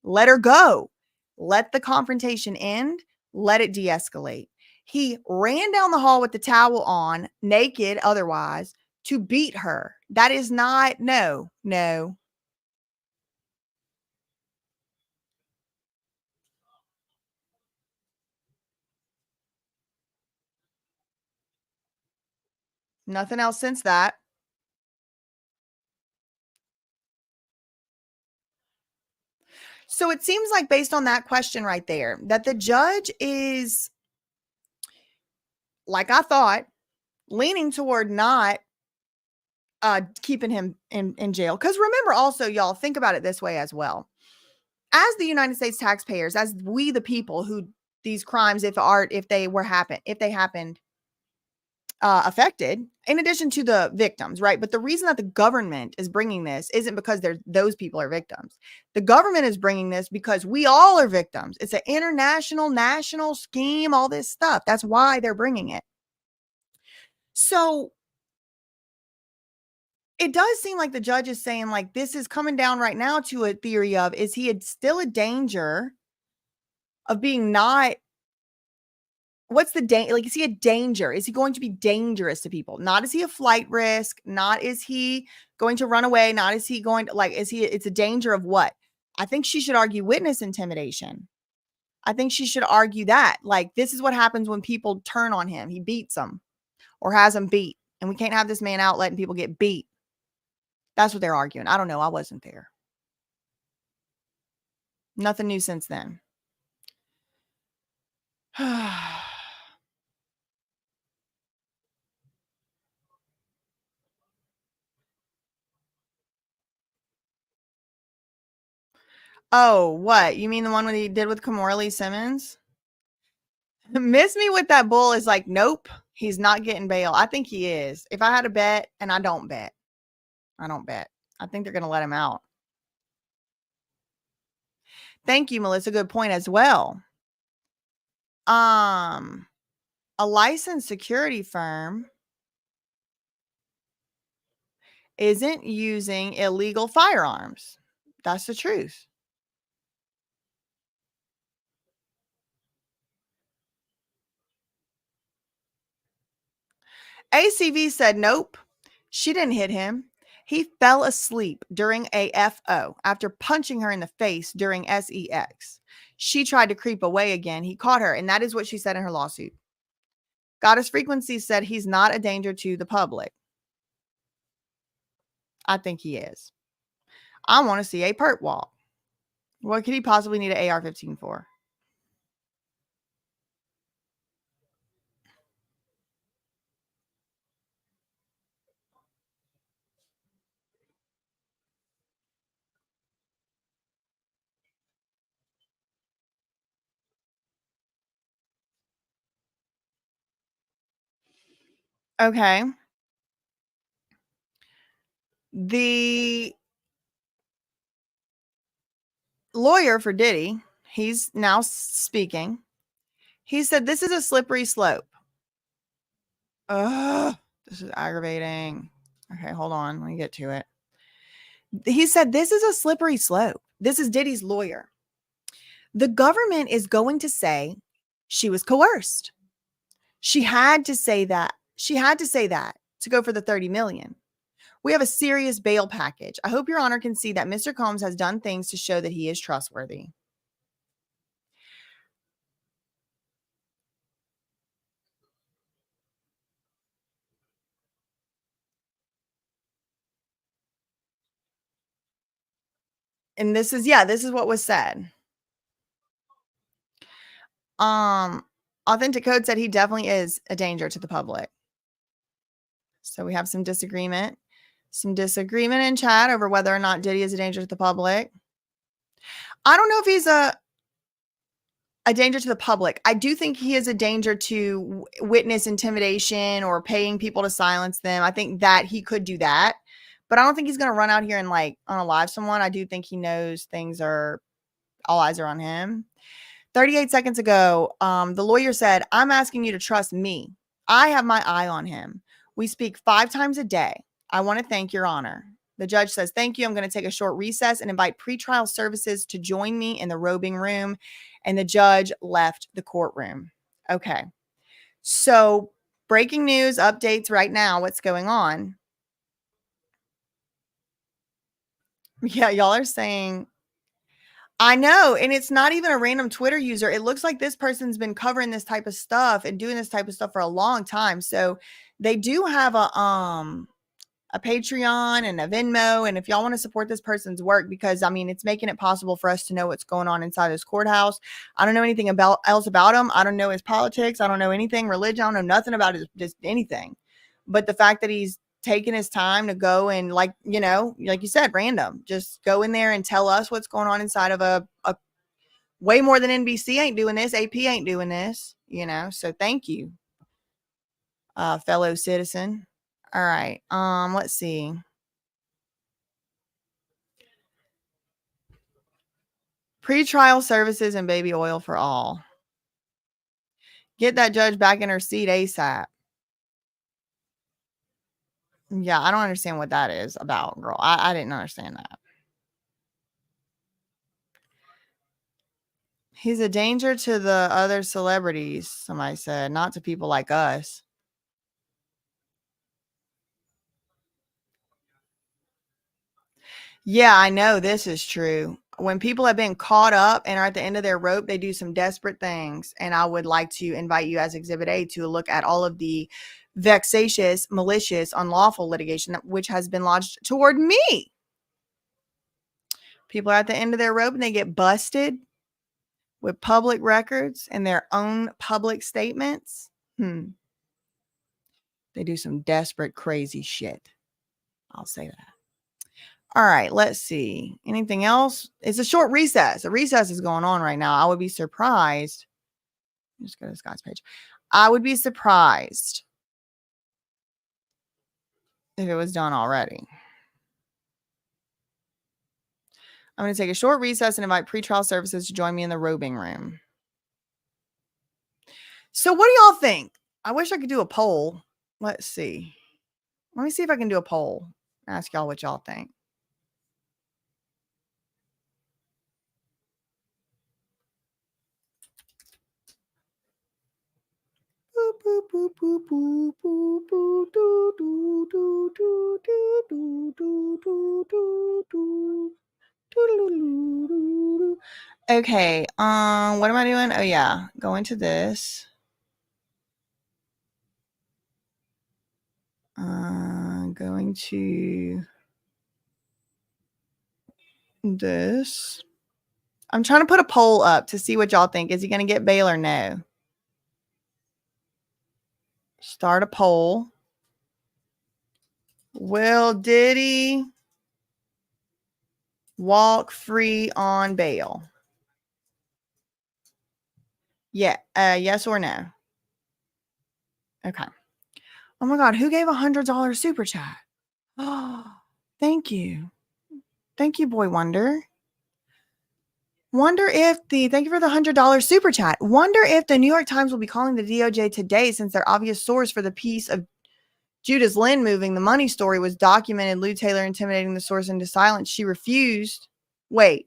Let her go. Let the confrontation end. Let it de-escalate. He ran down the hall with the towel on, naked otherwise, to beat her. That is not, no. Nothing else since that. So it seems like, based on that question right there, that the judge is, like I thought, leaning toward not keeping him in jail. Because remember also, y'all, think about it this way as well. As the United States taxpayers, as we the people who these crimes, if they happened, affected, in addition to the victims, right? But the reason that the government is bringing this isn't because those people are victims. The government is bringing this because we all are victims. It's an international, national scheme, all this stuff. That's why they're bringing it. So it does seem like the judge is saying, like, this is coming down right now to a theory of, is he still a danger of being not, what's the danger? Like, is he a danger? Is he going to be dangerous to people? Not is he a flight risk? Not is he going to run away? Not is he going to, like, it's a danger of what? I think she should argue witness intimidation. I think she should argue that, like, this is what happens when people turn on him. He beats them or has them beat. And we can't have this man out letting people get beat. That's what they're arguing. I don't know. I wasn't there. Nothing new since then. Oh, what? You mean the one he did with Kimora Lee Simmons? Miss Me With That Bull is like, nope, he's not getting bail. I think he is. If I had a bet, and I don't bet. I think they're going to let him out. Thank you, Melissa. Good point as well. A licensed security firm isn't using illegal firearms. That's the truth. ACV said, nope, she didn't hit him. He fell asleep during a FO after punching her in the face during SEX. She tried to creep away again. He caught her, and that is what she said in her lawsuit. Goddess Frequency said he's not a danger to the public. I think he is. I want to see a perp walk. What could he possibly need an AR-15 for? Okay. The lawyer for Diddy, he's now speaking. He said, this is a slippery slope. Ugh, this is aggravating. Okay, hold on. Let me get to it. He said, this is a slippery slope. This is Diddy's lawyer. The government is going to say she was coerced. She had to say that. She had to say that to go for the 30 million. We have a serious bail package. I hope Your Honor can see that Mr. Combs has done things to show that he is trustworthy. And this is what was said. Authentic Code said he definitely is a danger to the public. So we have some disagreement in chat over whether or not Diddy is a danger to the public. I don't know if he's a danger to the public. I do think he is a danger to witness intimidation or paying people to silence them. I think that he could do that, but I don't think he's going to run out here and like unalive someone. I do think he knows all eyes are on him. 38 seconds ago, the lawyer said, I'm asking you to trust me. I have my eye on him. We speak 5 times a day. I want to thank your honor. The judge says, thank you. I'm going to take a short recess and invite pretrial services to join me in the robing room. And the judge left the courtroom. Okay. So breaking news updates right now. What's going on? Yeah, y'all are saying, I know. And it's not even a random Twitter user. It looks like this person's been covering this type of stuff and doing this type of stuff for a long time. So they do have a Patreon and a Venmo. And if y'all want to support this person's work, because I mean, it's making it possible for us to know what's going on inside this courthouse. I don't know anything else about him. I don't know his politics. I don't know anything, religion. I don't know nothing about just anything. But the fact that he's taking his time to go and like you said, random, just go in there and tell us what's going on inside of a way more than NBC ain't doing this. AP ain't doing this, so thank you, fellow citizen. All right. Let's see. Pretrial services and baby oil for all. Get that judge back in her seat ASAP. Yeah, I don't understand what that is about, girl. I didn't understand that. He's a danger to the other celebrities, somebody said, not to people like us. Yeah, I know this is true. When people have been caught up and are at the end of their rope, they do some desperate things. And I would like to invite you as Exhibit A to look at all of the vexatious, malicious, unlawful litigation which has been lodged toward me. People are at the end of their rope and they get busted with public records and their own public statements. They do some desperate, crazy shit. I'll say that. All right, let's see. Anything else? It's a short recess. A recess is going on right now. I would be surprised. Let's go to this guy's page. I would be surprised if it was done already. I'm going to take a short recess and invite pretrial services to join me in the robing room. So what do y'all think? I wish I could do a poll. Let's see. Let me see if I can do a poll. Ask y'all what y'all think. Okay, what am I doing? Oh yeah, go into this. Going to this. I'm trying to put a poll up to see what y'all think. Is he going to get bail or no? Start a poll. Will Diddy walk free on bail? Yeah. Yes or no? Okay. Oh my God. Who gave $100 super chat? Oh, thank you. Thank you, Boy Wonder. Thank you for the $100 super chat. Wonder if the New York Times will be calling the DOJ today, since their obvious source for the piece of Judas Lynn moving the money story was documented Lou Taylor intimidating the source into silence. She refused. Wait.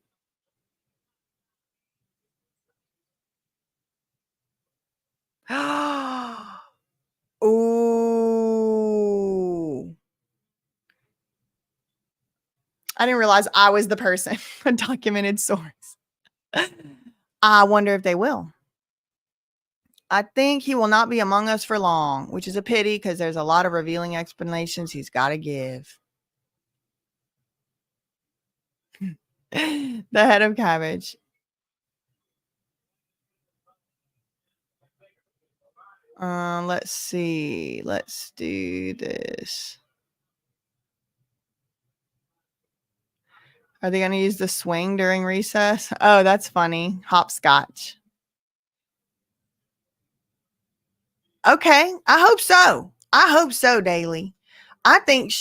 Ooh. I didn't realize I was the person, a documented source. I wonder if they will. I think he will not be among us for long, which is a pity because there's a lot of revealing explanations he's got to give. The head of cabbage. Let's see. Let's do this. Are they going to use the swing during recess? Oh, that's funny. Hopscotch. Okay. I hope so. I hope so, Daily. I think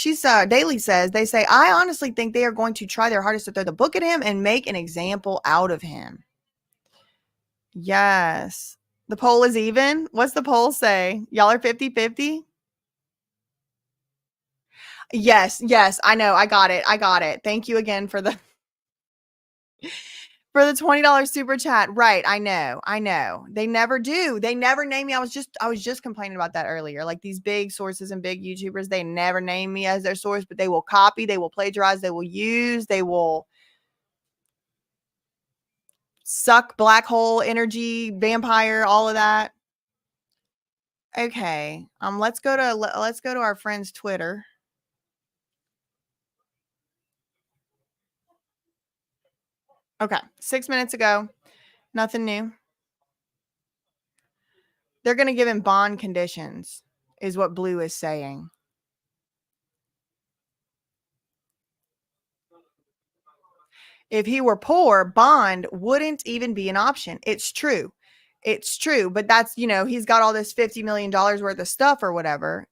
Daily says, they say, I honestly think they are going to try their hardest to throw the book at him and make an example out of him. Yes. The poll is even. What's the poll say? Y'all are 50-50? Yes. I know. I got it. Thank you again for the $20 super chat. Right. I know. They never do. They never name me. I was just complaining about that earlier. Like these big sources and big YouTubers, they never name me as their source, but they will copy, they will plagiarize, they will use, they will suck black hole energy, vampire, all of that. Okay. Let's go to our friend's Twitter. Okay. 6 minutes ago. Nothing new. They're going to give him bond conditions, is what Blue is saying. If he were poor, bond wouldn't even be an option. It's true. But that's, he's got all this $50 million worth of stuff or whatever.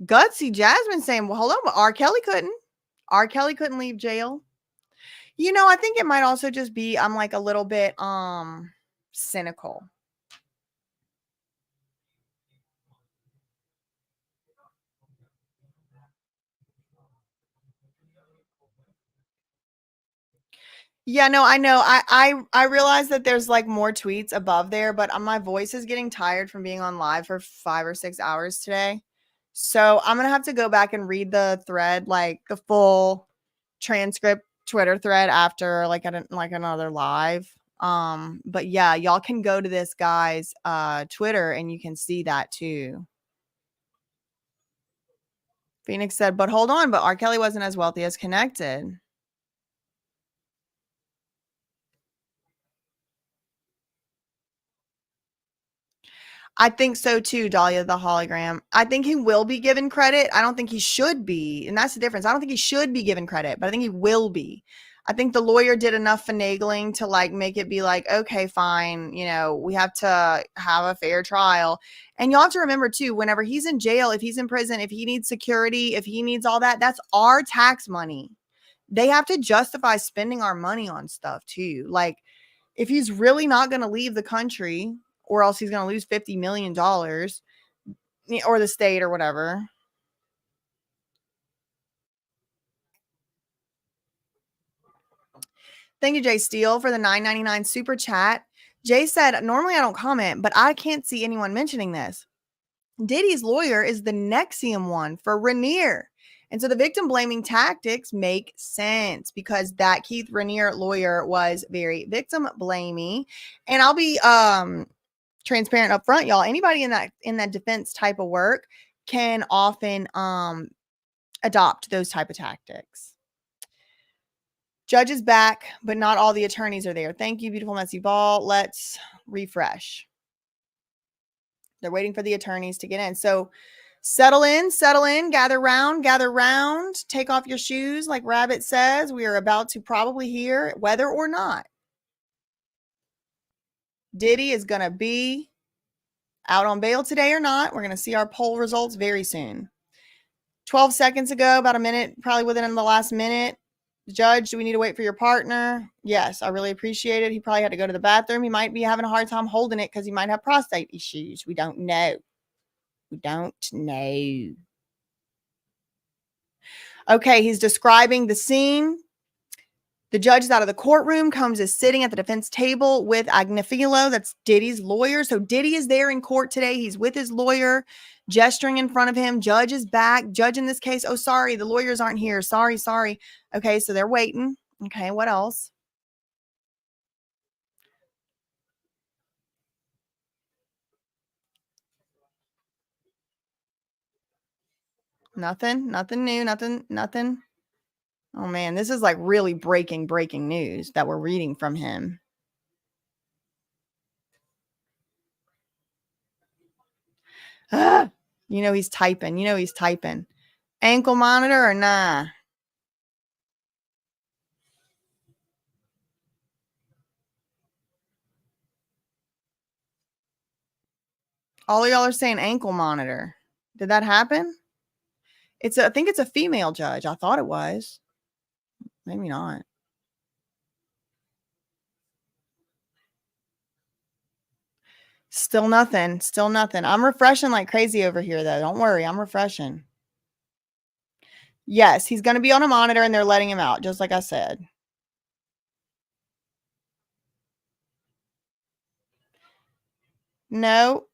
Gutsy Jasmine saying, well, hold on, but R. Kelly couldn't leave jail. I think it might also just be, I'm like a little bit cynical. Yeah, no, I know. I realize that there's like more tweets above there, but my voice is getting tired from being on live for 5 or 6 hours today. So I'm gonna have to go back and read the thread, like the full transcript Twitter thread after like another live. But yeah, y'all can go to this guy's Twitter and you can see that too. Phoenix said, but hold on, but R. Kelly wasn't as wealthy as Connected. I think so too, Dahlia the hologram. I think he will be given credit. I don't think he should be. And that's the difference. I don't think he should be given credit, but I think he will be. I think the lawyer did enough finagling to like make it be like, okay, fine. We have to have a fair trial. And you have to remember too, whenever he's in jail, if he's in prison, if he needs security, if he needs all that, that's our tax money. They have to justify spending our money on stuff too. Like if he's really not going to leave the country, or else he's going to lose $50 million or the state or whatever. Thank you, Jay Steele, for the $9.99 super chat. Jay said, normally I don't comment, but I can't see anyone mentioning this. Diddy's lawyer is the Nexium one for Rainier. And so the victim blaming tactics make sense because that Keith Rainier lawyer was very victim blaming. And I'll be transparent up front, y'all. Anybody in that defense type of work can often adopt those type of tactics. Judge is back, but not all the attorneys are there. Thank you, beautiful messy ball. Let's refresh. They're waiting for the attorneys to get in. So settle in, gather round, take off your shoes. Like Rabbit says, we are about to probably hear whether or not Diddy is going to be out on bail today or not. We're going to see our poll results very soon. 12 seconds ago, about a minute, probably within the last minute. Judge, do we need to wait for your partner? Yes, I really appreciate it. He probably had to go to the bathroom. He might be having a hard time holding it because he might have prostate issues. We don't know. Okay, he's describing the scene. The judge is out of the courtroom. Combs is sitting at the defense table with Agnifilo. That's Diddy's lawyer. So Diddy is there in court today. He's with his lawyer, gesturing in front of him. Judge is back. Judge in this case. Oh, sorry. The lawyers aren't here. Sorry. Okay, so they're waiting. Okay, what else? Nothing new. Nothing. Oh man, this is like really breaking news that we're reading from him. Ah, you know he's typing. Ankle monitor or nah? All of y'all are saying ankle monitor. Did that happen? I think it's a female judge. I thought it was. Maybe not. Still nothing. I'm refreshing like crazy over here, though. Don't worry. I'm refreshing. Yes, he's going to be on a monitor and they're letting him out, just like I said. No.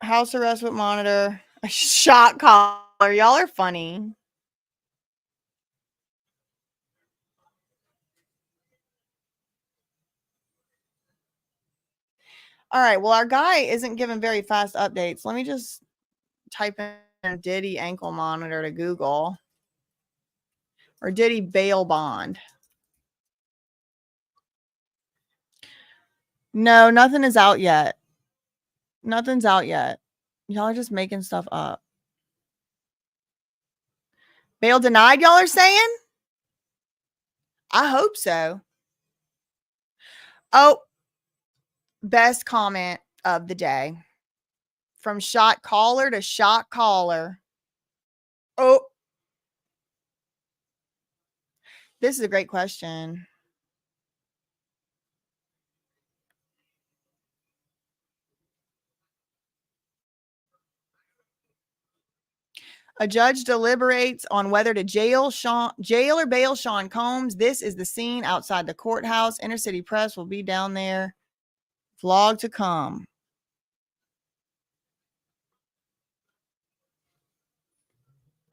House arrest with monitor. A shot collar. Y'all are funny. All right. Well, our guy isn't giving very fast updates. Let me just type in Diddy ankle monitor to Google. Or Diddy bail bond. No, nothing is out yet. Nothing's out yet. Y'all are just making stuff up. Bail denied, y'all are saying? I hope so. Oh, best comment of the day. From shot caller to shot caller. Oh. This is a great question. A judge deliberates on whether to jail or bail Sean Combs. This is the scene outside the courthouse. Inner City Press will be down there. Vlog to come.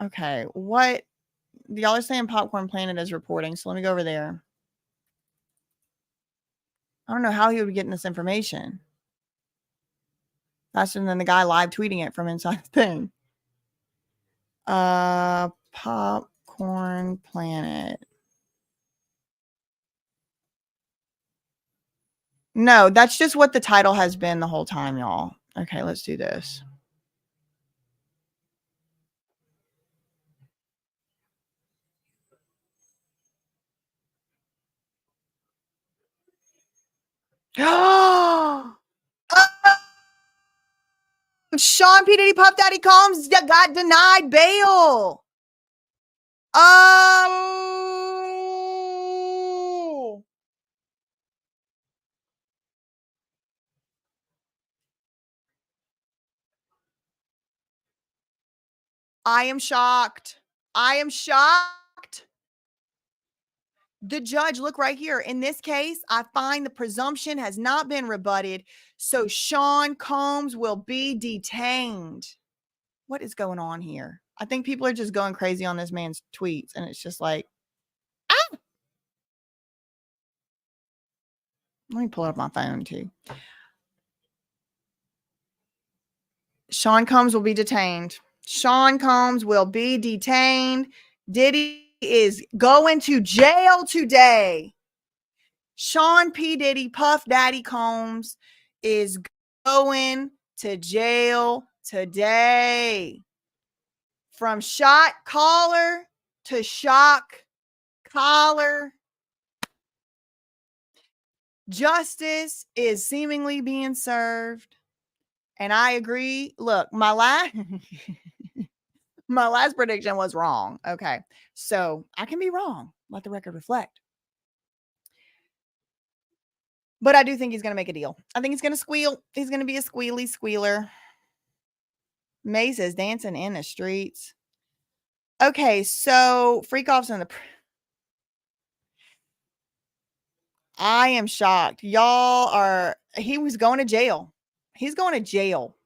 Okay, what? Y'all are saying Popcorn Planet is reporting, so let me go over there. I don't know how he would be getting this information. Faster than the guy live tweeting it from inside the thing. Popcorn Planet. No, that's just what the title has been the whole time, y'all. Okay, let's do this. Oh, Sean P. Diddy Puff Daddy Combs got denied bail. Oh. I am shocked. The judge, look right here. In this case, I find the presumption has not been rebutted, so Sean Combs will be detained. What is going on here? I think people are just going crazy on this man's tweets, and it's just like, ah! Let me pull up my phone, too. Sean Combs will be detained. Diddy is going to jail today. Sean P. Diddy, Puff Daddy Combs is going to jail today. From shot caller to shock collar. Justice is seemingly being served. And I agree. Look, my last prediction was wrong. Okay. So I can be wrong. Let the record reflect. But I do think he's going to make a deal. I think he's going to squeal. He's going to be a squealy squealer. Mace is dancing in the streets. Okay, so freak offs in the... I am shocked. Y'all are... He was going to jail. He's going to jail.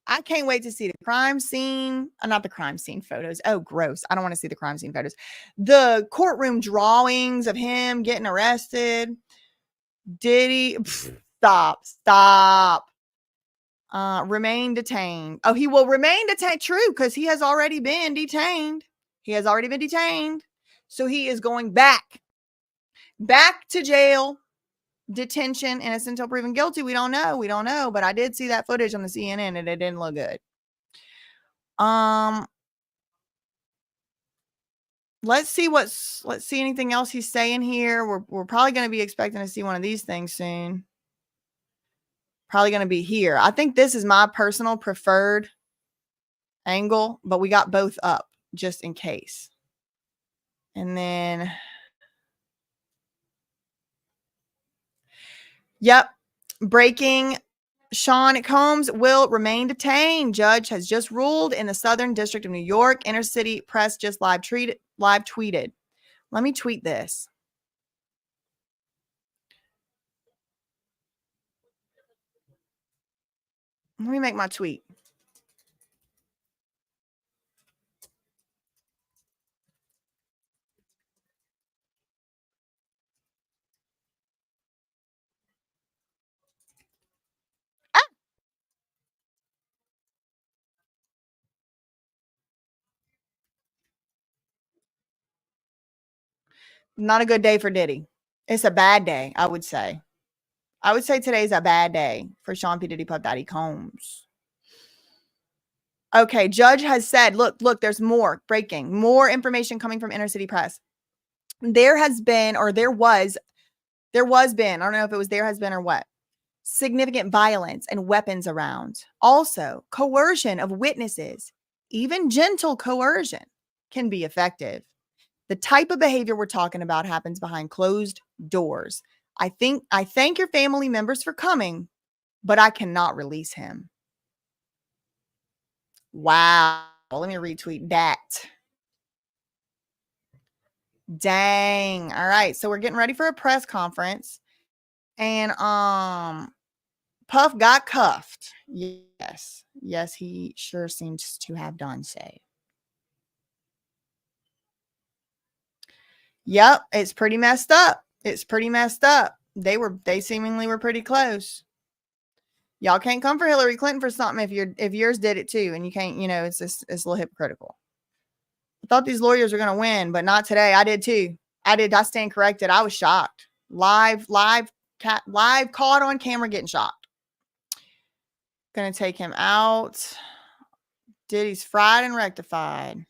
I can't wait to see the crime scene. Not the crime scene photos. Oh, gross. I don't want to see the crime scene photos. The courtroom drawings of him getting arrested. Diddy... Stop. Remain detained. Oh, he will remain detained. True, because he has already been detained. So he is going back to jail, detention, innocent until proven guilty. We don't know. But I did see that footage on the CNN and it didn't look good. Let's see anything else he's saying here. We're probably going to be expecting to see one of these things soon. Probably going to be here. I think this is my personal preferred angle, but we got both up just in case. And then, yep, breaking. Sean Combs will remain detained. Judge has just ruled in the Southern District of New York. Inner City Press just live tweeted. Let me tweet this. Let me make my tweet. Not a good day for Diddy. It's a bad day, I would say. I would say today's a bad day for Sean P. Diddy Puff Daddy Combs. Okay, judge has said, look, there's more information coming from Inner City Press. There was, I don't know if it was there has been or what, significant violence and weapons around. Also, coercion of witnesses, even gentle coercion, can be effective. The type of behavior we're talking about happens behind closed doors. I thank your family members for coming, but I cannot release him. Wow. Let me retweet that. Dang. All right. So we're getting ready for a press conference. And Puff got cuffed. Yes. Yes, he sure seems to have done so. Yep, it's pretty messed up. They seemingly were pretty close. Y'all can't come for Hillary Clinton for something if yours did it too, and you can't, it's a little hypocritical. I thought these lawyers were gonna win, but not today. I did too. I stand corrected. I was shocked. Live caught on camera getting shocked. Gonna take him out. Diddy's fried and rectified.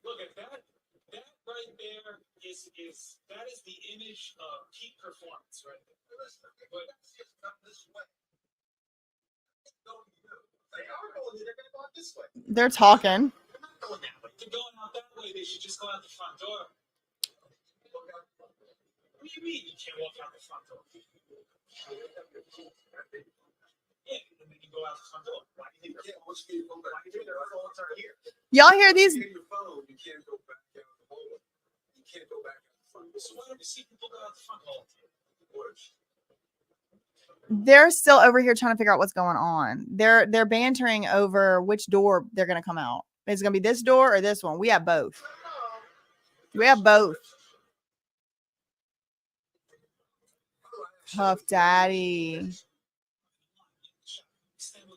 Look at that right there is that is the image of peak performance right there. But this way. They are going, they're gonna go out this way. They're talking. They're not going that way. They're going out that way, they should just go out the front door. What do you mean you can't walk out the front door? Yeah, and then you go out the front door. Why do you think they're all turn here? Y'all hear these? You can't go back out the hallway. You can't go back out the front. So why don't we see people go out the front hall? They're still over here trying to figure out what's going on. They're bantering over which door they're going to come out. Is it going to be this door or this one? We have both. Puff Daddy.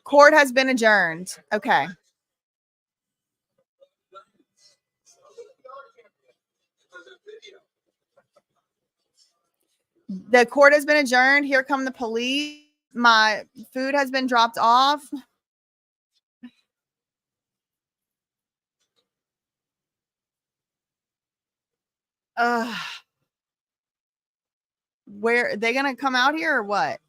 Court has been adjourned. Okay. The court has been adjourned. Here come the police. My food has been dropped off. Where are they gonna come out here or what?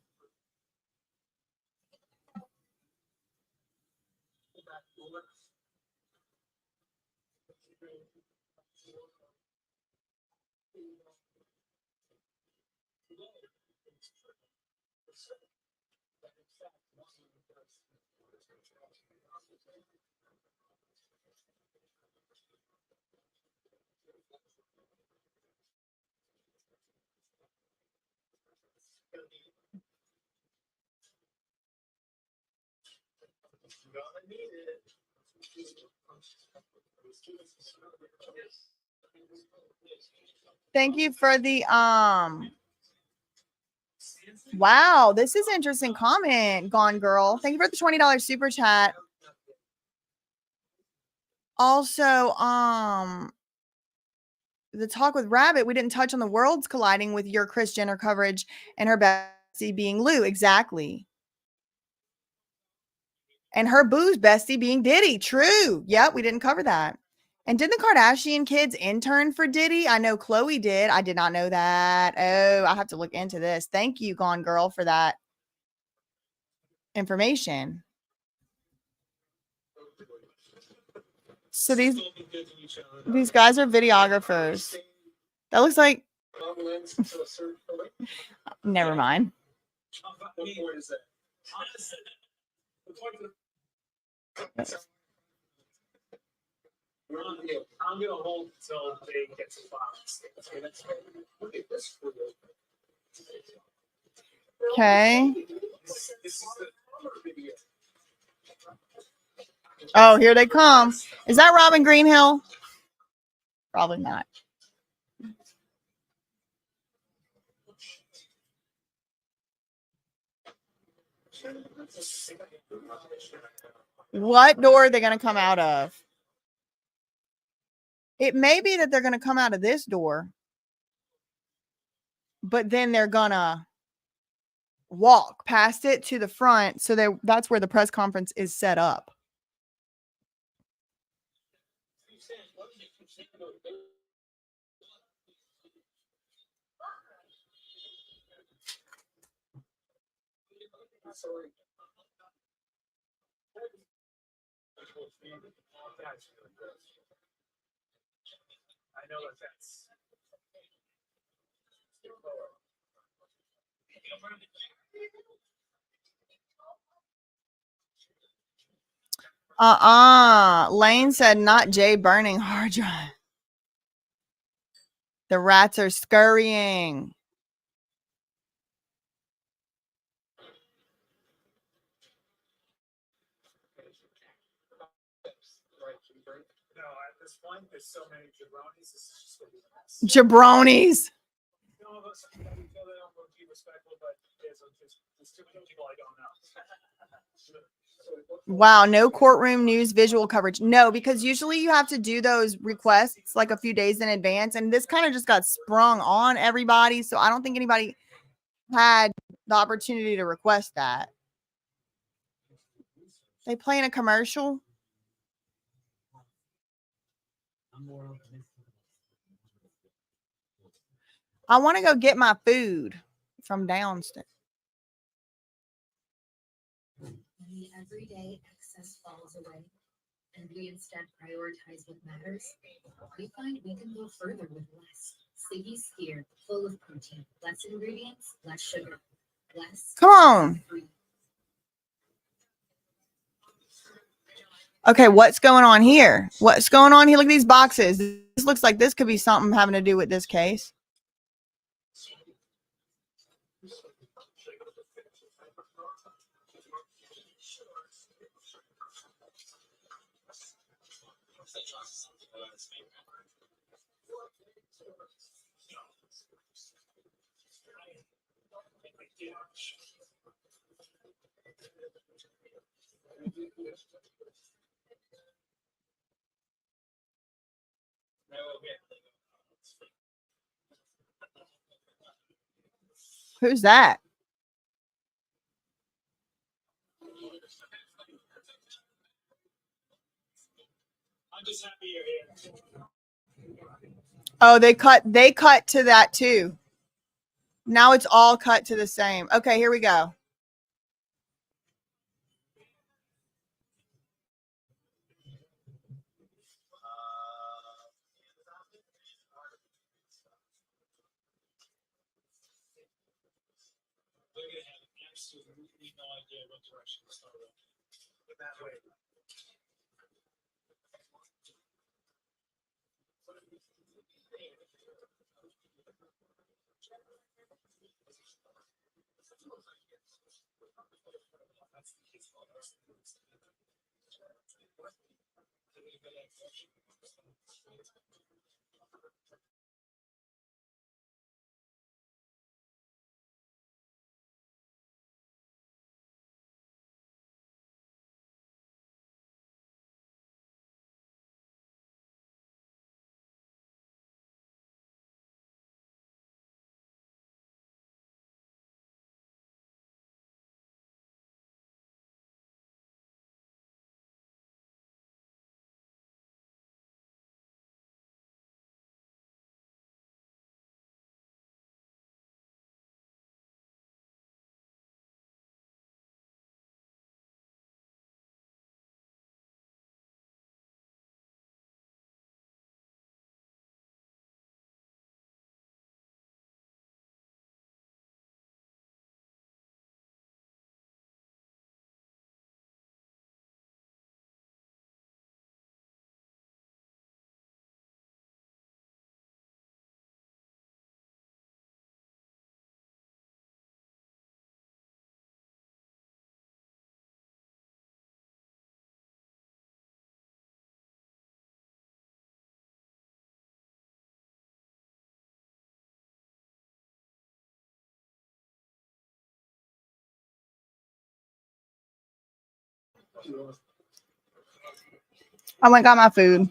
Thank you for the wow, this is interesting comment, Gone Girl. Thank you for the $20 super chat. Also, the talk with Rabbit, we didn't touch on the worlds colliding with your Kris Jenner coverage and her bestie being Lou. Exactly. And her boo's bestie being Diddy. True. Yep, we didn't cover that. And didn't the Kardashian kids intern for Diddy? I know Chloe did. I did not know that. Oh, I have to look into this. Thank you, Gone Girl, for that information. So these guys are videographers. That looks like never mind. I'm gonna hold until they get to box. Look at this. Okay. This is the video. Oh, here they come. Is that Robin Greenhill? Probably not. What door are they going to come out of? It may be that they're going to come out of this door, but then they're going to walk past it to the front. So that's where the press conference is set up. I know that's. Lane said not Jay burning hard drive. The rats are scurrying. No, at this point, there's so many jabronis. This is just gonna be a mess. Jabronis. Some of us, we feel they don't want to be respectful, but there's too many people I don't know. Wow, no courtroom news visual coverage. No, because usually you have to do those requests like a few days in advance. And this kind of just got sprung on everybody. So I don't think anybody had the opportunity to request that. They playing a commercial. I want to go get my food from downstairs. When the everyday excess falls away and we instead prioritize what matters, we find we can go further with less. Siggy's Steer, full of protein, less ingredients, less sugar, less. Come on. Free. Okay, what's going on here? What's going on here? Look at these boxes. This looks like this could be something having to do with this case. Who's that? I'm just happy you're here. Oh, they cut to that too. Now it's all cut to the same. Okay, here we go. They're gonna have absolutely no idea what direction to start with. But that way. I went and got my food.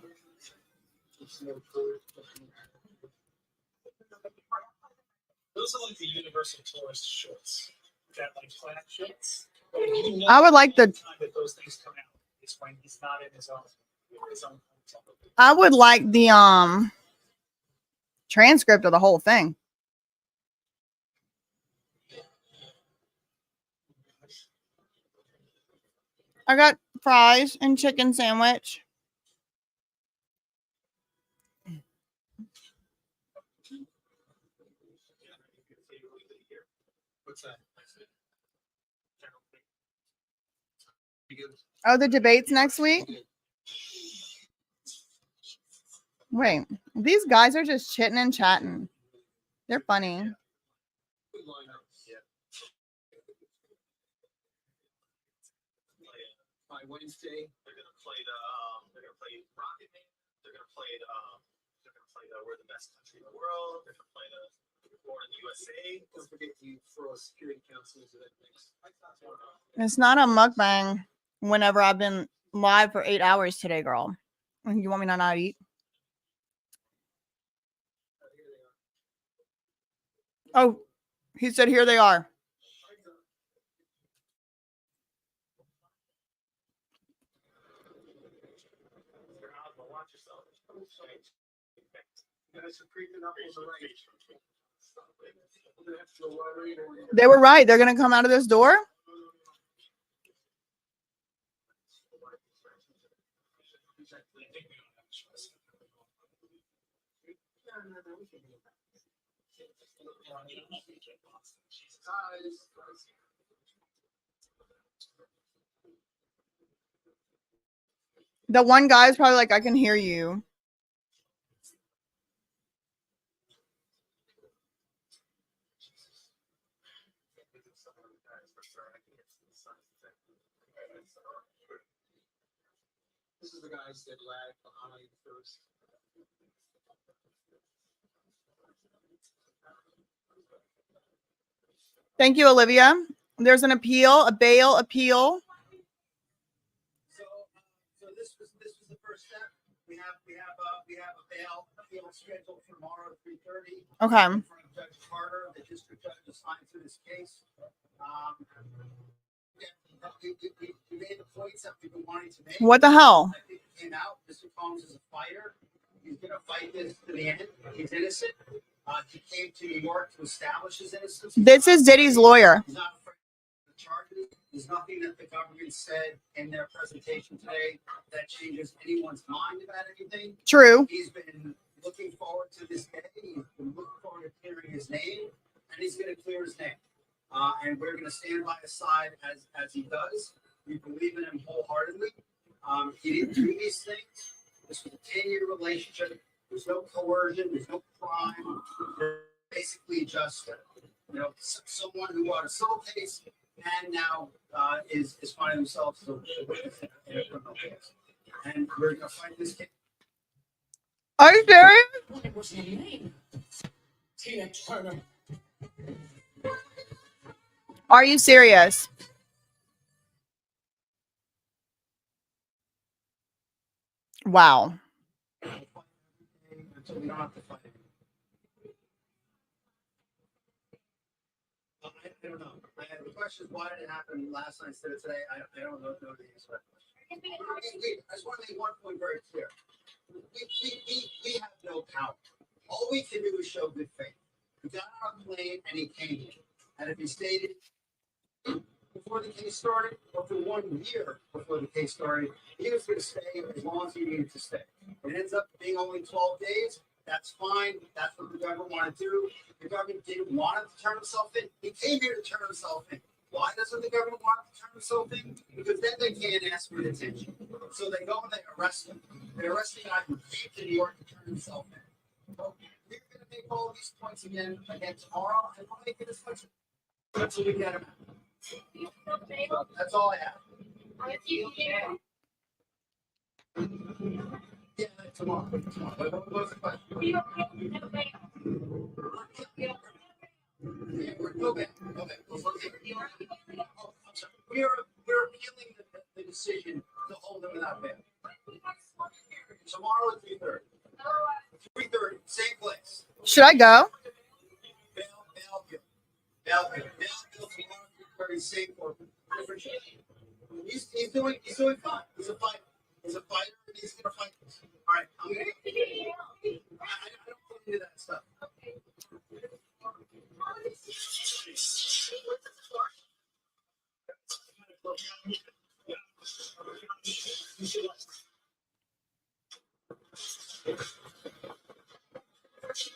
Those are like the universal tourist shorts. That like flat shorts. But you know I would like the time that those things come out is when he's not in his own hotel. I would like the transcript of the whole thing. I got fries and chicken sandwich. What's that? Oh, the debate's next week? Wait, these guys are just chitting and chatting. They're funny. By Wednesday, they're gonna play Rocket Man. They're gonna play We're the Best Country in the World. They're gonna play the Born in the USA. Don't forget to throw a security council into that mix. It's not a mukbang whenever I've been live for 8 hours today, girl. You want me to not eat? Oh, he said, here they are. Watch yourself. You guys are creeping up on the right. They were right. They're going to come out of this door. The one guy is probably like, I can hear you. This is the guys that lag behind first. Thank you, Olivia. There's an appeal, a bail appeal. So this was the first step. We have a bail appeal scheduled for tomorrow at 3:30. Okay. In front of Judge Carter, the district judge assigned to this case. We made the points that we've been wanting to make. What the hell? I think it came out. Mr. Combs is a fighter. He's gonna fight this to the end. He's innocent. He came to New York to establish his innocence. This is Diddy's lawyer. He's not afraid of the charges. There's nothing that the government said in their presentation today that changes anyone's mind about anything. True. He's been looking forward to this day. He's been looking forward to clearing his name, and he's going to clear his name. And we're going to stand by his side as he does. We believe in him wholeheartedly. He didn't do these things. This was a 10-year relationship. There's no coercion. There's no crime. They're basically just, someone who brought a civil case and now is finding themselves as a witness in a criminal case. And we're going to fight this case. Are you serious? What was her name? Tina Turner. Are you serious? Wow. Until we don't have to fight it. I don't know. The question is, why did it happen last night instead of today? I don't know the answer to that question. I just want to make one point very clear. We have no power. All we can do is show good faith. He got on a plane and he came here. And if he stayed before the case started, or for 1 year before the case started, he was going to stay as long as he needed to stay. It ends up being only 12 days. That's fine. That's what the government wanted to do. The government didn't want him to turn himself in. He came here to turn himself in. Why doesn't the government want him to turn himself in? Because then they can't ask for detention. So they go and they arrest him. They arrest the guy who came to New York to turn himself in. So we're going to make all these points again tomorrow, and we'll make it as much until we get him out. So that's all I have. Yeah, tomorrow. What was the question? Yeah, go back. Oh, I'm sorry. We're appealing the decision Should I go? Very safe for he's doing fine. He's a fighter. He's a fighter. He's gonna fight. All right, I'm gonna. I don't get into that stuff.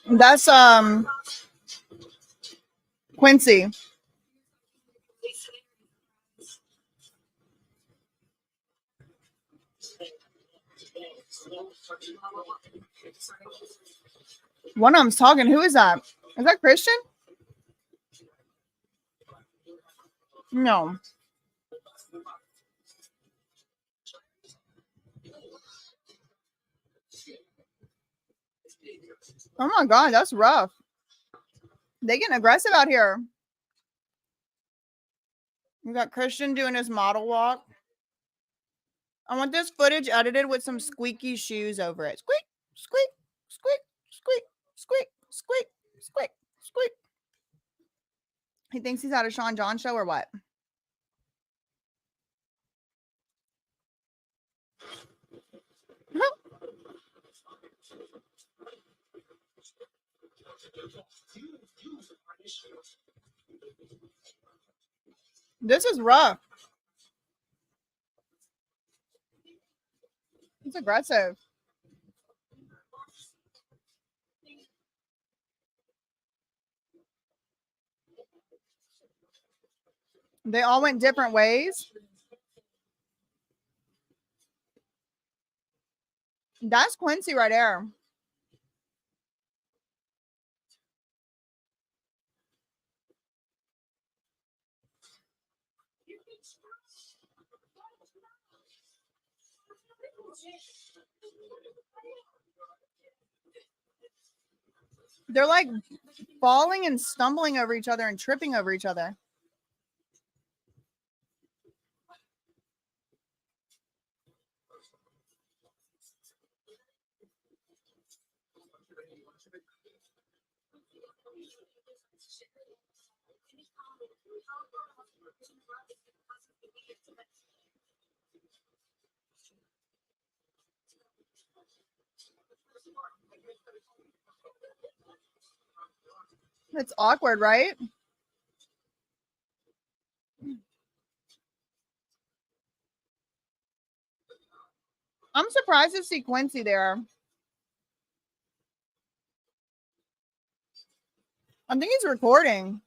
That's Quincy. One of them's talking. Who is that? Is that Christian? No. Oh my God, that's rough. They getting aggressive out here. We got Christian doing his model walk. I want this footage edited with some squeaky shoes over it. Squeak, squeak, squeak, squeak, squeak, squeak, squeak, squeak. He thinks he's at a Sean John show or what? This is rough. It's aggressive. They all went different ways. That's Quincy right there. They're like falling and stumbling over each other and tripping over each other. It's awkward, right? I'm surprised to see Quincy there. I think he's recording.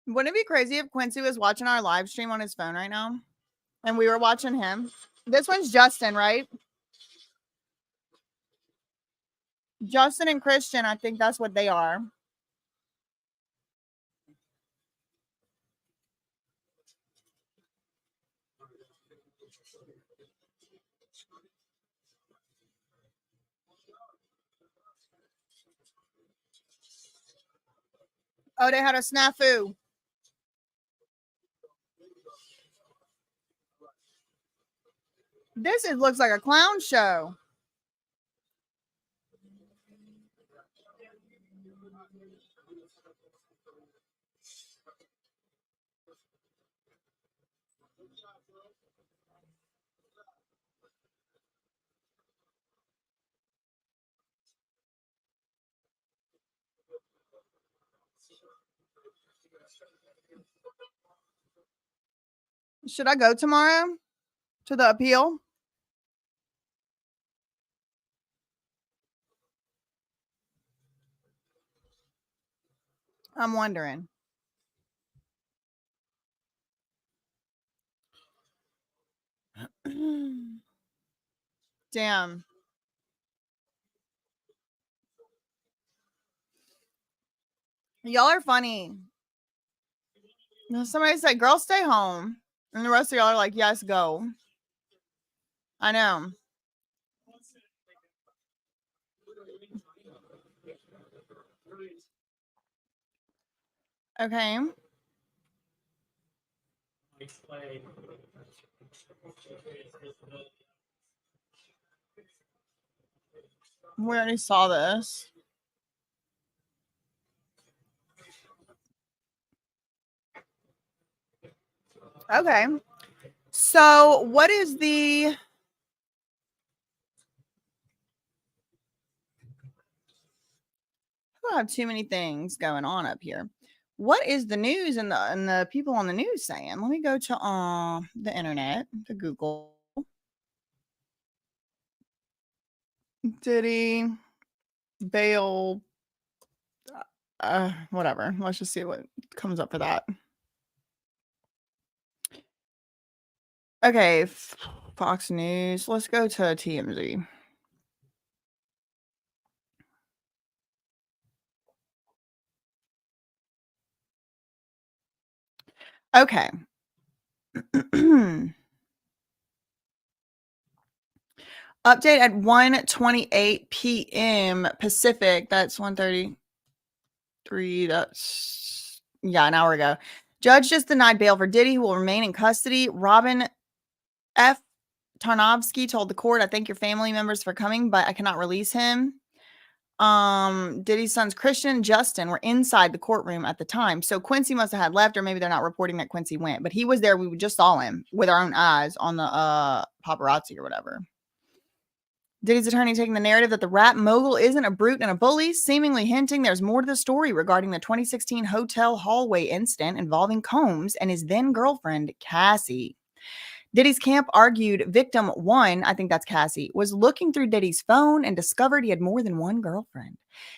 Wouldn't it be crazy if Quincy was watching our live stream on his phone right now and we were watching him? This one's Justin, right? Justin and Christian, I think that's what they are. Oh, they had a snafu. This looks like a clown show. Should I go tomorrow to the appeal? I'm wondering. Damn. Y'all are funny. Now somebody said, girl, stay home. And the rest of y'all are like, yes, go. I know. Okay. We already saw this. Okay. So, what is the I have too many things going on up here. What is the news and the people on the news saying? Let me go to the internet, to Google. Diddy bail whatever. Let's just see what comes up for that. Okay, Fox News. Let's go to TMZ. Okay. Update at 1:28 p.m. Pacific. That's 1:33. That's an hour ago. Judge just denied bail for Diddy, who will remain in custody. Robin F. Tarnovsky told the court, "I thank your family members for coming, but I cannot release him." Diddy's sons Christian and Justin were inside the courtroom at the time. So Quincy must have had left, or maybe they're not reporting that Quincy went, but he was there. We just saw him with our own eyes on the paparazzi or whatever. Diddy's attorney taking the narrative that the rap mogul isn't a brute and a bully, seemingly hinting there's more to the story regarding the 2016 hotel hallway incident involving Combs and his then girlfriend, Cassie. Diddy's camp argued victim one, I think that's Cassie, was looking through Diddy's phone and discovered he had more than one girlfriend.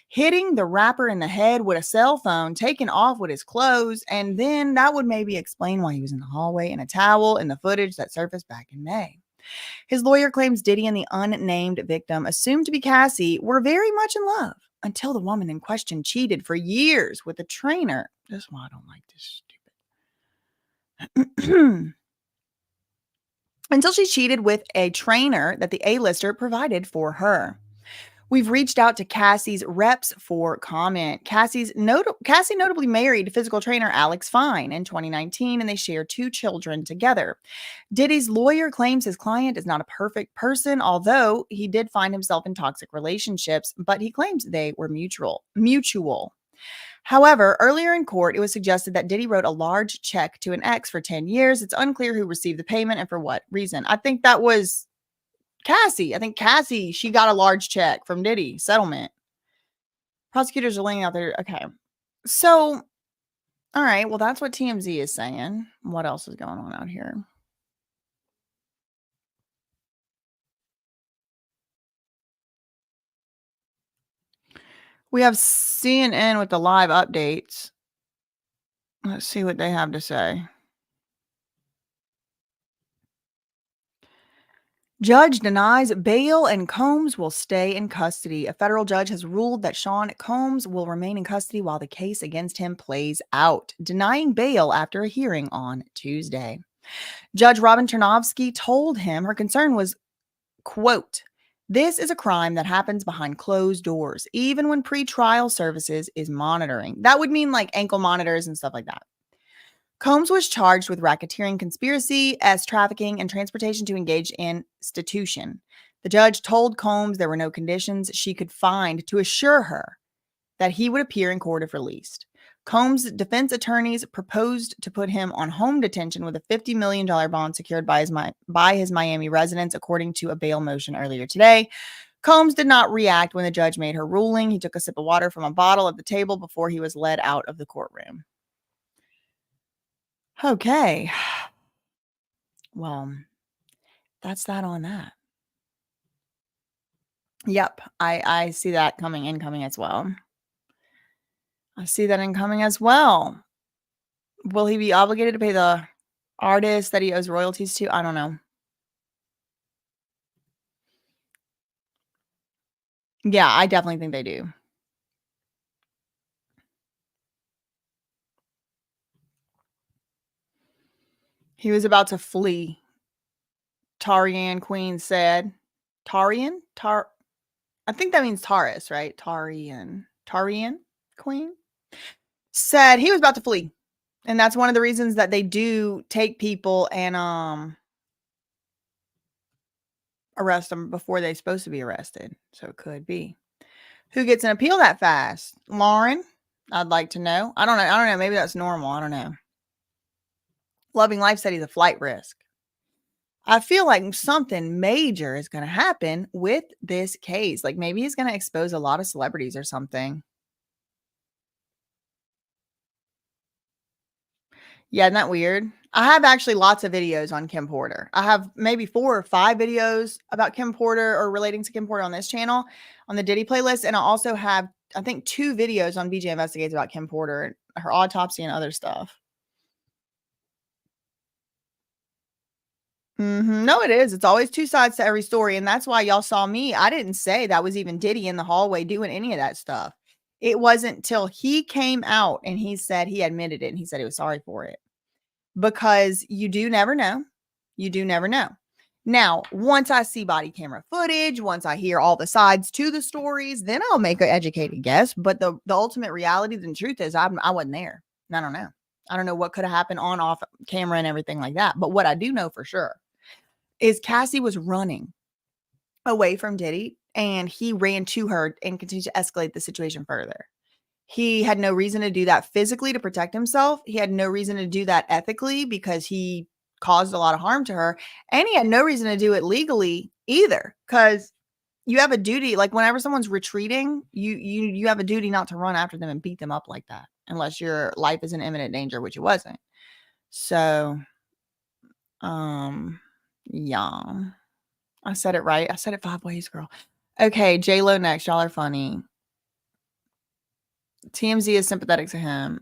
Hitting the rapper in the head with a cell phone, taking off with his clothes, and then that would maybe explain why he was in the hallway in a towel in the footage that surfaced back in May. His lawyer claims Diddy and the unnamed victim, assumed to be Cassie, were very much in love until the woman in question cheated for years with a trainer. That's why I don't like this stupid. Until she cheated with a trainer that the A-lister provided for her. We've reached out to Cassie's reps for comment. Cassie notably married physical trainer Alex Fine in 2019, and they share 2 children together. Diddy's lawyer claims his client is not a perfect person, although he did find himself in toxic relationships, but he claims they were mutual. However, earlier in court, it was suggested that Diddy wrote a large check to an ex for 10 years. It's unclear who received the payment and for what reason. I think that was Cassie. I think Cassie, she got a large check from Diddy settlement. Prosecutors are laying out there. Okay. So, all right. Well, that's what TMZ is saying. What else is going on out here? We have CNN with the live updates. Let's see what they have to say. Judge denies bail and Combs will stay in custody. A federal judge has ruled that Sean Combs will remain in custody while the case against him plays out, denying bail after a hearing on Tuesday. Judge Robin Tarnovsky told him her concern was, quote, "This is a crime that happens behind closed doors, even when pretrial services is monitoring." That would mean like ankle monitors and stuff like that. Combs was charged with racketeering, conspiracy, trafficking, and transportation to engage in institution. The judge told Combs there were no conditions she could find to assure her that he would appear in court if released. Combs' defense attorneys proposed to put him on home detention with a $50 million bond secured by his Miami residence, according to a bail motion earlier today. Combs did not react when the judge made her ruling. He took a sip of water from a bottle at the table before he was led out of the courtroom. Okay. Well, that's that on that. Yep, I see that incoming as well. I see that incoming as well. Will he be obligated to pay the artist that he owes royalties to? I don't know. Yeah, I definitely think they do. He was about to flee. Tarian Queen said. Tarian? I think that means Taurus, right? Tarian Queen said he was about to flee. And that's one of the reasons that they do take people and arrest them before they're supposed to be arrested. So it could be. Who gets an appeal that fast? Lauren? I'd like to know. I don't know. Maybe that's normal. I don't know. Loving Life said he's a flight risk. I feel like something major is going to happen with this case. Like maybe he's going to expose a lot of celebrities or something. Yeah, isn't that weird? I have actually lots of videos on Kim Porter. I have maybe 4 or 5 videos about Kim Porter or relating to Kim Porter on this channel, on the Diddy playlist. And I also have, I think, 2 videos on BJ Investigates about Kim Porter, her autopsy and other stuff. No, it is. It's always 2 sides to every story. And that's why y'all saw me. I didn't say that was even Diddy in the hallway doing any of that stuff. It wasn't till he came out and he said he admitted it and he said he was sorry for it. Because you do never know. You do never know. Now, once I see body camera footage, once I hear all the sides to the stories, then I'll make an educated guess. But the ultimate reality, the truth is I wasn't there. I don't know. I don't know what could have happened on, off camera and everything like that. But what I do know for sure is Cassie was running away from Diddy and he ran to her and continued to escalate the situation further. He had no reason to do that physically to protect himself. He had no reason to do that ethically because he caused a lot of harm to her. And he had no reason to do it legally either, because you have a duty. Like whenever someone's retreating, you have a duty not to run after them and beat them up like that, unless your life is in imminent danger, which it wasn't. So, yeah, I said it right. I said it 5 ways, girl. Okay, J-Lo next. Y'all are funny. TMZ is sympathetic to him.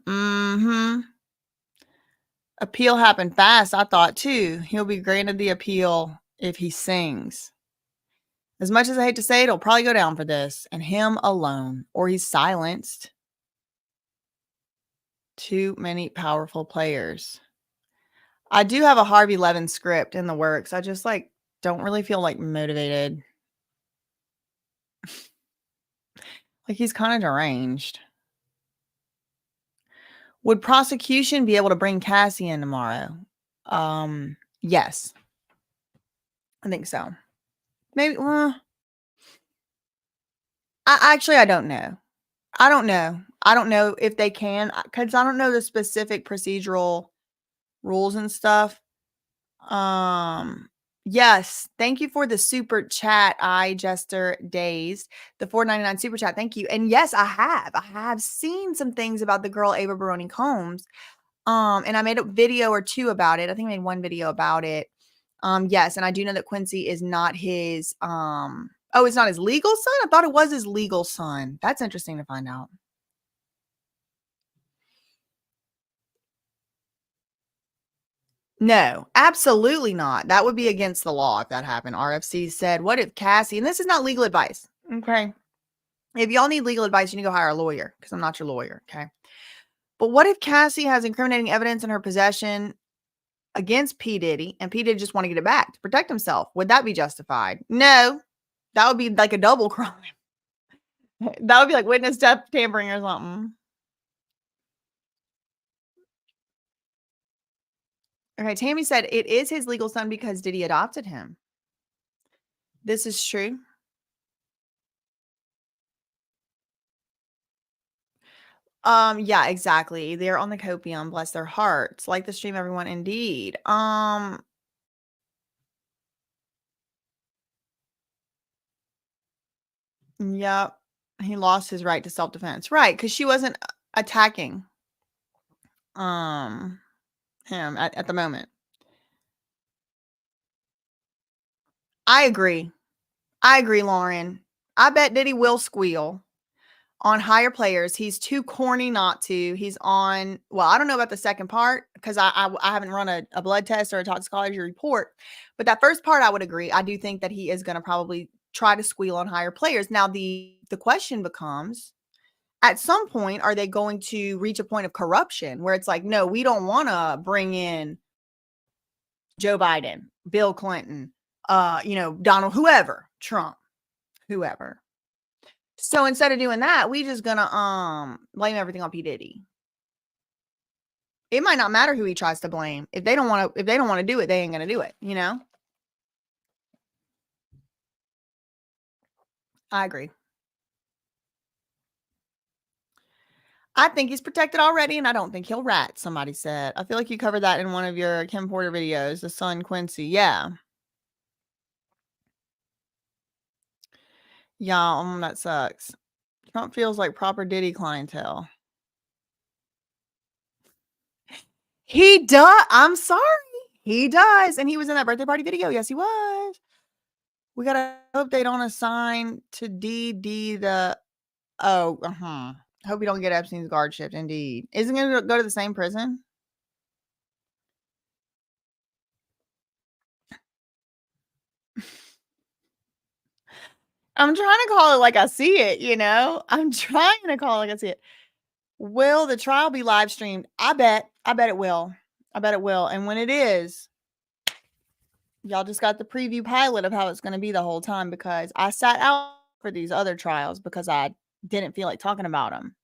Appeal happened fast, I thought, too. He'll be granted the appeal if he sings. As much as I hate to say it, he'll probably go down for this. And him alone. Or he's silenced. Too many powerful players. I do have a Harvey Levin script in the works. I just, don't really feel, motivated. He's kind of deranged. Would prosecution be able to bring Cassie in tomorrow? Yes. I think so. Maybe. I don't know. I don't know. I don't know if they can, because I don't know the specific procedural rules and stuff. Yes. Thank you for the super chat. Jester Days, the $4.99 super chat. Thank you. And yes, I have seen some things about the girl Ava Baroni Combs. And I made a video or 2 about it. I think I made 1 video about it. Yes, and I do know that Quincy is not his it's not his legal son? I thought it was his legal son. That's interesting to find out. No, absolutely not. That would be against the law if that happened. RFC said, what if Cassie, and this is not legal advice, okay? If y'all need legal advice, you need to go hire a lawyer, because I'm not your lawyer, okay? But what if Cassie has incriminating evidence in her possession against P. Diddy, and P. Diddy just want to get it back to protect himself? Would that be justified? No. That would be like a double crime. That would be like witness death tampering or something. Okay, Tammy said it is his legal son because Diddy adopted him. This is true. Yeah, exactly. They're on the copium, bless their hearts. Like the stream, everyone, indeed. Yep. He lost his right to self-defense. Right, because she wasn't attacking him at the moment. I agree, Lauren. I bet Diddy will squeal on higher players. He's too corny not to. He's on, well, I don't know about the second part because I haven't run a blood test or a toxicology report. But that first part, I would agree. I do think that he is going to probably try to squeal on higher players. Now, the question becomes, at some point, are they going to reach a point of corruption where it's like, no, we don't want to bring in Joe Biden, Bill Clinton, Donald, whoever, Trump, whoever. So instead of doing that, we just gonna blame everything on P. Diddy. It might not matter who he tries to blame. If they don't want to do it, they ain't gonna do it, I agree. I think he's protected already, and I don't think he'll rat, somebody said. I feel like you covered that in one of your Kim Porter videos, the son Quincy. Yeah. Yeah, that sucks. Trump feels like proper Diddy clientele. He does. I'm sorry. He does. And he was in that birthday party video. Yes, he was. We got an update on a sign to DD the... Oh, hope you don't get Epstein's guardship. Indeed. Isn't going to go to the same prison? I'm trying to call it like I see it, I'm trying to call it like I see it. Will the trial be live streamed? I bet it will. I bet it will. And when it is, y'all just got the preview pilot of how it's going to be the whole time, because I sat out for these other trials because I didn't feel like talking about them.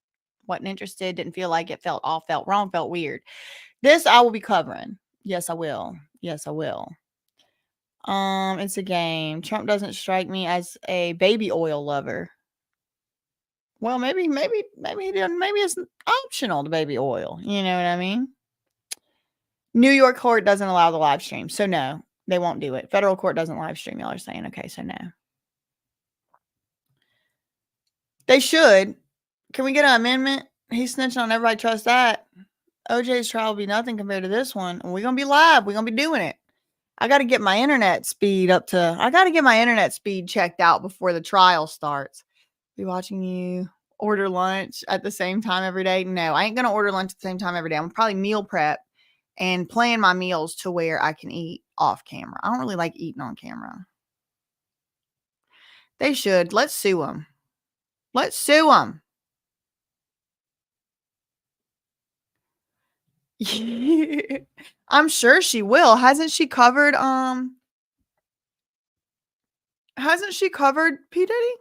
Wasn't interested, didn't feel like it, felt off, felt wrong, felt weird. This I will be covering. Yes, I will. Yes, I will. It's a game. Trump doesn't strike me as a baby oil lover. Well, maybe he didn't. Maybe it's optional, the baby oil. You know what I mean? New York court doesn't allow the live stream. So no, they won't do it. Federal court doesn't live stream. Y'all are saying, okay, so no. They should. Can we get an amendment? He's snitching on everybody. Trust that. OJ's trial will be nothing compared to this one. We're going to be live. We're going to be doing it. I got to get my internet speed checked out before the trial starts. Be watching you order lunch at the same time every day. No, I ain't going to order lunch at the same time every day. I'm probably meal prep and plan my meals to where I can eat off camera. I don't really like eating on camera. They should. Let's sue them. Let's sue them. I'm sure she will. Hasn't she covered P. Diddy?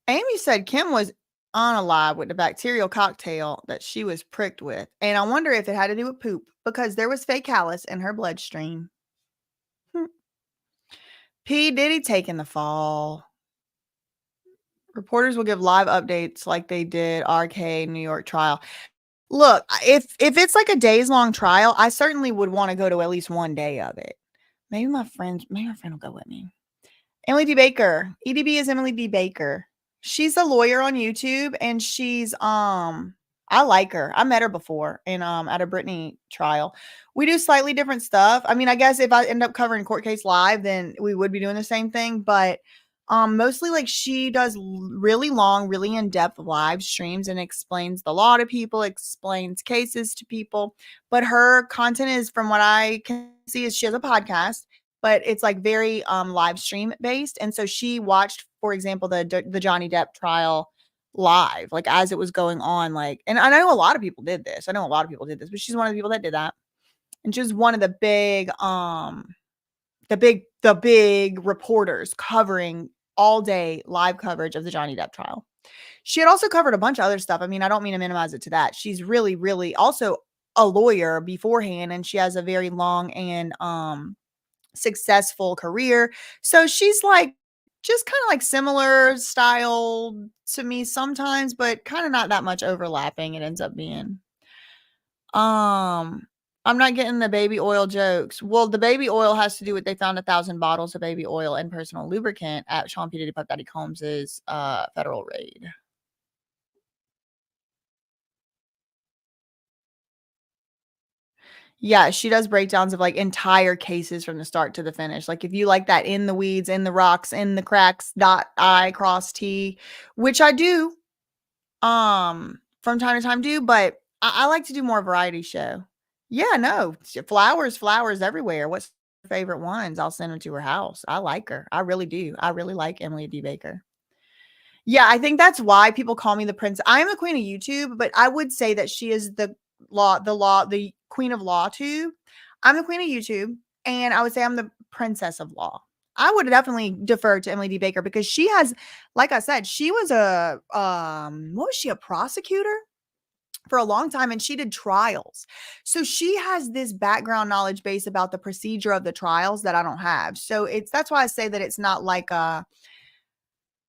Amy said Kim was on a live with the bacterial cocktail that she was pricked with. And I wonder if it had to do with poop, because there was fake callus in her bloodstream. P. Diddy taking the fall. Reporters will give live updates like they did RK New York trial. Look, if it's like a days-long trial, I certainly would want to go to at least one day of it. Maybe my friend will go with me. Emily D. Baker. EDB is Emily D. Baker. She's a lawyer on YouTube, and she's I like her. I met her before in at a Britney trial. We do slightly different stuff. I mean, I guess if I end up covering court case live, then we would be doing the same thing, but mostly like she does really long, really in-depth live streams and explains the law to people, explains cases to people. But her content is, from what I can see, is she has a podcast, but it's like very live stream based. And so she watched, for example, the Johnny Depp trial live, like as it was going on. Like, and I know a lot of people did this. But she's one of the people that did that. And she was one of the big reporters covering all day live coverage of the Johnny Depp trial. She had also covered a bunch of other stuff. I mean, I don't mean to minimize it to that. She's really, really also a lawyer beforehand, and she has a very long and successful career. So she's like just kind of like similar style to me sometimes, but kind of not that much overlapping. It ends up being. I'm not getting the baby oil jokes. Well, the baby oil has to do with they found 1,000 bottles of baby oil and personal lubricant at Sean P. Diddy Puff Daddy Combs's federal raid. Yeah, she does breakdowns of like entire cases from the start to the finish. Like if you like that in the weeds, in the rocks, in the cracks, dot I, cross T, which I do from time to time do, but I like to do more variety show. Yeah, no, flowers everywhere. What's her favorite ones? I'll send them to her house. I like her. I really do. I really like Emily D. Baker. Yeah, I think that's why people call me the prince. I am the queen of YouTube, but I would say that she is the queen of law tube. I'm the queen of YouTube, and I would say I'm the princess of law. I would definitely defer to Emily D. Baker because she has, like I said, she was what was she, a prosecutor for a long time, and she did trials. So she has this background knowledge base about the procedure of the trials that I don't have. So that's why I say that it's not like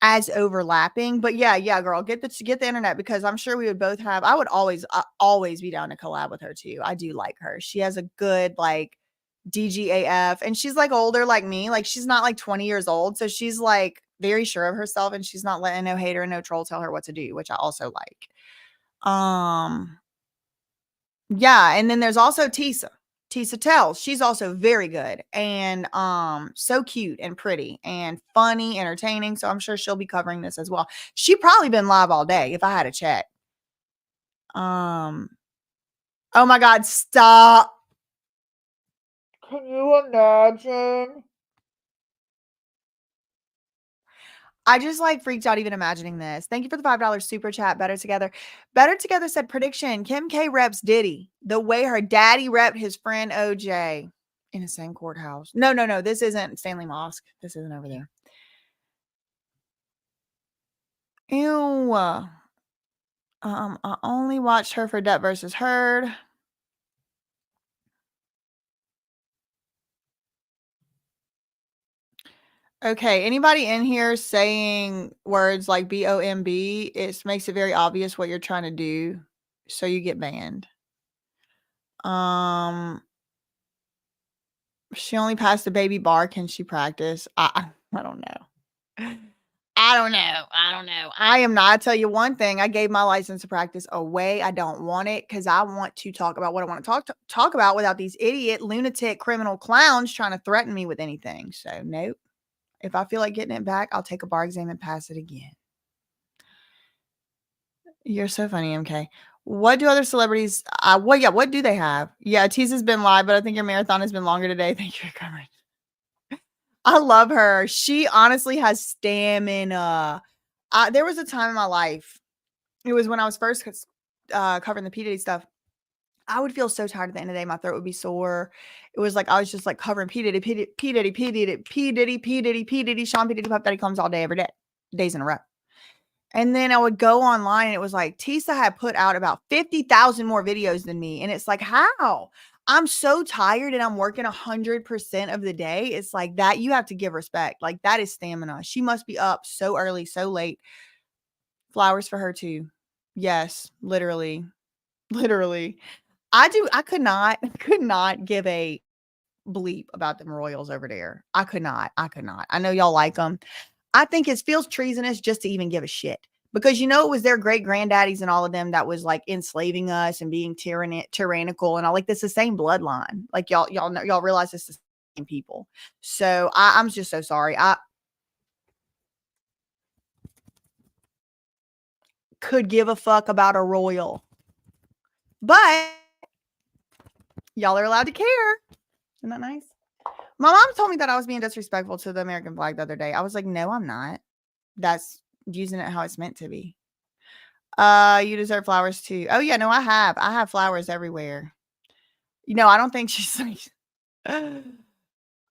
as overlapping. But yeah, girl, get the internet, because I'm sure we would both have, I would always be down to collab with her too. I do like her. She has a good like DGAF, and she's like older like me. Like she's not like 20 years old. So she's like very sure of herself, and she's not letting no hater and no troll tell her what to do, which I also like. Yeah, and then there's also Tisa Tells. She's also very good and so cute and pretty and funny, entertaining. So I'm sure she'll be covering this as well. She probably been live all day if I had to check. Oh my God, stop. Can you imagine? I just like freaked out even imagining this. Thank you for the $5 super chat. Better Together. Better Together said prediction. Kim K reps Diddy the way her daddy repped his friend OJ in the same courthouse. No. This isn't Stanley Mosque. This isn't over there. Ew. I only watched her for Debt versus Heard. Okay, anybody in here saying words like BOMB, it makes it very obvious what you're trying to do, so you get banned. She only passed the baby bar. Can she practice? I don't know. I don't know. I am not. I tell you one thing. I gave my license to practice away. I don't want it because I want to talk about what I want to talk about without these idiot, lunatic, criminal clowns trying to threaten me with anything. So nope. If I feel like getting it back, I'll take a bar exam and pass it again. You're so funny, MK. What do other celebrities? What do they have? Yeah, Teasa's been live, but I think your marathon has been longer today. Thank you for coming. I love her. She honestly has stamina. There was a time in my life. It was when I was first covering the P. Diddy stuff. I would feel so tired at the end of the day. My throat would be sore. It was like I was just like covering P. Diddy, P. Diddy, Sean P. Diddy, Puff Daddy comes all day, every day, days in a row. And then I would go online and it was like Tisa had put out about 50,000 more videos than me. And it's like, how? I'm so tired and I'm working 100% of the day. It's like that. You have to give respect. Like that is stamina. She must be up so early, so late. Flowers for her too. Yes, literally. I could not give a bleep about them Royals over there. I could not. I know y'all like them. I think it feels treasonous just to even give a shit, because it was their great granddaddies and all of them that was like enslaving us and being tyrannical and all. Like, this the same bloodline. Like y'all know, y'all realize it's the same people. So I'm just so sorry. I could give a fuck about a royal, but y'all are allowed to care. Isn't that nice? My mom told me that I was being disrespectful to the American flag the other day. I was like, no, I'm not. That's using it how it's meant to be. You deserve flowers too. Oh yeah, no, I have flowers everywhere. I don't think she's like,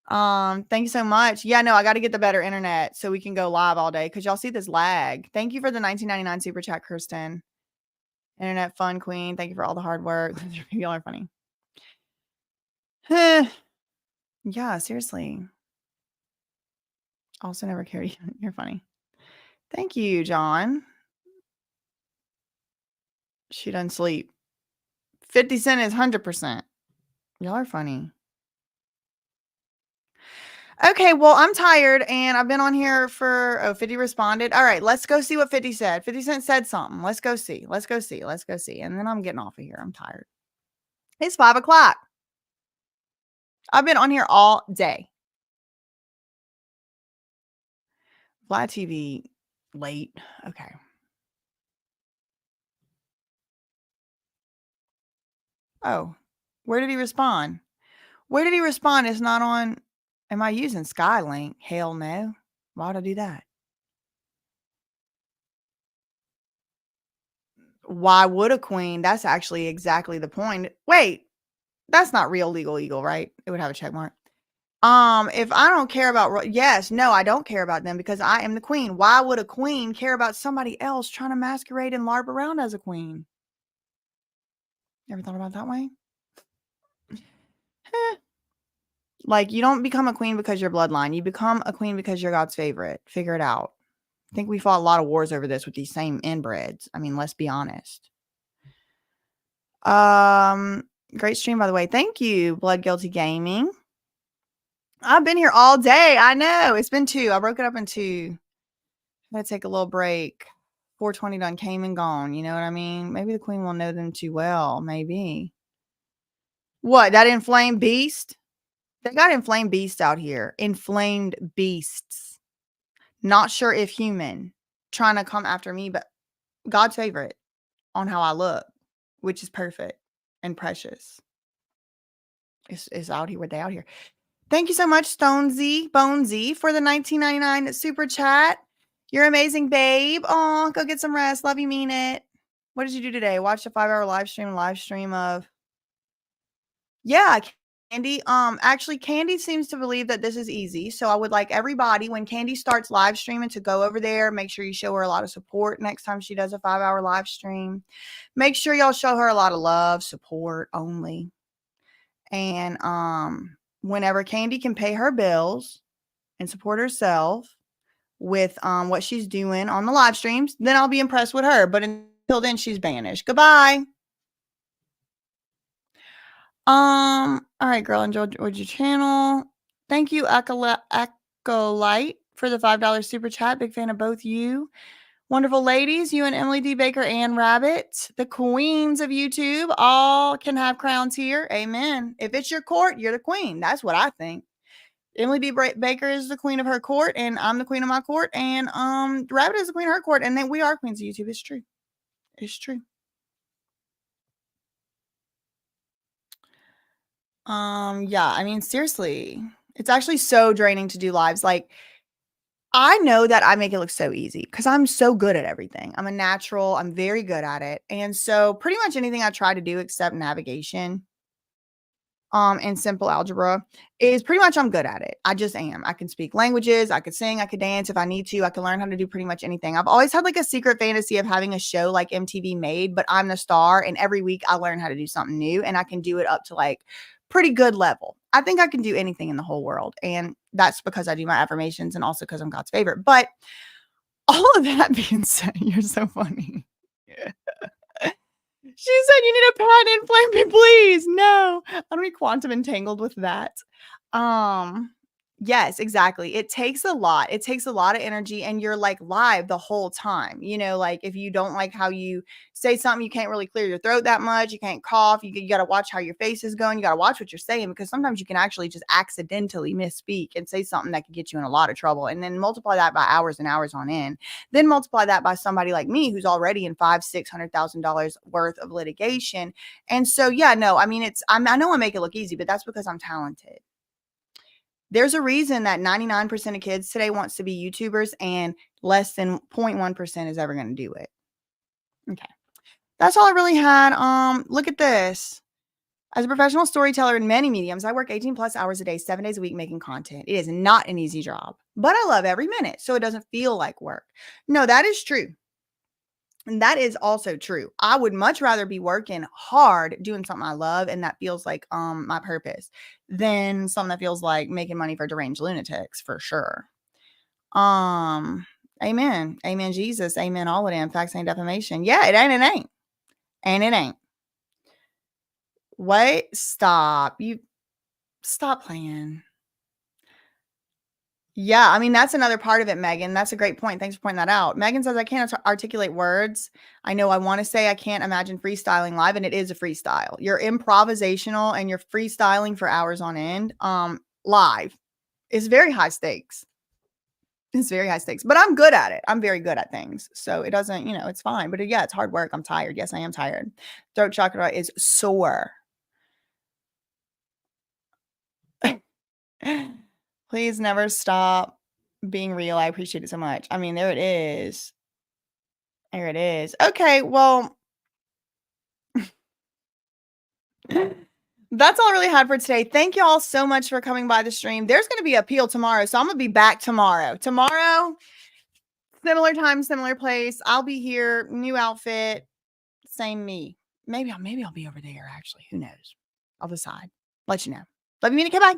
thank you so much. Yeah, no, I got to get the better internet so we can go live all day, because y'all see this lag. Thank you for the 1999 super chat, Kirsten. Internet fun queen. Thank you for all the hard work. Y'all are funny. Yeah, seriously. Also never cared. You're funny. Thank you, John. She doesn't sleep. 50 Cent is 100%. Y'all are funny. Okay, well, I'm tired and I've been on here for 50 responded. All right, let's go see what 50 said. 50 Cent said something. Let's go see. And then I'm getting off of here. I'm tired. It's 5 o'clock. I've been on here all day. Vlad TV late. Okay. Oh, where did he respond? It's not on. Am I using Skylink? Hell no. Why would I do that? Why would a queen? That's actually exactly the point. Wait, that's not real legal eagle, right? It would have a check mark. If I don't care about, yes, no, I don't care about them because I am the queen. Why would a queen care about somebody else trying to masquerade and larp around as a queen? Ever thought about it that way? Like, you don't become a queen because you're bloodline. You become a queen because you're God's favorite. Figure it out. I think we fought a lot of wars over this with these same inbreds. I mean, let's be honest. Great stream, by the way. Thank you, Blood Guilty Gaming. I've been here all day. I know. It's been 2. I broke it up in 2. I'm gonna take a little break. 420 done came and gone. You know what I mean? Maybe the queen will know them too well. Maybe. What? That inflamed beast? They got inflamed beasts out here. Inflamed beasts. Not sure if human. Trying to come after me, but God's favorite on how I look, which is perfect and precious. It's out here. They out here. Thank you so much, Bonesy, for the $19.99 super chat. You're amazing, babe. Oh, go get some rest. Love you, mean it. What did you do today? Watch a 5-hour live stream of. Yeah, Candy. Actually, Candy seems to believe that this is easy. So I would like everybody, when Candy starts live streaming, to go over there. Make sure you show her a lot of support next time she does a 5-hour live stream. Make sure y'all show her a lot of love, support only. And whenever Candy can pay her bills and support herself with what she's doing on the live streams, then I'll be impressed with her. But until then, she's banished. Goodbye. All right, girl, enjoyed your channel. Thank you, Acolyte, for the $5 super chat. Big fan of both you. Wonderful ladies, you and Emily D. Baker and Rabbit, the queens of YouTube, all can have crowns here. Amen. If it's your court, you're the queen. That's what I think. Emily D. Baker is the queen of her court, and I'm the queen of my court, and Rabbit is the queen of her court, and then we are queens of YouTube. It's true. It's true. Yeah, I mean, seriously, it's actually so draining to do lives. Like, I know that I make it look so easy because I'm so good at everything. I'm a natural. I'm very good at it. And so pretty much anything I try to do except navigation, and simple algebra is pretty much I'm good at it. I just am. I can speak languages. I could sing. I could dance if I need to. I can learn how to do pretty much anything. I've always had like a secret fantasy of having a show like MTV made, but I'm the star. And every week I learn how to do something new and I can do it up to like pretty good level. I think I can do anything in the whole world. And that's because I do my affirmations and also because I'm God's favorite. But all of that being said, you're so funny. Yeah. She said, "You need a pad inflame me, please." No, I don't need quantum entangled with that. Yes, exactly. It takes a lot. It takes a lot of energy, and you're like live the whole time. You know, like if you don't like how you say something, you can't really clear your throat that much. You can't cough. You got to watch how your face is going. You got to watch what you're saying because sometimes you can actually just accidentally misspeak and say something that could get you in a lot of trouble. And then multiply that by hours and hours on end. Then multiply that by somebody like me who's already in $500,000-$600,000 worth of litigation. And so, yeah, no, I mean, I know I make it look easy, but that's because I'm talented. There's a reason that 99% of kids today wants to be YouTubers and less than 0.1% is ever going to do it. Okay. That's all I really had. Look at this. As a professional storyteller in many mediums, I work 18 plus hours a day, 7 days a week making content. It is not an easy job, but I love every minute, so it doesn't feel like work. No, that is true. And that is also true. I would much rather be working hard doing something I love and that feels like my purpose than something that feels like making money for deranged lunatics, for sure. Amen. Amen, Jesus. Amen, all of them. Facts ain't defamation. Yeah, it ain't. And it ain't. Wait, stop. You stop playing. Yeah, I mean, that's another part of it, Megan. That's a great point. Thanks for pointing that out. Megan says, I can't articulate words. I know I want to say I can't imagine freestyling live, and it is a freestyle. You're improvisational and you're freestyling for hours on end. Live is very high stakes. It's very high stakes, but I'm good at it. I'm very good at things. So it doesn't, it's fine. But yeah, it's hard work. I'm tired. Yes, I am tired. Throat chakra is sore. Please never stop being real. I appreciate it so much. I mean, there it is. There it is. Okay, well, That's all I really had for today. Thank you all so much for coming by the stream. There's going to be appeal tomorrow, so I'm going to be back tomorrow. Tomorrow, similar time, similar place. I'll be here, new outfit, same me. Maybe I'll be over there actually. Who knows? I'll decide. Let you know. Love you, Minnie. Okay, bye.